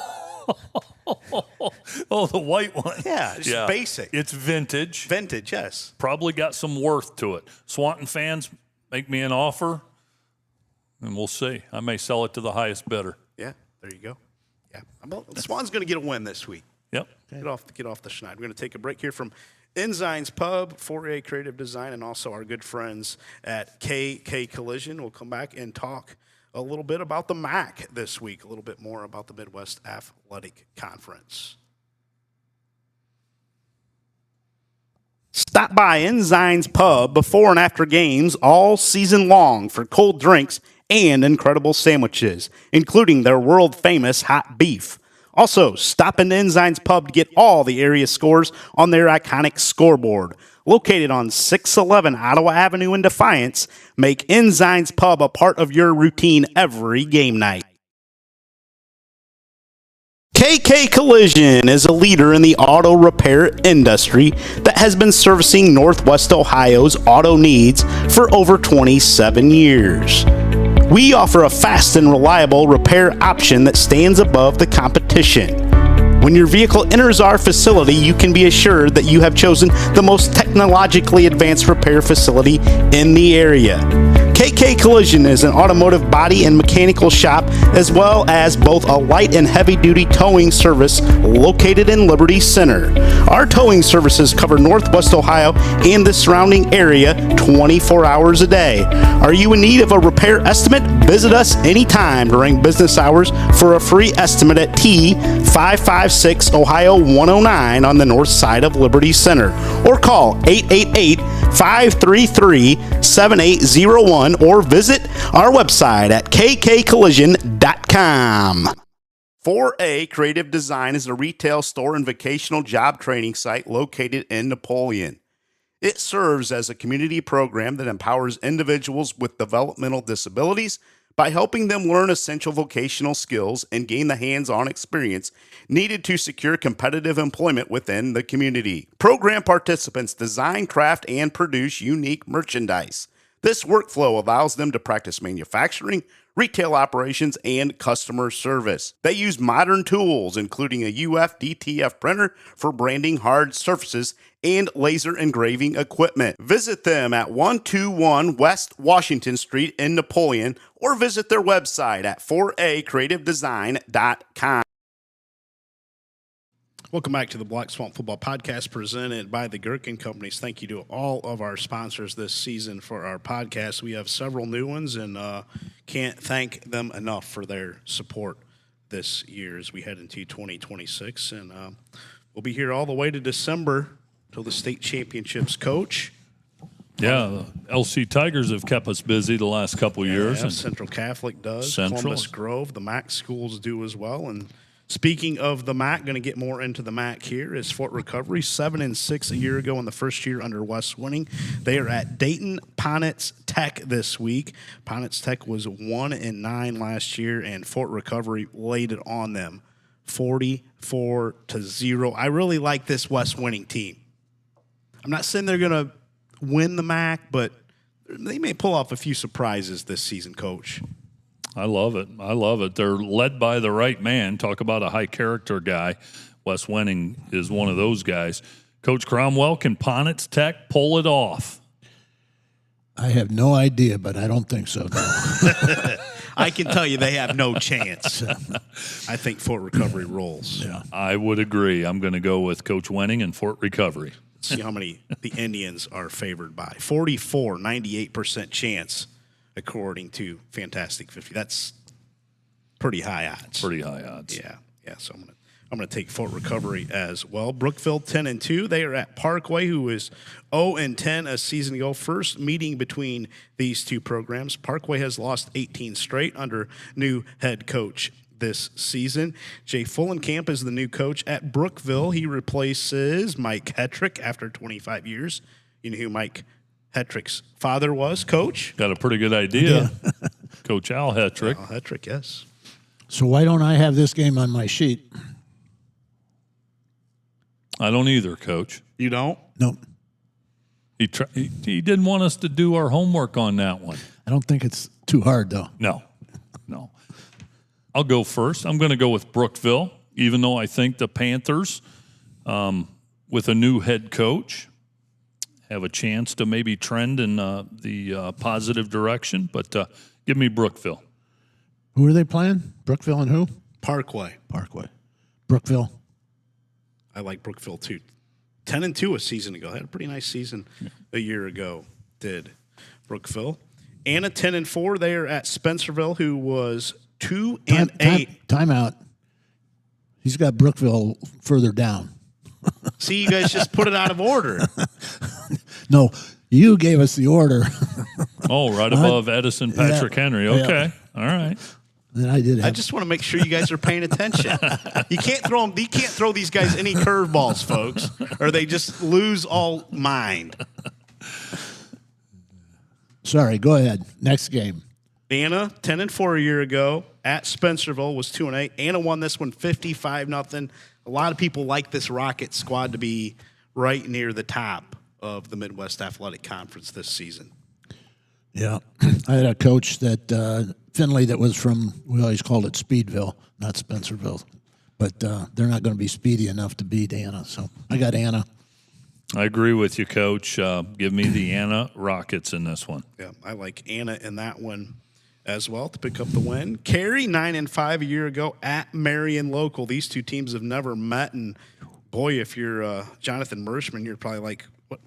Speaker 3: the white one.
Speaker 1: Yeah, just basic.
Speaker 3: It's vintage.
Speaker 1: Vintage, yes.
Speaker 3: Probably got some worth to it. Swanton fans, make me an offer, and we'll see. I may sell it to the highest bidder.
Speaker 1: Yeah, there you go. Yeah, Swan's going to get a win this week.
Speaker 3: Yep.
Speaker 1: Get off the schneid. We're going to take a break here from Enzine's Pub, 4A Creative Design, and also our good friends at KK Collision. We'll come back and talk a little bit about the MAC this week, a little bit more about the Midwest Athletic Conference. Stop by Enzine's Pub before and after games all season long for cold drinks and incredible sandwiches, including their world-famous hot beef. Also, stop into Enzine's Pub to get all the area scores on their iconic scoreboard. Located on 611 Ottawa Avenue in Defiance, make Enzine's Pub a part of your routine every game night. KK Collision is a leader in the auto repair industry that has been servicing Northwest Ohio's auto needs for over 27 years. We offer a fast and reliable repair option that stands above the competition. When your vehicle enters our facility, you can be assured that you have chosen the most technologically advanced repair facility in the area. KK Collision is an automotive body and mechanical shop, as well as both a light and heavy-duty towing service located in Liberty Center. Our towing services cover Northwest Ohio and the surrounding area 24 hours a day. Are you in need of a repair estimate? Visit us anytime during business hours for a free estimate at T556 Ohio 109 on the north side of Liberty Center, or call 888-533-7801 or visit our website at kkcollision.com. 4A Creative Design is a retail store and vocational job training site located in Napoleon. It serves as a community program that empowers individuals with developmental disabilities by helping them learn essential vocational skills and gain the hands-on experience needed to secure competitive employment within the community. Program participants design, craft, and produce unique merchandise. This workflow allows them to practice manufacturing, retail operations, and customer service. They use modern tools, including a UF-DTF printer for branding hard surfaces and laser engraving equipment. Visit them at 121 West Washington Street in Napoleon, or visit their website at 4acreativedesign.com. Welcome back to the Black Swamp Football Podcast presented by the Gherkin Companies. Thank you to all of our sponsors this season for our podcast. We have several new ones, and can't thank them enough for their support this year as we head into 2026. And we'll be here all the way to December till the state championships, Coach.
Speaker 3: Yeah, the LC Tigers have kept us busy the last couple years.
Speaker 1: Yeah, Central Catholic does.
Speaker 3: Central.
Speaker 1: Columbus Grove, the MAC schools do as well. And speaking of the MAC, going to get more into the MAC here, is Fort Recovery, 7-6 a year ago in the first year under Wes Winning. They are at Dayton Ponitz Tech this week. Ponitz Tech was 1-9 last year, and Fort Recovery laid it on them, 44-0. I really like this Wes Winning team. I'm not saying they're going to win the MAC, but they may pull off a few surprises this season, Coach.
Speaker 3: I love it. I love it. They're led by the right man. Talk about a high-character guy. Wes Winning is one of those guys. Coach Cromwell, can Ponitz Tech pull it off?
Speaker 2: I have no idea, but I don't think so, no.
Speaker 1: I can tell you they have no chance. I think Fort Recovery rolls.
Speaker 2: Yeah.
Speaker 3: I would agree. I'm going to go with Coach Winning and Fort Recovery.
Speaker 1: See how many the Indians are favored by. 98% chance, according to Fantastic 50. That's pretty high odds.
Speaker 3: Pretty high odds.
Speaker 1: Yeah. So I'm gonna take Fort Recovery as well. Brookville 10-2. They are at Parkway, who is 0-10 a season ago. First meeting between these two programs. Parkway has lost 18 straight under new head coach this season. Jay Fullenkamp is the new coach at Brookville. He replaces Mike Hetrick after 25 years. You know who Mike Hetrick's father was, Coach?
Speaker 3: Got a pretty good idea. Coach Al Hetrick.
Speaker 1: Al Hetrick, yes.
Speaker 2: So why don't I have this game on my sheet?
Speaker 3: I don't either, Coach.
Speaker 1: You don't?
Speaker 2: Nope.
Speaker 3: He didn't want us to do our homework on that one.
Speaker 2: I don't think it's too hard, though.
Speaker 3: No. I'll go first. I'm going to go with Brookville, even though I think the Panthers, with a new head coach, have a chance to maybe trend in the positive direction. But give me Brookville.
Speaker 2: Who are they playing? Brookville and who?
Speaker 1: Parkway.
Speaker 2: Brookville.
Speaker 1: I like Brookville too. 10-2 a season ago. They had a pretty nice season a year ago. Did Brookville. Anna 10-4. They are at Spencerville, who was 2-8.
Speaker 2: Time out. He's got Brookville further down.
Speaker 1: See, you guys just put it out of order.
Speaker 2: No, you gave us the order.
Speaker 3: Oh, right above Edison, Patrick Henry. Okay, all right.
Speaker 2: Then I did.
Speaker 1: I just want to make sure you guys are paying attention. You can't throw these guys any curveballs, folks, or they just lose all mind.
Speaker 2: Sorry, go ahead. Next game.
Speaker 1: Anna 10-4 a year ago at Spencerville was 2-8. Anna won this one 55-0. A lot of people like this Rocket squad to be right near the top of the Midwest Athletic Conference this season.
Speaker 2: Yeah, I had a coach that Finley that was from, we always called it Speedville, not Spencerville, but they're not going to be speedy enough to beat Anna. So I got Anna.
Speaker 3: I agree with you, Coach. Give me the Anna Rockets in this one.
Speaker 1: Yeah, I like Anna in that one as well to pick up the win. Cary 9-5 a year ago at Marion Local. These two teams have never met, and boy, if you're Jonathan Mershman, you're probably like, what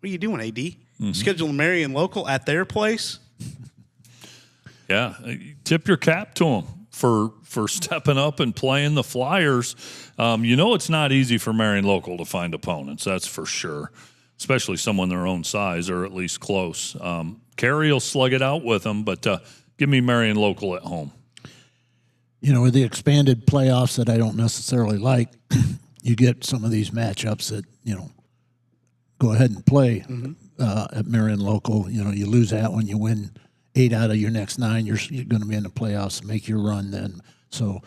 Speaker 1: are you doing, AD? Mm-hmm. Schedule Marion Local at their place?
Speaker 3: Yeah, tip your cap to them for stepping up and playing the Flyers. It's not easy for Marion Local to find opponents, that's for sure, especially someone their own size or at least close. Cary will slug it out with them, but give me Marion Local at home.
Speaker 2: With the expanded playoffs that I don't necessarily like, you get some of these matchups that, go ahead and play at Marion Local. You lose that one, you win 8 out of your next 9, you're going to be in the playoffs and make your run then. So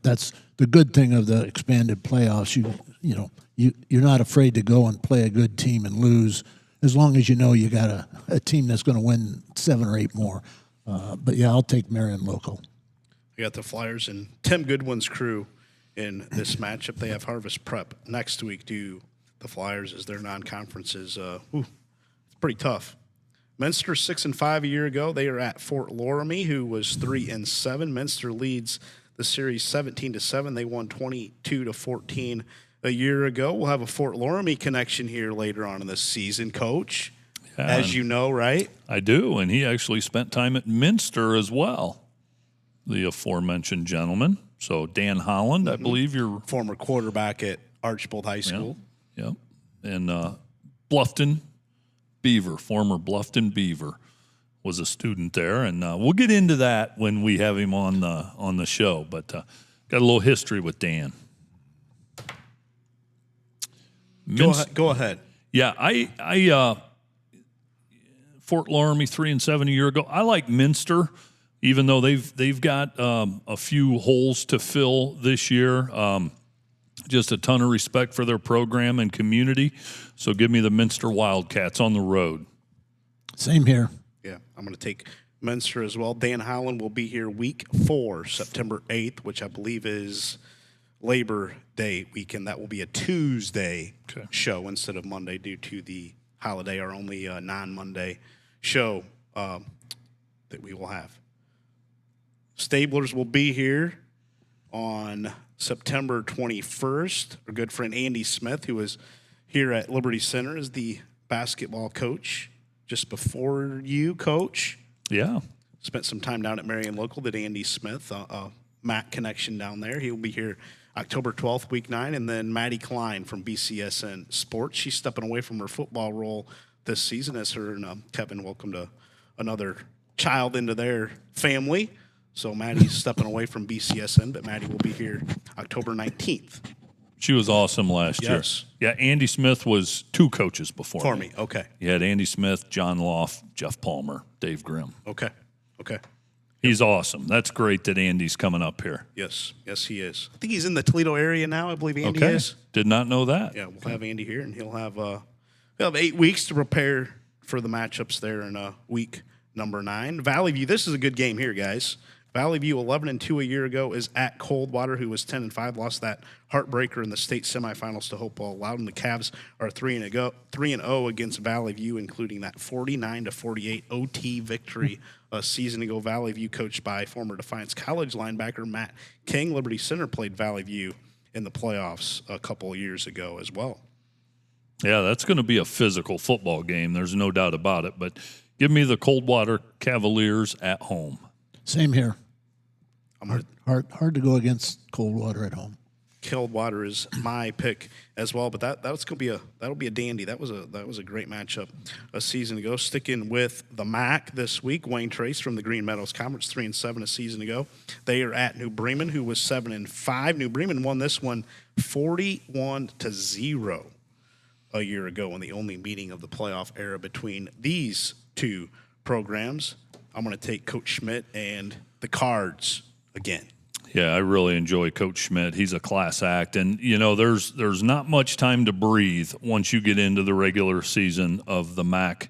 Speaker 2: that's the good thing of the expanded playoffs. You're not afraid to go and play a good team and lose, as long as you know you got a team that's going to win 7 or 8 more. But yeah, I'll take Marion Local.
Speaker 1: We got the Flyers and Tim Goodwin's crew in this matchup. They have Harvest Prep next week. Do the Flyers as their non-conferences? It's pretty tough. Minster 6-5 a year ago. They are at Fort Loramie, who was 3-7. Minster leads the series 17-7. They won 22-14 a year ago. We'll have a Fort Loramie connection here later on in this season, Coach. Yeah, as you know, right?
Speaker 3: I do, and he actually spent time at Minster as well, the aforementioned gentleman. So Dan Holland, I believe you're
Speaker 1: former quarterback at Archbold High School.
Speaker 3: Yep. And Bluffton Beaver, former Bluffton Beaver, was a student there, and we'll get into that when we have him on the show. But got a little history with Dan.
Speaker 1: Go ahead.
Speaker 3: Yeah, I Fort Loramie 3-7 a year ago. I like Minster, even though they've got a few holes to fill this year. Just a ton of respect for their program and community. So give me the Minster Wildcats on the road.
Speaker 2: Same here.
Speaker 1: Yeah, I'm going to take Minster as well. Dan Holland will be here week 4, September 8th, which I believe is Labor Day weekend. That will be a Tuesday show instead of Monday due to the holiday, our only non-Monday show that we will have. Stablers will be here on September 21st. Our good friend Andy Smith, who was here at Liberty Center as the basketball coach just before you, Coach.
Speaker 3: Yeah.
Speaker 1: Spent some time down at Marion Local, did Andy Smith, Matt connection down there. He'll be here October 12th, week 9. And then Maddie Klein from BCSN Sports. She's stepping away from her football role this season as her and Kevin welcomed another child into their family. So Maddie's stepping away from BCSN, but Maddie will be here October 19th.
Speaker 3: She was awesome last year. Yeah, Andy Smith was 2 coaches before
Speaker 1: me. Okay.
Speaker 3: You had Andy Smith, John Loff, Jeff Palmer, Dave Grimm.
Speaker 1: Okay.
Speaker 3: He's awesome. That's great that Andy's coming up here.
Speaker 1: Yes, he is. I think he's in the Toledo area now. I believe Andy is.
Speaker 3: Did not know that.
Speaker 1: Yeah, we'll have Andy here, and he'll have 8 weeks to prepare for the matchups there in week number 9. Valley View. This is a good game here, guys. Valley View 11-2 a year ago is at Coldwater, who was 10-5, lost that heartbreaker in the state semifinals to Hopewell Loudon. The Cavs are 3-0 against Valley View, including that 49-48 OT victory a season ago. Valley View, coached by former Defiance College linebacker Matt King. Liberty Center played Valley View in the playoffs a couple of years ago as well.
Speaker 3: Yeah, that's going to be a physical football game. There's no doubt about it. But give me the Coldwater Cavaliers at home.
Speaker 2: Same here. Hard to go against Coldwater at home.
Speaker 1: Coldwater is my pick as well, but that'll be a dandy. That was a great matchup a season ago. Sticking with the MAC this week, Wayne Trace from the Green Meadows Conference, 3-7 a season ago. They are at New Bremen, who was 7-5. New Bremen won this one 41-0 a year ago in the only meeting of the playoff era between these two programs. I'm going to take Coach Schmidt and the Cards again.
Speaker 3: Yeah, I really enjoy Coach Schmidt. He's a class act. And, there's not much time to breathe once you get into the regular season of the MAC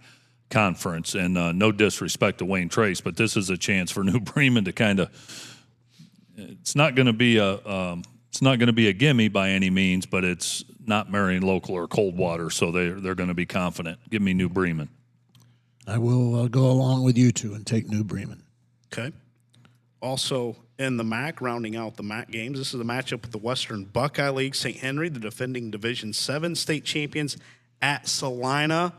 Speaker 3: conference. And no disrespect to Wayne Trace, but this is a chance for New Bremen to kind of – it's not going to be a gimme by any means, but it's not Marion Local or Coldwater, so they're going to be confident. Give me New Bremen.
Speaker 2: I will go along with you two and take New Bremen.
Speaker 1: Okay. Also in the MAC, rounding out the MAC games, this is a matchup with the Western Buckeye League. St. Henry, the defending Division 7 state champions, at Salina.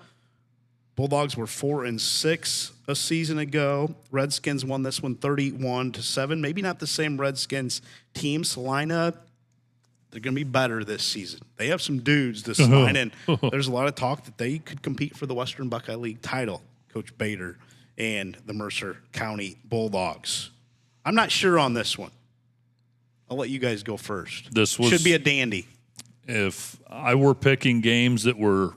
Speaker 1: Bulldogs were 4-6 a season ago. Redskins won this one 31-7. Maybe not the same Redskins team. Salina, they're going to be better this season. They have some dudes this line, and there's a lot of talk that they could compete for the Western Buckeye League title. Coach Bader and the Mercer County Bulldogs. I'm not sure on this one. I'll let you guys go first.
Speaker 3: This
Speaker 1: should be a dandy.
Speaker 3: If I were picking games that were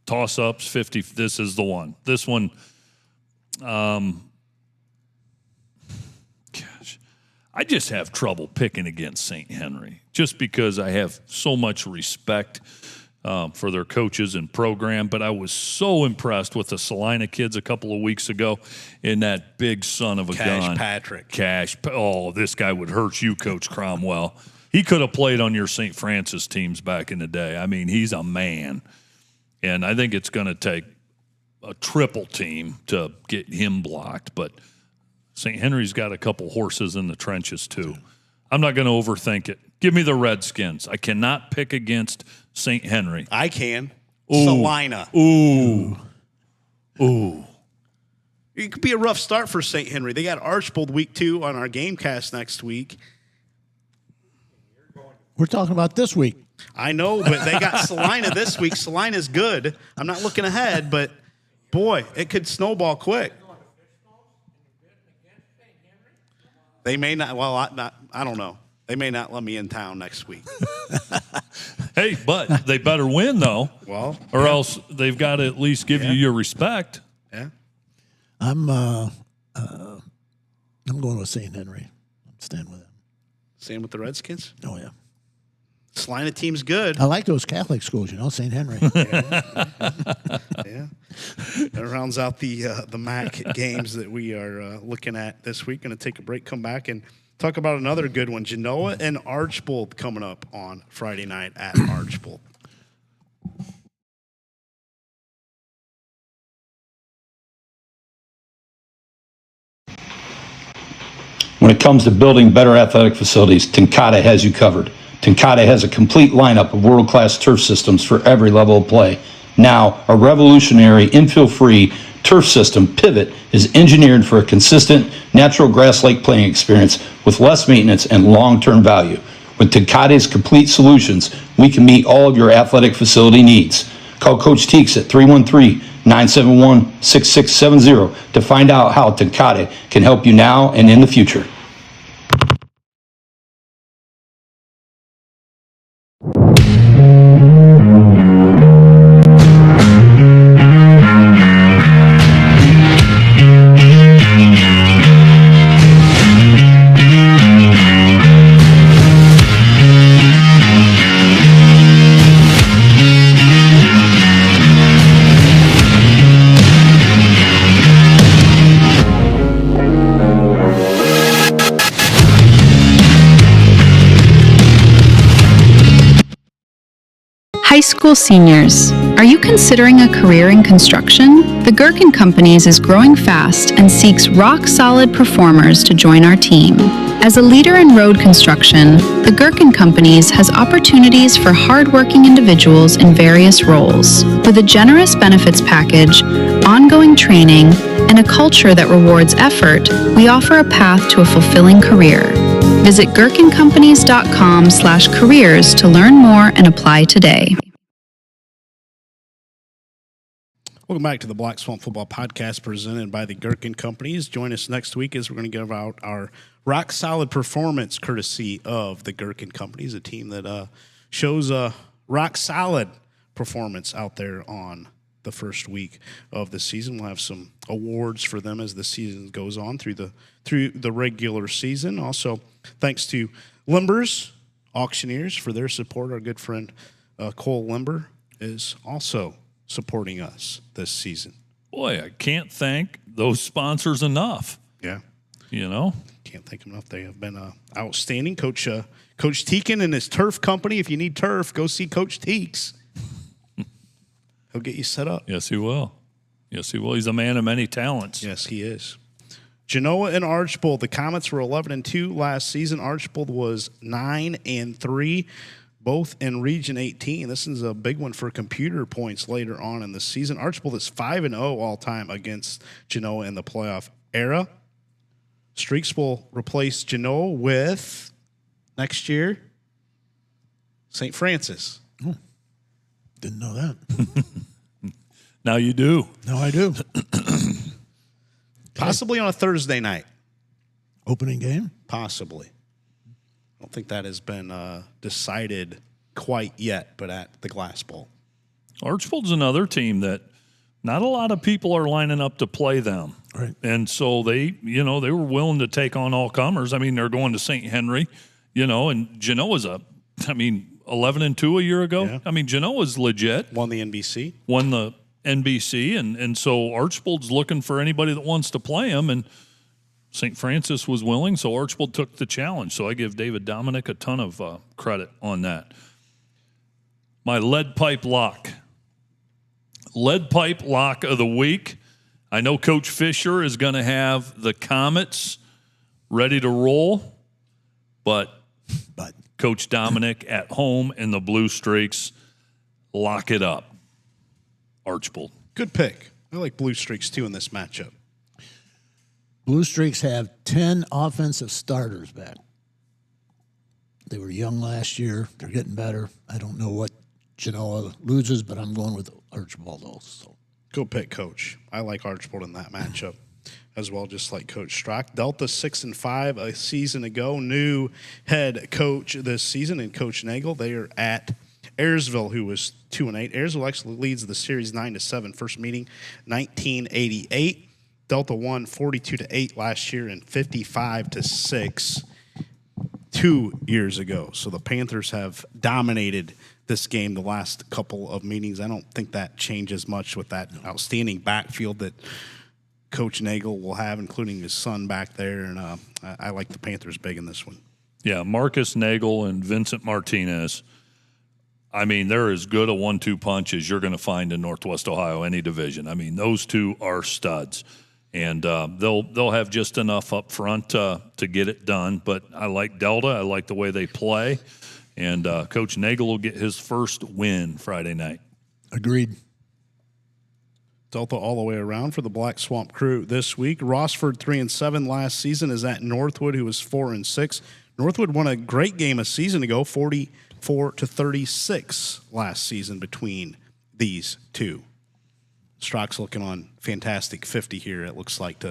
Speaker 3: toss-ups, 50, this is the one. This one, gosh, I just have trouble picking against St. Henry just because I have so much respect for their coaches and program, but I was so impressed with the Salina kids a couple of weeks ago in that big son of a gun. This guy would hurt you, Coach Cromwell. He could have played on your St. Francis teams back in the day. I mean, he's a man, and I think it's going to take a triple team to get him blocked, but St. Henry's got a couple horses in the trenches too. I'm not going to overthink it. Give me the Redskins. I cannot pick against St. Henry.
Speaker 1: I can.
Speaker 3: Ooh.
Speaker 1: Salina.
Speaker 3: Ooh.
Speaker 1: It could be a rough start for St. Henry. They got Archbold week 2 on our Gamecast next week.
Speaker 2: We're talking about this week.
Speaker 1: I know, but they got Salina this week. Salina's good. I'm not looking ahead, but, boy, it could snowball quick. They may not. Well, I don't know. They may not let me in town next week.
Speaker 3: Hey, but they better win though.
Speaker 1: Well,
Speaker 3: or else they've got to at least give you your respect.
Speaker 1: Yeah.
Speaker 2: I'm going with St. Henry. I'm staying with him.
Speaker 1: Same with the Redskins.
Speaker 2: Oh yeah.
Speaker 1: Salina team's good.
Speaker 2: I like those Catholic schools, St. Henry.
Speaker 1: Yeah. That rounds out the MAC games that we are looking at this week. Going to take a break, come back, and talk about another good one. Genoa and Archbold coming up on Friday night at Archbold.
Speaker 9: When it comes to building better athletic facilities, Tenkate has you covered. Tenkate has a complete lineup of world-class turf systems for every level of play. Now, a revolutionary infill-free turf system, Pivot, is engineered for a consistent, natural grass-like playing experience with less maintenance and long-term value. With Tenkate's complete solutions, we can meet all of your athletic facility needs. Call Coach Teeks at 313-971-6670 to find out how Tenkate can help you now and in the future.
Speaker 10: High school seniors, are you considering a career in construction? The Gherkin Companies is growing fast and seeks rock-solid performers to join our team. As a leader in road construction, the Gherkin Companies has opportunities for hardworking individuals in various roles. With a generous benefits package, ongoing training, and a culture that rewards effort, we offer a path to a fulfilling career. Visit gherkincompanies.com/careers to learn more and apply today.
Speaker 1: Welcome back to the Black Swamp Football Podcast presented by the Gherkin Companies. Join us next week as we're going to give out our rock solid performance courtesy of the Gherkin Companies, a team that shows a rock solid performance out there on the first week of the season. We'll have some awards for them as the season goes on through the regular season. Also, thanks to Limbers Auctioneers for their support. Our good friend Cole Limber is also supporting us this season.
Speaker 3: Boy, I can't thank those sponsors enough.
Speaker 1: Yeah.
Speaker 3: You know?
Speaker 1: Can't thank them enough. They have been outstanding. Coach Teakin and his turf company. If you need turf, go see Coach Teeks. He'll get you set up.
Speaker 3: Yes, he will. Yes, he will. He's a man of many talents.
Speaker 1: Yes, he is. Genoa and Archbold. The Comets were 11-2 last season. Archbold was 9-3, both in Region 18. This is a big one for computer points later on in the season. Archbold is 5-0 all time against Genoa in the playoff era. Streaks will replace Genoa with next year St. Francis.
Speaker 2: Oh, didn't know that.
Speaker 3: Now you do.
Speaker 2: Now I do.
Speaker 1: Possibly on a Thursday night.
Speaker 2: Opening game?
Speaker 1: Possibly. I don't think that has been decided quite yet, but at the Glass Bowl.
Speaker 3: Archbold's another team that not a lot of people are lining up to play them.
Speaker 2: Right.
Speaker 3: And so they were willing to take on all comers. I mean, they're going to St. Henry, and Genoa's 11-2 a year ago.
Speaker 1: Yeah.
Speaker 3: I mean, Genoa's legit.
Speaker 1: Won the NBC.
Speaker 3: Won the NBC, and so Archbold's looking for anybody that wants to play them, and St. Francis was willing, so Archbold took the challenge. So I give David Dominic a ton of credit on that. My lead pipe lock. Lead pipe lock of the week. I know Coach Fisher is going to have the Comets ready to roll, but Coach Dominic at home and the Blue Streaks lock it up. Archbold.
Speaker 1: Good pick. I like Blue Streaks too in this matchup.
Speaker 2: Blue Streaks have 10 offensive starters back. They were young last year. They're getting better. I don't know what Genoa loses, but I'm going with Archbold also.
Speaker 1: Good pick, Coach. I like Archbold in that matchup as well, just like Coach Strock. Delta 6-5 a season ago. New head coach this season, and Coach Nagel. They are at Ayersville, who was 2-8. Ayersville actually leads the series 9-7. First meeting, 1988. Delta won 42-8 last year and 55-6 2 years ago. So the Panthers have dominated this game the last couple of meetings. I don't think that changes much with that outstanding backfield that Coach Nagel will have, including his son back there. And I like the Panthers big in this one.
Speaker 3: Yeah, Marcus Nagel and Vincent Martinez. I mean, they're as good a 1-2 punch as you're going to find in Northwest Ohio, any division. I mean, those two are studs. And they'll have just enough up front to get it done. But I like Delta. I like the way they play. And Coach Nagel will get his first win Friday night.
Speaker 2: Agreed.
Speaker 1: Delta all the way around for the Black Swamp Crew this week. Rossford 3-7 last season is at Northwood, who was 4-6. Northwood won a great game a season ago, 44-36 last season between these two. Strock's looking on fantastic 50 here, it looks like.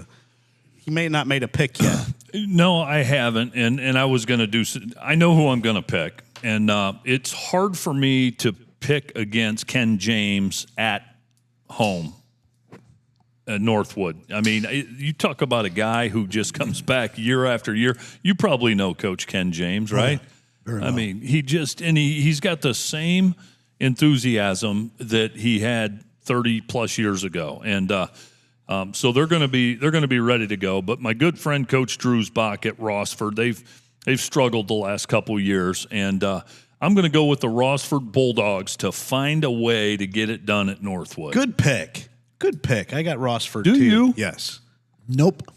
Speaker 1: He may not made a pick yet.
Speaker 3: No, I haven't, and I was going to do – I know who I'm going to pick, and it's hard for me to pick against Ken James at home at Northwood. I mean, you talk about a guy who just comes back year after year. You probably know Coach Ken James, right?
Speaker 2: Very well.
Speaker 3: I mean, he's got the same enthusiasm that he had 30-plus years ago, and so they're going to be ready to go. But my good friend Coach Drews Bach at Rossford, they've struggled the last couple years, and I'm going to go with the Rossford Bulldogs to find a way to get it done at Northwood.
Speaker 1: Good pick. Good pick. I got Rossford,
Speaker 3: Do
Speaker 1: too.
Speaker 3: you?
Speaker 1: Yes.
Speaker 2: Nope.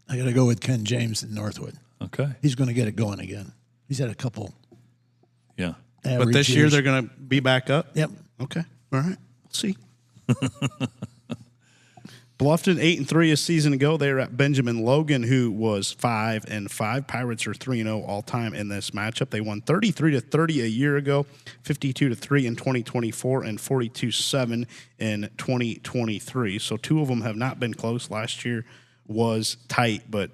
Speaker 2: I got to go with Ken James in Northwood.
Speaker 3: Okay.
Speaker 2: He's going to get it going again. He's had a couple.
Speaker 3: Yeah.
Speaker 1: But this year they're going to be back up?
Speaker 2: Yep.
Speaker 1: Okay. All right. We'll see. Bluffton 8-3 a season ago. They were at Benjamin Logan, who was 5-5. Pirates are 3-0 all time in this matchup. They won 33-30 a year ago, 52-3 in 2024, and 42-7 in 2023. So two of them have not been close. Last year was tight, but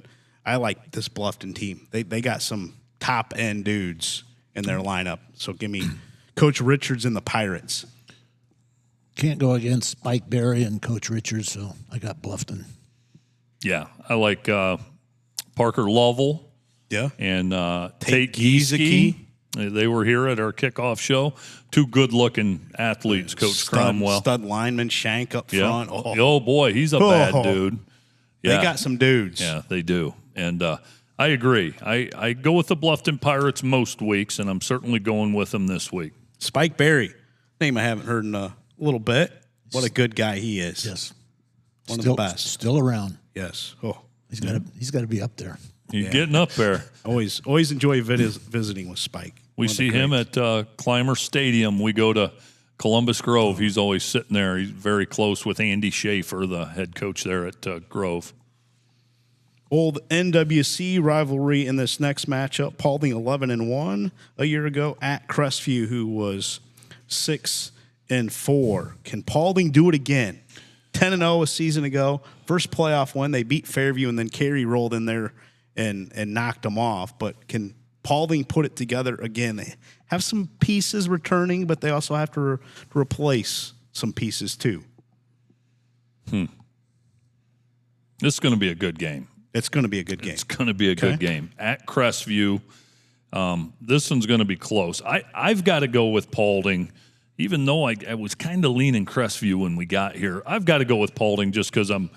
Speaker 1: I like this Bluffton team. They got some top end dudes in their lineup. So give me Coach Richards and the Pirates.
Speaker 2: Can't go against Spike Berry and Coach Richards, so I got Bluffton.
Speaker 3: Yeah. I like Parker Lovell.
Speaker 1: Yeah.
Speaker 3: And Tate Giesecke. They were here at our kickoff show. Two good-looking athletes, Coach Cromwell.
Speaker 1: Stud lineman, Shank up front.
Speaker 3: Oh, boy, he's a bad dude. Yeah.
Speaker 1: They got some dudes.
Speaker 3: Yeah, they do. And I agree. I go with the Bluffton Pirates most weeks, and I'm certainly going with them this week.
Speaker 1: Spike Berry, name I haven't heard in a little bit. What a good guy he is.
Speaker 2: Yes.
Speaker 1: One of the best.
Speaker 2: Still around.
Speaker 1: Yes. Oh,
Speaker 2: He's got to be up there.
Speaker 3: He's getting up there.
Speaker 1: always enjoy visiting with Spike.
Speaker 3: We see him at Clymer Stadium. We go to Columbus Grove. He's always sitting there. He's very close with Andy Schaefer, the head coach there at Grove.
Speaker 1: Old NWC rivalry in this next matchup. Paulding 11-1 a year ago at Crestview, who was 6-4. Can Paulding do it again? 10-0 a season ago. First playoff win. They beat Fairview, and then Carey rolled in there and knocked them off. But can Paulding put it together again? They have some pieces returning, but they also have to replace some pieces too.
Speaker 3: This is going to be a good game.
Speaker 1: It's going to be a good game.
Speaker 3: It's going to be a good game. At Crestview, this one's going to be close. I've got to go with Paulding, even though I was kind of leaning Crestview when we got here. I've got to go with Paulding just because I'm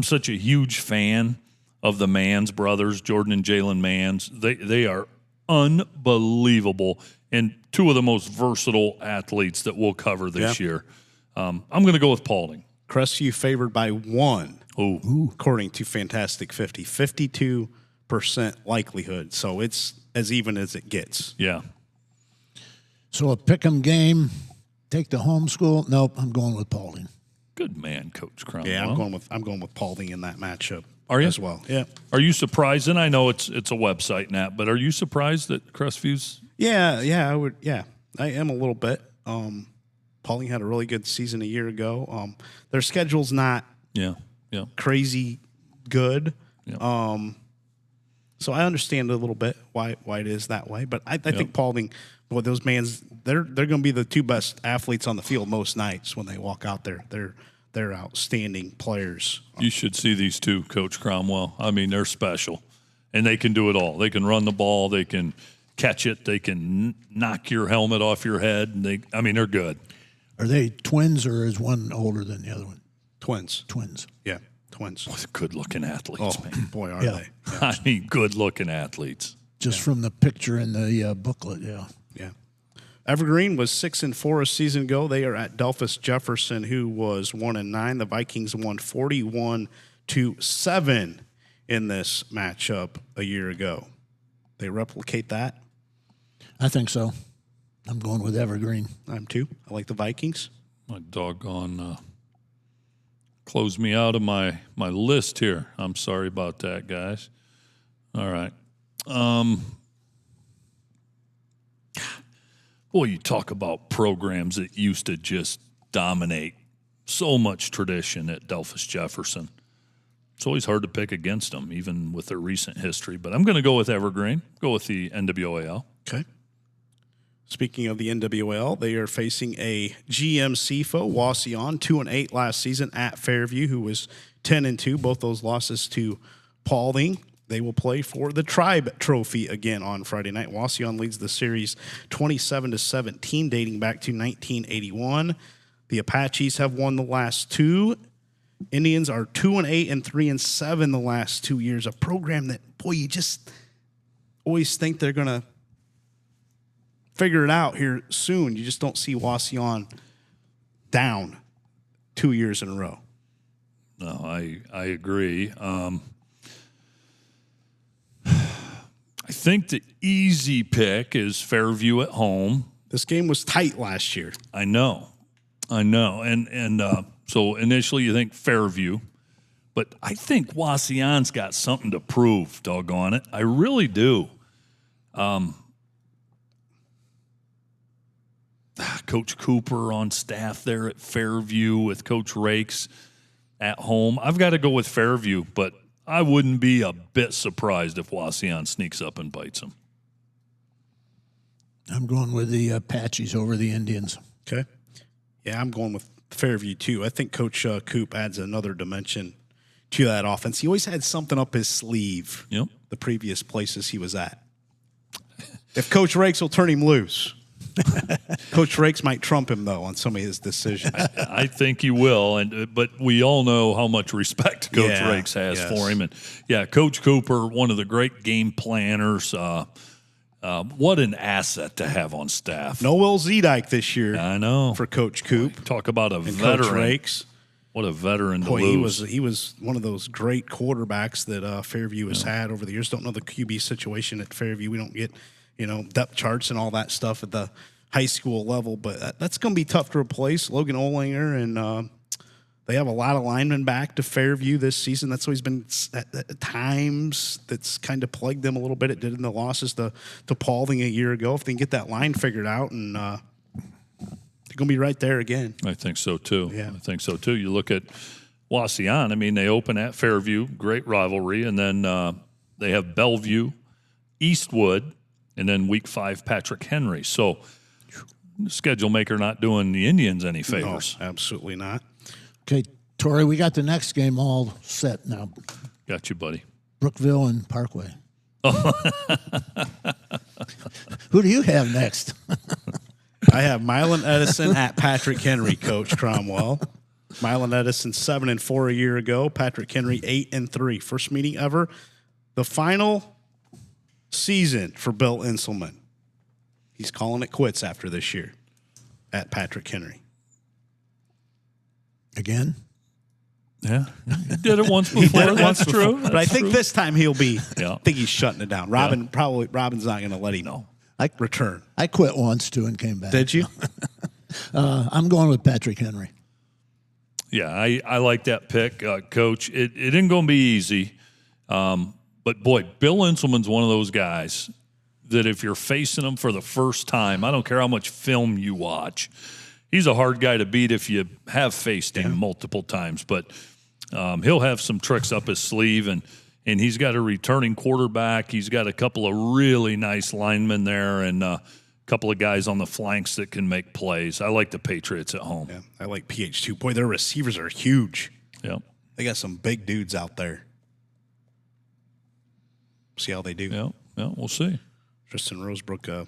Speaker 3: such a huge fan of the Mans brothers, Jordan and Jalen Mans. They are unbelievable and two of the most versatile athletes that we'll cover this year. I'm going to go with Paulding.
Speaker 1: Crestview favored by 1.
Speaker 3: Ooh.
Speaker 1: According to Fantastic 50, 52% likelihood. So it's as even as it gets.
Speaker 3: Yeah.
Speaker 2: So a pick'em game, take the home school. Nope, I'm going with Paulding.
Speaker 3: Good man, Coach Cromwell.
Speaker 1: Yeah, I'm going with Paulding in that matchup.
Speaker 3: Are you?
Speaker 1: As well? Yeah.
Speaker 3: Are you surprised? And I know it's a website and that, but are you surprised that Crestview's?
Speaker 1: Yeah, I would. Yeah, I am a little bit. Paulding had a really good season a year ago. Their schedule's not crazy good.
Speaker 3: Yeah.
Speaker 1: So I understand a little bit why it is that way. But I think Paulding, boy, those Mans, they're going to be the two best athletes on the field most nights when they walk out there. They're outstanding players.
Speaker 3: You should see these two, Coach Cromwell. I mean, they're special, and they can do it all. They can run the ball. They can catch it. They can knock your helmet off your head. And they're good.
Speaker 2: Are they twins, or is one older than the other one?
Speaker 1: Twins.
Speaker 2: Yeah,
Speaker 1: twins.
Speaker 3: Good-looking athletes, man.
Speaker 1: Boy, are
Speaker 2: Yeah.
Speaker 1: they. Yeah.
Speaker 3: I mean, good-looking athletes.
Speaker 2: Just from the picture in the booklet, yeah.
Speaker 1: Evergreen was 6-4 a season ago. They are at Delphus Jefferson, who was 1-9. The Vikings won 41-7 in this matchup a year ago. They replicate that.
Speaker 2: I think so. I'm going with Evergreen.
Speaker 1: I'm too. I like the Vikings.
Speaker 3: My doggone closed me out of my list here. I'm sorry about that, guys. All right. Boy, you talk about programs that used to just dominate. So much tradition at Delphus Jefferson. It's always hard to pick against them, even with their recent history. But I'm going to go with Evergreen, go with the NWAL.
Speaker 1: Okay. Speaking of the NWL, they are facing a GMC foe, Wauseon, 2-8 last season at Fairview, who was 10-2. Both those losses to Paulding. They will play for the Tribe Trophy again on Friday night. Wauseon leads the series 27-17, dating back to 1981. The Apaches have won the last two. Indians are 2-8 and 3-7 the last 2 years. A program that, boy, you just always think they're going to figure it out here soon. You just don't see Wauseon down 2 years in a row.
Speaker 3: No, I agree. I think the easy pick is Fairview at home.
Speaker 1: This game was tight last year.
Speaker 3: I know. And so initially you think Fairview, but I think Wauseon's got something to prove, doggone it. I really do. Coach Cooper on staff there at Fairview with Coach Rakes at home. I've got to go with Fairview, but I wouldn't be a bit surprised if Wauseon sneaks up and bites them.
Speaker 2: I'm going with the Apaches over the Indians.
Speaker 1: Okay. Yeah, I'm going with Fairview too. I think Coach Coop adds another dimension to that offense. He always had something up his sleeve.
Speaker 3: Yep.
Speaker 1: The previous places he was at. If Coach Rakes will turn him loose. Coach Rakes might trump him, though, on some of his decisions.
Speaker 3: I think he will, but we all know how much respect Coach Rakes has for him. And, yeah, Coach Cooper, one of the great game planners. What an asset to have on staff.
Speaker 1: No Will Zedike this year.
Speaker 3: I know.
Speaker 1: For Coach Coop.
Speaker 3: Talk about a
Speaker 1: and
Speaker 3: veteran.
Speaker 1: Coach Rakes.
Speaker 3: What a veteran to lose.
Speaker 1: He was one of those great quarterbacks that Fairview has had over the years. Don't know the QB situation at Fairview. We don't get depth charts and all that stuff at the high school level, but that's going to be tough to replace. Logan Olinger, and they have a lot of linemen back to Fairview this season. That's always been at times that's kind of plagued them a little bit. It did in the losses to Paulding a year ago. If they can get that line figured out, and they're going to be right there again.
Speaker 3: I think so, too.
Speaker 1: Yeah.
Speaker 3: I think so, too. You look at Wauseon. I mean, they open at Fairview, great rivalry, and then they have Bellevue, Eastwood, and then week 5, Patrick Henry. So schedule maker not doing the Indians any favors.
Speaker 1: No, absolutely not.
Speaker 2: Okay, Tory, we got the next game all set now.
Speaker 3: Got you, buddy.
Speaker 2: Brookville and Parkway. Who do you have next?
Speaker 1: I have Milan Edison at Patrick Henry, Coach Cromwell. Milan Edison 7-4 a year ago. Patrick Henry 8-3. First meeting ever. The final season for Bill Inselman. He's calling it quits after this year at Patrick Henry.
Speaker 2: Again?
Speaker 3: Yeah. He did it once before. That's true.
Speaker 1: But I think this time he'll be,
Speaker 3: Yeah.
Speaker 1: I think he's shutting it down. Robin's not going to let him return.
Speaker 2: I quit once, too, and came back.
Speaker 1: Did you?
Speaker 2: I'm going with Patrick Henry.
Speaker 3: Yeah, I like that pick, Coach. It isn't going to be easy. But, boy, Bill Inselman's one of those guys that if you're facing him for the first time, I don't care how much film you watch, he's a hard guy to beat if you have faced him multiple times. But he'll have some tricks up his sleeve, and he's got a returning quarterback. He's got a couple of really nice linemen there and a couple of guys on the flanks that can make plays. I like the Patriots at home.
Speaker 1: Yeah, I like PH2. Boy, their receivers are huge.
Speaker 3: Yeah.
Speaker 1: They got some big dudes out there. See how they do.
Speaker 3: Yeah, we'll see.
Speaker 1: Tristan Rosebrook, a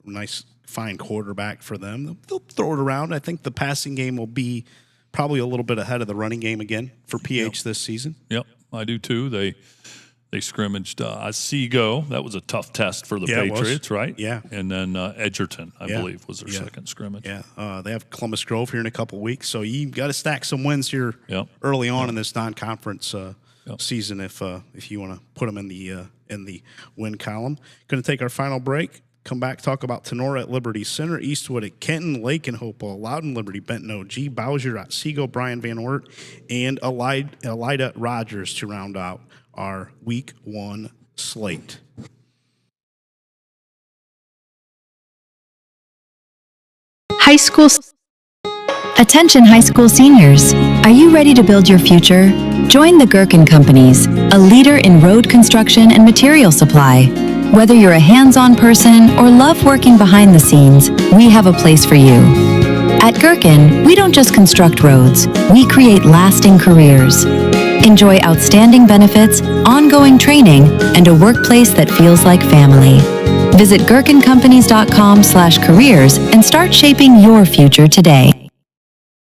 Speaker 1: nice, fine quarterback for them. They'll throw it around. I think the passing game will be probably a little bit ahead of the running game again for PH this season.
Speaker 3: Yep, I do too. They scrimmaged Otsego. That was a tough test for the Patriots, right?
Speaker 1: Yeah.
Speaker 3: And then Edgerton, I believe, was their second scrimmage.
Speaker 1: Yeah. They have Columbus Grove here in a couple weeks, so you got to stack some wins here early on in this non-conference season if you want to put them in the win column. Going to take our final break. Come back, talk about Tenora at Liberty Center, Eastwood at Kenton, Lake and Hopewell, Loudon, Liberty, Benton, OG, Bowser at Seago, Brian Van Ort, and Elida Rogers to round out our Week 1 slate.
Speaker 10: High school. Attention high school seniors. Are you ready to build your future? Join the Gherkin Companies, a leader in road construction and material supply. Whether you're a hands-on person or love working behind the scenes, we have a place for you. At Gherkin, we don't just construct roads, we create lasting careers. Enjoy outstanding benefits, ongoing training, and a workplace that feels like family. Visit gherkincompanies.com/careers and start shaping your future today.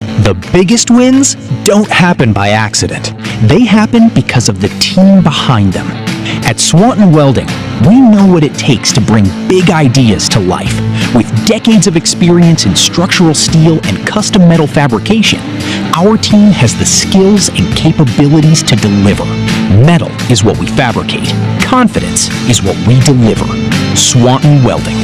Speaker 11: The biggest wins don't happen by accident. They happen because of the team behind them. At Swanton Welding, we know what it takes to bring big ideas to life. With decades of experience in structural steel and custom metal fabrication, our team has the skills and capabilities to deliver. Metal is what we fabricate. Confidence is what we deliver. Swanton Welding.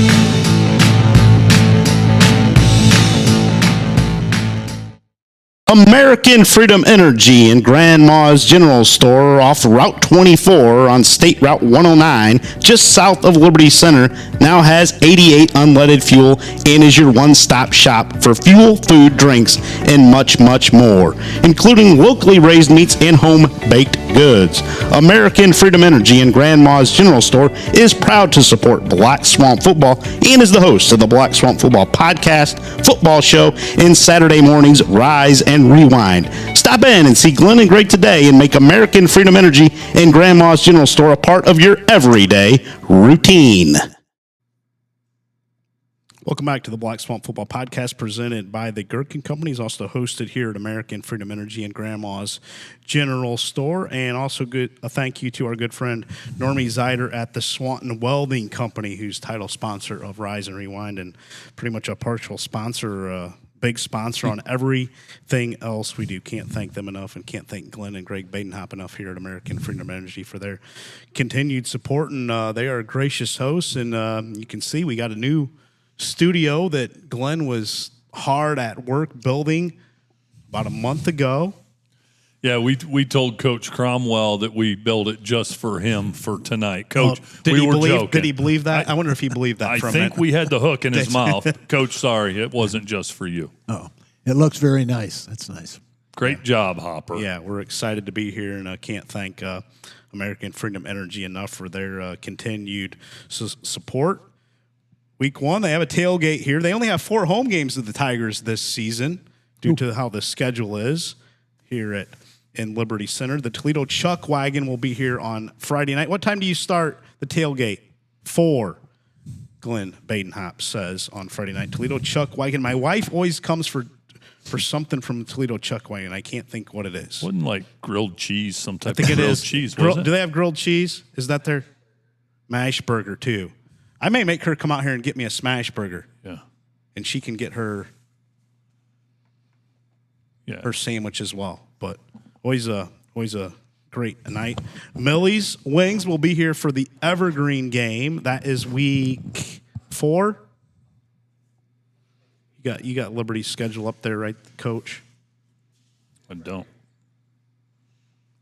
Speaker 1: American Freedom Energy and Grandma's General Store off Route 24 on State Route 109, just south of Liberty Center, now has 88 unleaded fuel and is your one-stop shop for fuel, food, drinks, and much, much more, including locally raised meats and home-baked goods. American Freedom Energy and Grandma's General Store is proud to support Black Swamp Football and is the host of the Black Swamp Football podcast, football show, and Saturday mornings Rise and Rewind. Stop in and see Glenn and Greg today and make American Freedom Energy and Grandma's General Store a part of your everyday routine. Welcome back to the Black Swamp Football Podcast presented by the Gherkin Companies, also hosted here at American Freedom Energy and Grandma's General Store. And also a thank you to our good friend Normie Zeider at the Swanton Welding Company, who's title sponsor of Rise and Rewind and pretty much a partial sponsor, big sponsor on everything else we do. Can't thank them enough, and can't thank Glenn and Greg Badenhop enough here at American Freedom Energy for their continued support. And they are gracious hosts, and you can see we got a new studio that Glenn was hard at work building about a month ago.
Speaker 3: Yeah, we told Coach Cromwell that we built it just for him for tonight. Coach,
Speaker 1: did
Speaker 3: we
Speaker 1: he
Speaker 3: were
Speaker 1: believe?
Speaker 3: joking.
Speaker 1: Did he believe that? I wonder if he believed that.
Speaker 3: I think we had the hook in his mouth. Coach, sorry, it wasn't just for you.
Speaker 2: Oh, it looks very nice. That's nice.
Speaker 3: Great job, Hopper.
Speaker 1: Yeah, we're excited to be here, and I can't thank American Freedom Energy enough for their continued support. Week 1, they have a tailgate here. They only have 4 home games of the Tigers this season due to how the schedule is here in Liberty Center. The Toledo Chuck Wagon will be here on Friday night. What time do you start the tailgate? 4, Glenn Badenhop says on Friday night. Toledo Chuck Wagon. My wife always comes for something from the Toledo Chuck Wagon. I can't think what it is.
Speaker 3: Wasn't like grilled cheese, some type
Speaker 1: I think
Speaker 3: of
Speaker 1: it
Speaker 3: grilled
Speaker 1: is.
Speaker 3: cheese, was it?
Speaker 1: Do they have grilled cheese? Is that their mash burger too? I may make her come out here and get me a smash burger.
Speaker 3: Yeah.
Speaker 1: And she can get her sandwich as well. But always a great night. Millie's Wings will be here for the Evergreen game. That is week 4. You got Liberty's schedule up there, right, Coach?
Speaker 3: I don't.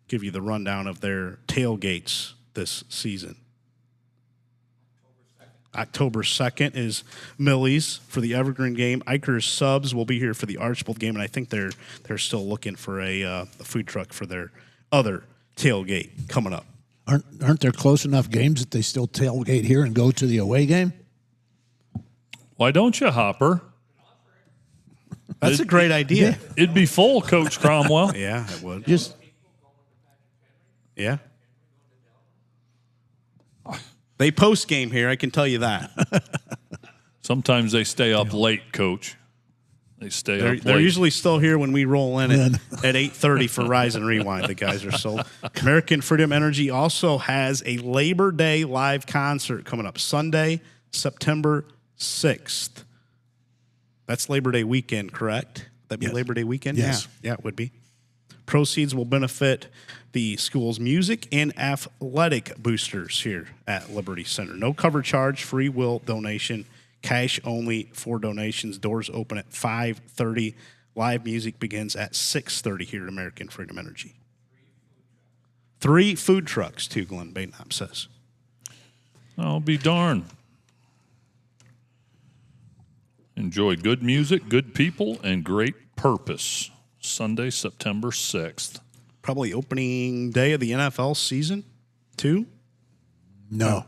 Speaker 1: Give you the rundown of their tailgates this season. October 2nd is Millie's for the Evergreen game. Iker's Subs will be here for the Archbold game, and I think they're still looking for a food truck for their other tailgate coming up.
Speaker 2: Aren't there close enough games that they still tailgate here and go to the away game?
Speaker 3: Why don't you, Hopper?
Speaker 1: That's a great idea.
Speaker 3: It'd be full, Coach Cromwell.
Speaker 1: Yeah, it would. Yeah. They post game here, I can tell you that.
Speaker 3: Sometimes they stay up late, Coach. They stay up late.
Speaker 1: They're usually still here when we roll in at 8:30 for Rise and Rewind. The guys are sold. American Freedom Energy also has a Labor Day live concert coming up Sunday, September 6th. That's Labor Day weekend, correct? That'd be Labor Day weekend?
Speaker 2: Yes.
Speaker 1: Yeah, it would be. Proceeds will benefit the school's music and athletic boosters here at Liberty Center. No cover charge, free will donation, cash only for donations. Doors open at 5:30. Live music begins at 6:30 here at American Freedom Energy. 3 food trucks, too, Glenn Badenhop says.
Speaker 3: I'll be darned. Enjoy good music, good people, and great purpose. Sunday, September 6th.
Speaker 1: Probably opening day of the NFL season, too?
Speaker 2: No.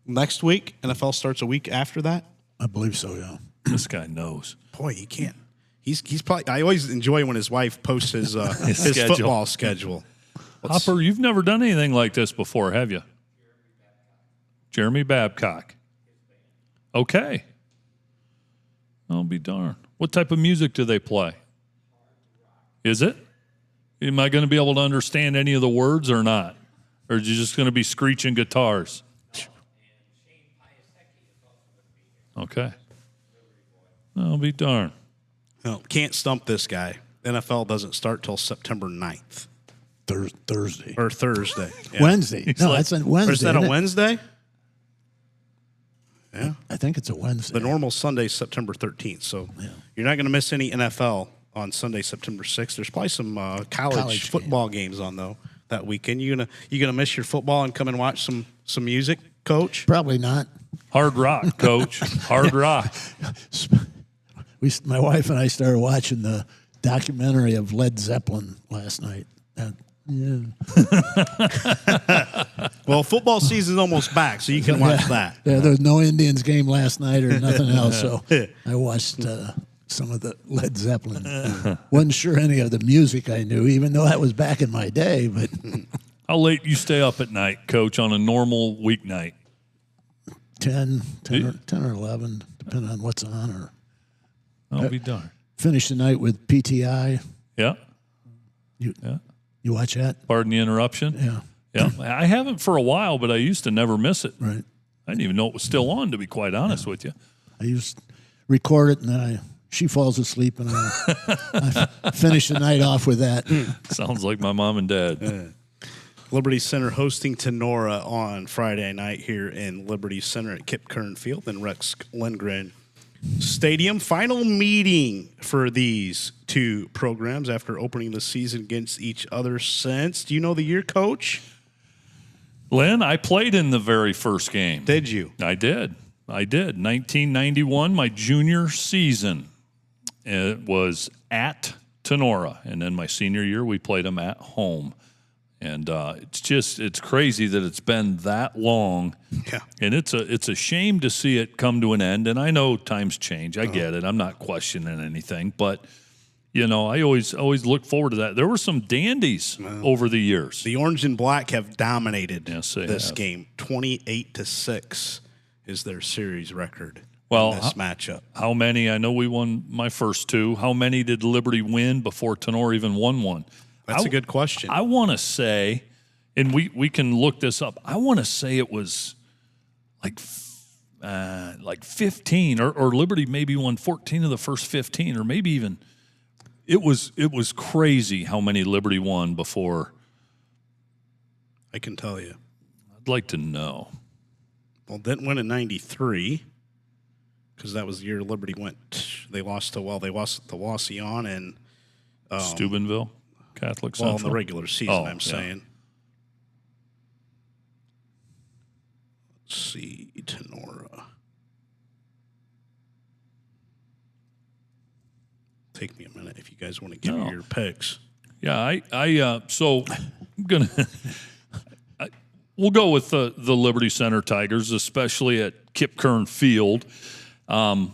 Speaker 1: Next week? NFL starts a week after that?
Speaker 2: I believe so, yeah.
Speaker 3: This guy knows.
Speaker 1: Boy, he can't. He's probably. I always enjoy when his wife posts his football schedule.
Speaker 3: Hopper, you've never done anything like this before, have you? Jeremy Babcock. Okay. I'll be darned. What type of music do they play? Is it? Am I going to be able to understand any of the words or not? Or is it just going to be screeching guitars? Okay. I'll be darned.
Speaker 1: No, can't stump this guy. NFL doesn't start till September 9th.
Speaker 2: Thursday.
Speaker 1: Or Thursday. Yeah.
Speaker 2: Wednesday. No, that's a Wednesday.
Speaker 1: Or is that a
Speaker 2: isn't it?
Speaker 1: Wednesday? Yeah.
Speaker 2: I think it's a Wednesday.
Speaker 1: The normal Sunday is September 13th. So you're not going to miss any NFL on Sunday, September 6th. There's probably some college football games on, though, that weekend. You gonna miss your football and come and watch some music, Coach?
Speaker 2: Probably not.
Speaker 3: Hard rock, Coach. Hard rock.
Speaker 2: My wife and I started watching the documentary of Led Zeppelin last night. Yeah.
Speaker 1: Well, football season's almost back, so you can watch that.
Speaker 2: Yeah, there was no Indians game last night or nothing else, so I watched some of the Led Zeppelin. Wasn't sure any of the music I knew, even though that was back in my day. But
Speaker 3: how late you stay up at night, Coach, on a normal weeknight?
Speaker 2: 10 or 11, depending on what's on. Or
Speaker 3: I'll be darned.
Speaker 2: Finish the night with PTI.
Speaker 3: Yeah.
Speaker 2: You watch that?
Speaker 3: Pardon the interruption.
Speaker 2: Yeah.
Speaker 3: Yeah. I haven't for a while, but I used to never miss it.
Speaker 2: Right.
Speaker 3: I didn't even know it was still on, to be quite honest with you.
Speaker 2: I used to record it, and then she falls asleep, and I finish the night off with that.
Speaker 3: Sounds like my mom and dad.
Speaker 1: Liberty Center hosting Tenora on Friday night here in Liberty Center at Kip Kern Field and Rex Lindgren Stadium. Final meeting for these two programs after opening the season against each other since. Do you know the year, Coach?
Speaker 3: Lynn, I played in the very first game.
Speaker 1: Did you?
Speaker 3: I did. 1991, my junior season. It was at Tenora. And then my senior year, we played them at home. And it's crazy that it's been that long.
Speaker 1: Yeah.
Speaker 3: And it's a shame to see it come to an end. And I know times change. I get it. I'm not questioning anything. But, I always look forward to that. There were some dandies over the years.
Speaker 1: The orange and black have dominated
Speaker 3: this
Speaker 1: game. 28-6 is their series record
Speaker 3: in
Speaker 1: this matchup.
Speaker 3: How many? I know we won my first two. How many did Liberty win before Tenor even won one?
Speaker 1: That's a good question.
Speaker 3: I want to say, and we can look this up, I want to say it was like 15, or Liberty maybe won 14 of the first 15, or maybe even, it was crazy how many Liberty won before.
Speaker 1: I can tell you.
Speaker 3: I'd like to know.
Speaker 1: Well, didn't win in 93 because that was the year Liberty went. They lost to Wauseon and
Speaker 3: Steubenville Catholic Central.
Speaker 1: Well, in the regular season, I'm saying. Let's see, Tenora. Take me a minute if you guys want to give me your picks.
Speaker 3: Yeah, so I'm gonna. We'll go with the Liberty Center Tigers, especially at Kip Kern Field. Tenor's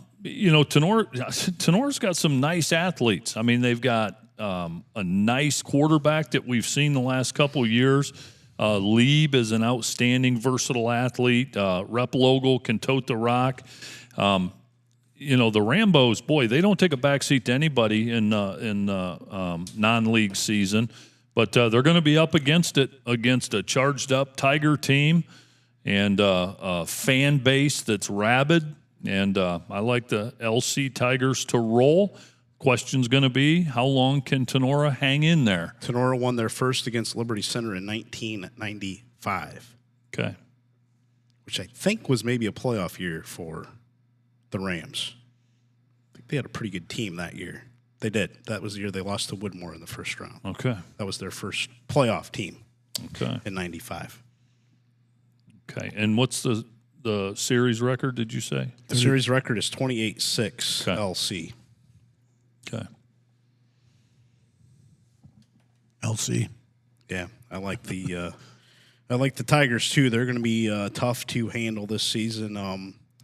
Speaker 3: got some nice athletes. I mean, they've got a nice quarterback that we've seen the last couple of years. Lieb is an outstanding, versatile athlete. Rep Logal can tote the rock. The Rambos, boy, they don't take a backseat to anybody in non-league season. But they're going to be up against a charged-up Tiger team and a fan base that's rabid. And I like the LC Tigers to roll. Question's going to be, how long can Tenora hang in there?
Speaker 1: Tenora won their first against Liberty Center in 1995.
Speaker 3: Okay.
Speaker 1: Which I think was maybe a playoff year for the Rams. I think they had a pretty good team that year. They did. That was the year they lost to Woodmore in the first round.
Speaker 3: Okay.
Speaker 1: That was their first playoff team.
Speaker 3: Okay.
Speaker 1: In 95.
Speaker 3: Okay. And what's the series record, did you say?
Speaker 1: The series record is 28-6 LC.
Speaker 3: Okay.
Speaker 2: LC.
Speaker 1: Yeah, I like the Tigers too. They're going to be tough to handle this season.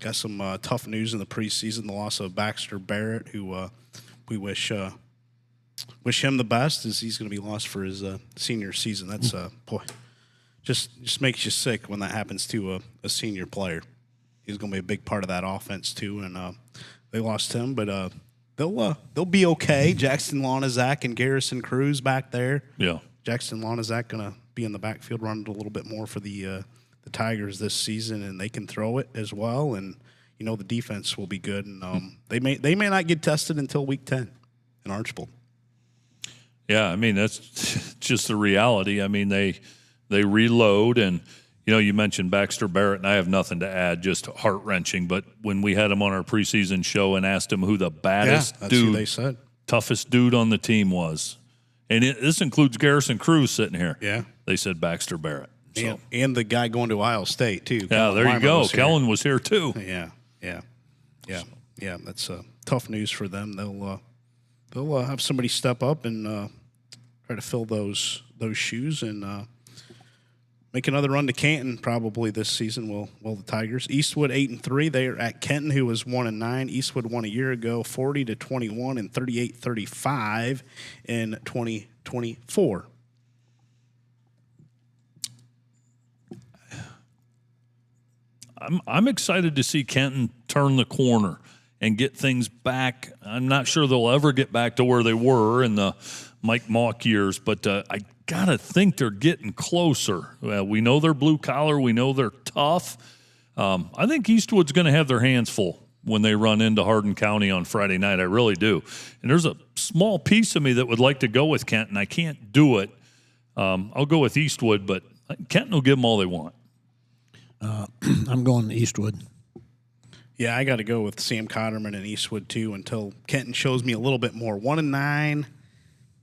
Speaker 1: Got some tough news in the preseason. The loss of Baxter Barrett, who we wish him the best, as he's going to be lost for his senior season. That's boy, just makes you sick when that happens to a senior player. He's going to be a big part of that offense too, and they lost him, but they'll be okay. Jackson Lonazak and Garrison Cruz back there.
Speaker 3: Yeah,
Speaker 1: Jackson Lonazak going to be in the backfield, running a little bit more for the Tigers this season, and they can throw it as well. And you know the defense will be good, and they may not get tested until week 10 in Archbold.
Speaker 3: Yeah, I mean, that's just the reality. I mean, they reload, and, you know, you mentioned Baxter Barrett, and I have nothing to add, just heart-wrenching. But when we had him on our preseason show and asked him who the baddest
Speaker 1: that's
Speaker 3: dude,
Speaker 1: who they said.
Speaker 3: toughest dude on the team was, and this includes Garrison Cruz sitting here.
Speaker 1: Yeah.
Speaker 3: They said Baxter Barrett. So.
Speaker 1: And the guy going to Ohio State, too.
Speaker 3: Yeah, there you go. Kellen was here, too.
Speaker 1: Yeah. That's tough news for them. They'll have somebody step up and try to fill those shoes and make another run to Canton probably this season. Will the Tigers? Eastwood 8-3. They are at Kenton, who was 1-9. Eastwood won a year ago, 40-21 and 38-35 in 2024.
Speaker 3: I'm excited to see Kenton turn the corner and get things back. I'm not sure they'll ever get back to where they were in the Mike Mauck years, but I got to think they're getting closer. We know they're blue collar. We know they're tough. I think Eastwood's going to have their hands full when they run into Hardin County on Friday night. I really do. And there's a small piece of me that would like to go with Kenton. I can't do it. I'll go with Eastwood, but Kenton will give them all they want.
Speaker 2: I'm going Eastwood.
Speaker 1: Yeah, I got to go with Sam Cotterman and Eastwood, too, until Kenton shows me a little bit more. 1-9,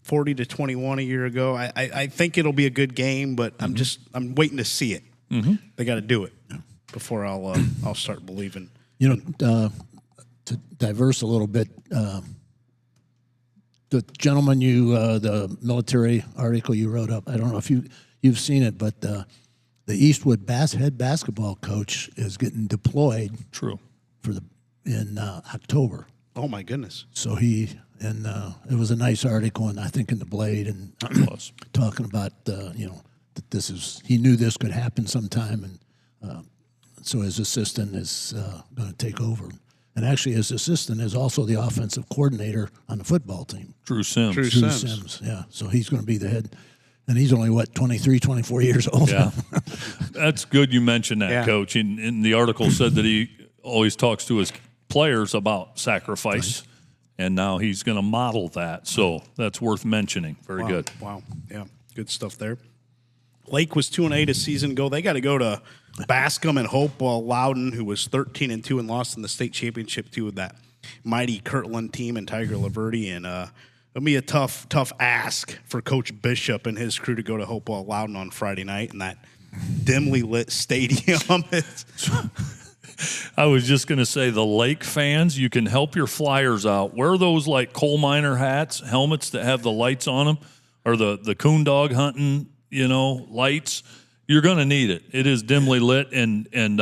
Speaker 1: 40-21 a year ago. I think it'll be a good game, but I'm waiting to see it. Mm-hmm. They got to do it before I'll start believing.
Speaker 2: You know, to diverse a little bit, the gentleman the military article you wrote up, I don't know if you've seen it, but the Eastwood head basketball coach is getting deployed.
Speaker 3: True.
Speaker 2: In October.
Speaker 1: Oh my goodness!
Speaker 2: So it was a nice article, and I think in the Blade, and talking about that he knew this could happen sometime, and so his assistant is going to take over. And actually, his assistant is also the offensive coordinator on the football team.
Speaker 3: Drew Sims.
Speaker 1: Drew Sims.
Speaker 2: Yeah. So he's going to be the head. And he's only, 23, 24 years old?
Speaker 3: Yeah. That's good you mentioned that, Coach. In the article said that he always talks to his players about sacrifice, and now he's going to model that. So that's worth mentioning. Very good.
Speaker 1: Wow. Yeah, good stuff there. Lake was 2-8 a season ago. They got to go to Bascom and Hopewell Loudon, who was 13-2 and lost in the state championship to that mighty Kirtland team and Tiger Laverty. And it'll be a tough ask for Coach Bishop and his crew to go to Hopewell Loudon on Friday night in that dimly lit stadium.
Speaker 3: I was just going to say, the Lake fans, you can help your flyers out. Wear those like coal miner hats, helmets that have the lights on them, or the coon dog hunting, lights. You're going to need it. It is dimly lit, and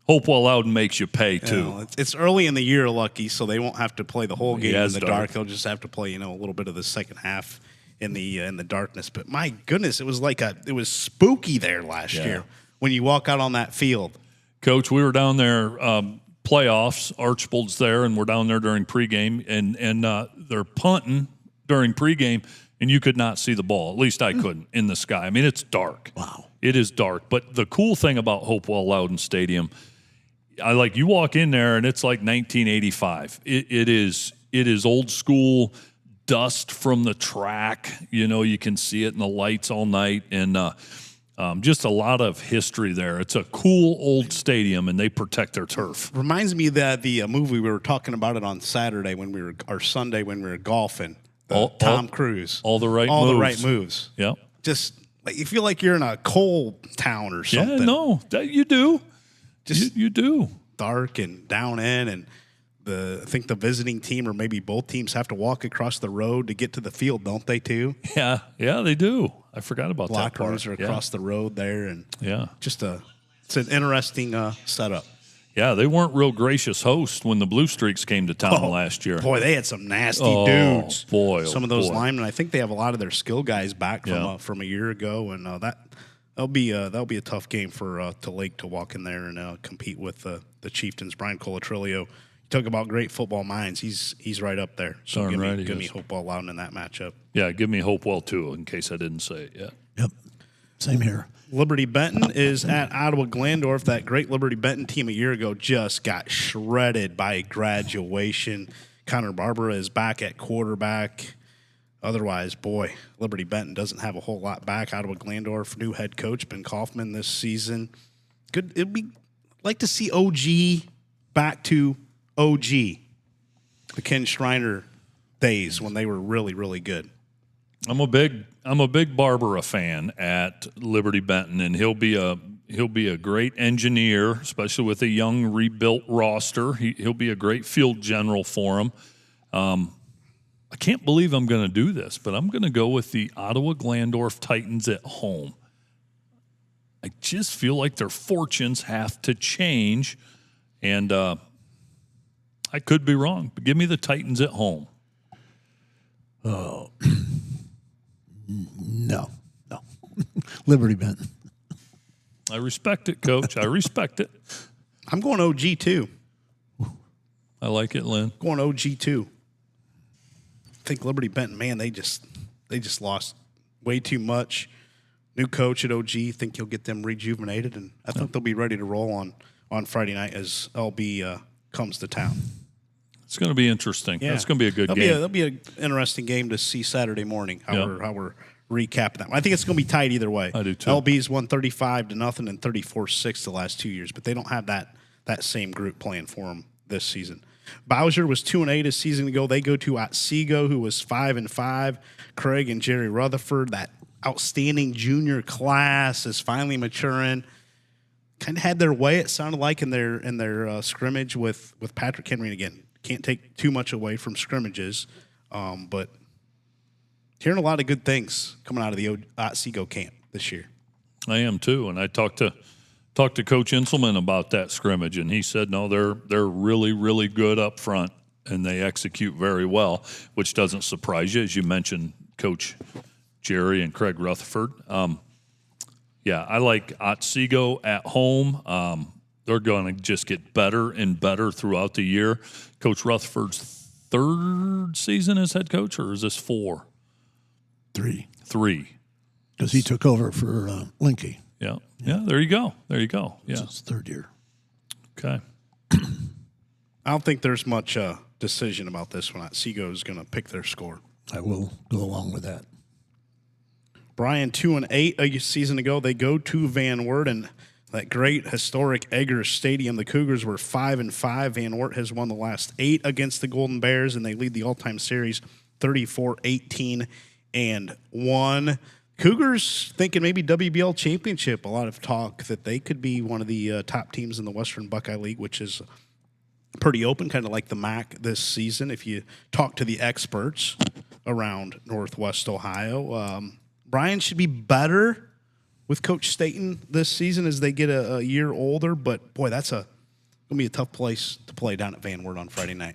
Speaker 3: Hopewell Loudon makes you pay too.
Speaker 1: It's early in the year, Lucky, so they won't have to play the whole game in the dark. They'll just have to play, a little bit of the second half in the darkness. But my goodness, it was spooky there last year when you walk out on that field.
Speaker 3: Coach, we were down there, playoffs, Archbold's there, and we're down there during pregame, and they're punting during pregame, and you could not see the ball. At least I couldn't in the sky. I mean, it's dark.
Speaker 2: Wow.
Speaker 3: It is dark. But the cool thing about Hopewell Loudon Stadium, you walk in there, and it's like 1985. It is old school, dust from the track. You can see it in the lights all night, and just a lot of history there. It's a cool old stadium, and they protect their turf.
Speaker 1: Reminds me that the movie we were talking about it on Saturday Sunday when we were golfing. Tom Cruise.
Speaker 3: All the right moves. Yeah.
Speaker 1: Just you feel like you're in a coal town or something.
Speaker 3: Yeah, no, you do. You do.
Speaker 1: Dark and down in, and I think the visiting team or maybe both teams have to walk across the road to get to the field, don't they too?
Speaker 3: Yeah, they do. I forgot about that part.
Speaker 1: Locker rooms are across the road there, and it's an interesting setup.
Speaker 3: Yeah, they weren't real gracious hosts when the Blue Streaks came to town last year.
Speaker 1: Boy, they had some nasty dudes. Some of those
Speaker 3: boy.
Speaker 1: linemen. I think they have a lot of their skill guys back from a year ago, and that'll be a tough game for to Lake to walk in there and compete with the Chieftains. Brian Colatrillo. Talk about great football minds. He's right up there. So give me Hopewell Loudon in that matchup.
Speaker 3: Yeah, give me Hopewell too, in case I didn't say it yet.
Speaker 2: Yep. Same here.
Speaker 1: Liberty Benton is at Ottawa Glandorf. That great Liberty Benton team a year ago just got shredded by graduation. Connor Barbara is back at quarterback. Otherwise, boy, Liberty Benton doesn't have a whole lot back. Ottawa Glandorf, new head coach Ben Kaufman this season. Good. It'd be like to see OG back to OG, the Ken Schreiner days when they were really, really good.
Speaker 3: I'm a big Barbara fan at Liberty Benton, and he'll be a great engineer, especially with a young rebuilt roster. He'll be a great field general for him. I can't believe I'm going to do this, but I'm going to go with the Ottawa Glandorf Titans at home. I just feel like their fortunes have to change, and I could be wrong, but give me the Titans at home.
Speaker 2: Oh. No. Liberty Benton.
Speaker 3: I respect it, Coach. I respect it.
Speaker 1: I'm going OG too.
Speaker 3: I like it, Lynn.
Speaker 1: Going OG too. I think Liberty Benton, man, they just lost way too much. New coach at OG, think he'll get them rejuvenated, and I think they'll be ready to roll on Friday night as LB comes to town.
Speaker 3: It's going to be interesting.
Speaker 1: Yeah.
Speaker 3: It's going to be a good game.
Speaker 1: That'll be an interesting game to see Saturday morning, how we're recapping that. I think it's going to be tight either way.
Speaker 3: I do too.
Speaker 1: LB's won 35-0 and 34-6 the last 2 years, but they don't have that same group playing for them this season. Bowser was 2-8 a season ago. They go to Otsego, who was 5-5. Craig and Jerry Rutherford, that outstanding junior class, is finally maturing. Kind of had their way, it sounded like, in their scrimmage with Patrick Henry. And again, can't take too much away from scrimmages, but hearing a lot of good things coming out of the Otsego camp this year.
Speaker 3: I am too, and I talked to Coach Inselman about that scrimmage, and he said, no, they're really, really good up front, and they execute very well, which doesn't surprise you, as you mentioned, Coach Jerry and Craig Rutherford. I like Otsego at home. They're going to just get better and better throughout the year. Coach Rutherford's third season as head coach, or is this 4?
Speaker 2: 3.
Speaker 3: 3.
Speaker 2: Because he took over for Linky.
Speaker 3: Yeah. There you go. Yeah,
Speaker 2: it's his third year.
Speaker 3: Okay.
Speaker 1: I don't think there's much decision about this one. Otsego is going to pick their score.
Speaker 2: I will go along with that.
Speaker 1: Brian 2-8 a season ago. They go to Van Wert and that great historic Eggers Stadium. The Cougars were 5-5. Van Wert has won the last 8 against the Golden Bears, and they lead the all-time series 34-18-1. Cougars thinking maybe WBL championship. A lot of talk that they could be one of the top teams in the Western Buckeye League, which is pretty open, kind of like the MAC this season. If you talk to the experts around Northwest Ohio, Brian should be better with Coach Staten this season as they get a year older. But boy, that's gonna be a tough place to play down at Van Wert on Friday night.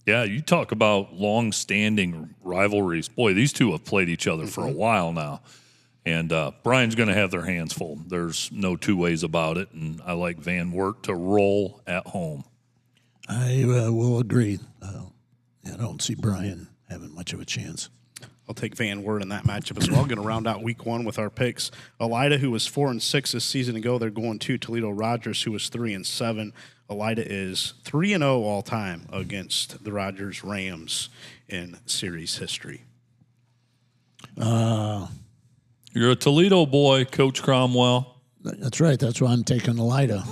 Speaker 3: Yeah, you talk about long-standing rivalries. Boy, these two have played each other for a while now. And Brian's going to have their hands full. There's no two ways about it. And I like Van Wert to roll at home.
Speaker 2: I will agree. I don't see Brian having much of a chance.
Speaker 1: I'll take Van Wert in that matchup as well. Going to round out week 1 with our picks. Elida, who was 4-6 this season ago, they're going to Toledo Rogers, who was 3-7. Elida is 3-0 all time against the Rogers Rams in series history.
Speaker 3: You're a Toledo boy, Coach Cromwell.
Speaker 2: That's right. That's why I'm taking Elida.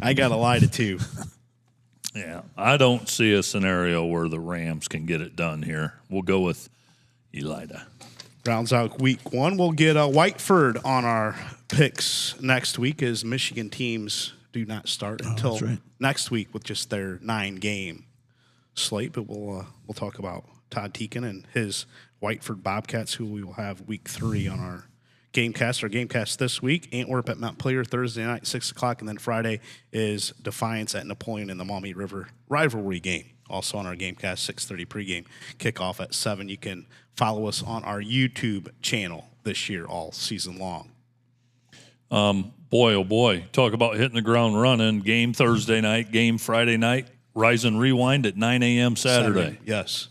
Speaker 1: I got Elida too.
Speaker 3: Yeah, I don't see a scenario where the Rams can get it done here. We'll go with Elida.
Speaker 1: Rounds out week 1. We'll get Whiteford on our picks next week as Michigan teams do not start until next week with just their 9-game slate. But we'll talk about Todd Teakin and his Whiteford Bobcats, who we will have week 3 on our Gamecast. Our Gamecast this week, Antwerp at Montpelier Thursday night, 6 o'clock, and then Friday is Defiance at Napoleon in the Maumee River rivalry game. Also on our Gamecast, 6:30 pregame, kickoff at 7. You can follow us on our YouTube channel this year all season long.
Speaker 3: Boy, oh boy, talk about hitting the ground running. Game Thursday night, game Friday night, Rise and Rewind at 9 a.m. Saturday.
Speaker 1: Yes.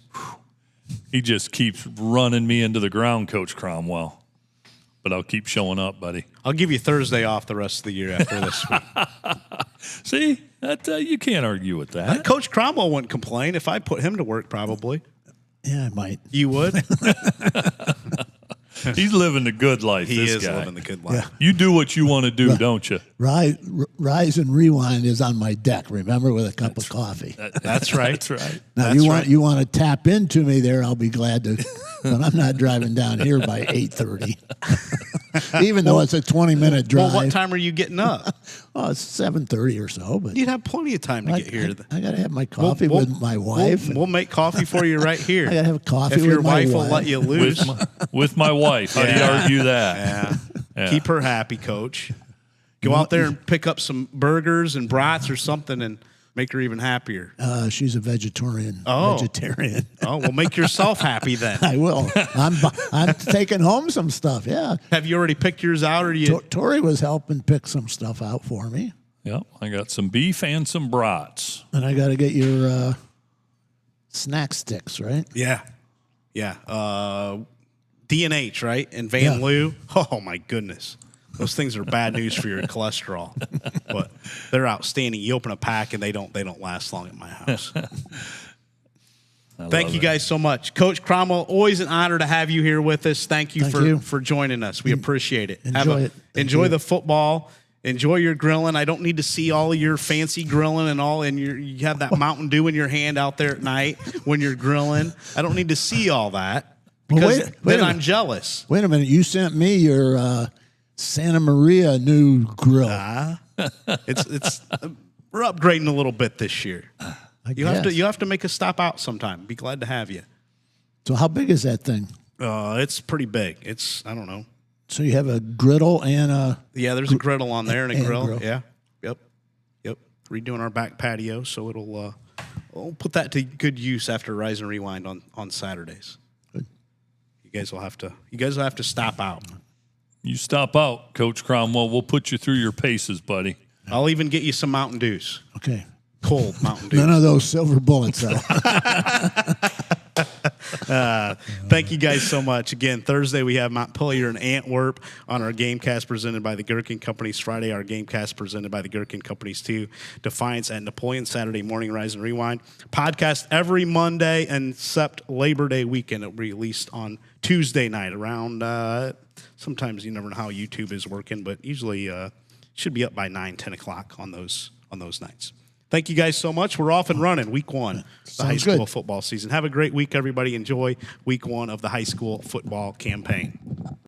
Speaker 3: He just keeps running me into the ground, Coach Cromwell. but I'll keep showing up, buddy.
Speaker 1: I'll give you Thursday off the rest of the year after this week.
Speaker 3: See, that you can't argue with that.
Speaker 1: Coach Cromwell wouldn't complain if I put him to work, probably.
Speaker 2: Yeah, I might.
Speaker 1: You would?
Speaker 3: He's living the good life,
Speaker 1: He
Speaker 3: this
Speaker 1: is
Speaker 3: guy.
Speaker 1: living the good life.
Speaker 3: You do what you want to do, don't you?
Speaker 2: Rise and Rewind is on my deck, remember, with a cup of coffee.
Speaker 1: That's right.
Speaker 3: That's right.
Speaker 2: Now, you want to tap into me there, I'll be glad to, but I'm not driving down here by 8:30. Even though it's a 20-minute drive.
Speaker 1: Well, what time are you getting up?
Speaker 2: Oh, it's 7:30 or so. But
Speaker 1: You'd have plenty of time to get here.
Speaker 2: I got to have my coffee with my wife.
Speaker 1: We'll make coffee for you right here.
Speaker 2: I got to have coffee
Speaker 1: if
Speaker 2: with
Speaker 1: your
Speaker 2: my
Speaker 1: wife
Speaker 2: wife.
Speaker 1: will let you loose.
Speaker 3: With my wife. How do you argue that?
Speaker 1: Yeah. Keep her happy, Coach. Go out there and pick up some burgers and brats or something and make her even happier.
Speaker 2: She's a vegetarian.
Speaker 1: Oh, well, make yourself happy then.
Speaker 2: I will. I'm taking home some stuff. Yeah.
Speaker 1: Have you already picked yours out, or you?
Speaker 2: Tory was helping pick some stuff out for me.
Speaker 3: Yep, I got some beef and some brats.
Speaker 2: And I got to get your snack sticks, right?
Speaker 1: Yeah. D&H, right? And Van Loo. Oh my goodness. Those things are bad news for your cholesterol, but they're outstanding. You open a pack and they don't last long at my house. Thank you guys so much. Coach Cromwell, always an honor to have you here with us. Thank you for joining us. We appreciate it. Enjoy the football. Enjoy your grilling. I don't need to see all of your fancy grilling and you have that Mountain Dew in your hand out there at night when you're grilling. I don't need to see all that because then I'm jealous.
Speaker 2: Wait a minute. You sent me your Santa Maria new grill.
Speaker 1: It's we're upgrading a little bit this year. You have to make a stop out sometime. Be glad to have you.
Speaker 2: So how big is that thing?
Speaker 1: It's pretty big. It's I don't know.
Speaker 2: So you have a griddle and a
Speaker 1: there's a griddle on there and a grill. Yeah. Yep. Redoing our back patio, so it'll we'll put that to good use after Rise and Rewind on Saturdays.
Speaker 2: Good.
Speaker 1: You guys will have to stop out.
Speaker 3: You stop out, Coach Cromwell. We'll put you through your paces, buddy.
Speaker 1: I'll even get you some Mountain Dews.
Speaker 2: Okay.
Speaker 1: Cold Mountain Dews.
Speaker 2: None of those silver bullets, though.
Speaker 1: Thank you guys so much. Again, Thursday we have Montpelier and Antwerp on our Gamecast presented by the Gherkin Companies. Friday, our Gamecast presented by the Gherkin Companies too. Defiance at Napoleon. Saturday morning, Rise and Rewind. Podcast every Monday except Labor Day weekend. It'll be released on Tuesday night around, sometimes you never know how YouTube is working, but usually should be up by 9, 10 o'clock on those nights. Thank you guys so much. We're off and running week 1 of the high school football season. Have a great week, everybody. Enjoy week 1 of the high school football campaign.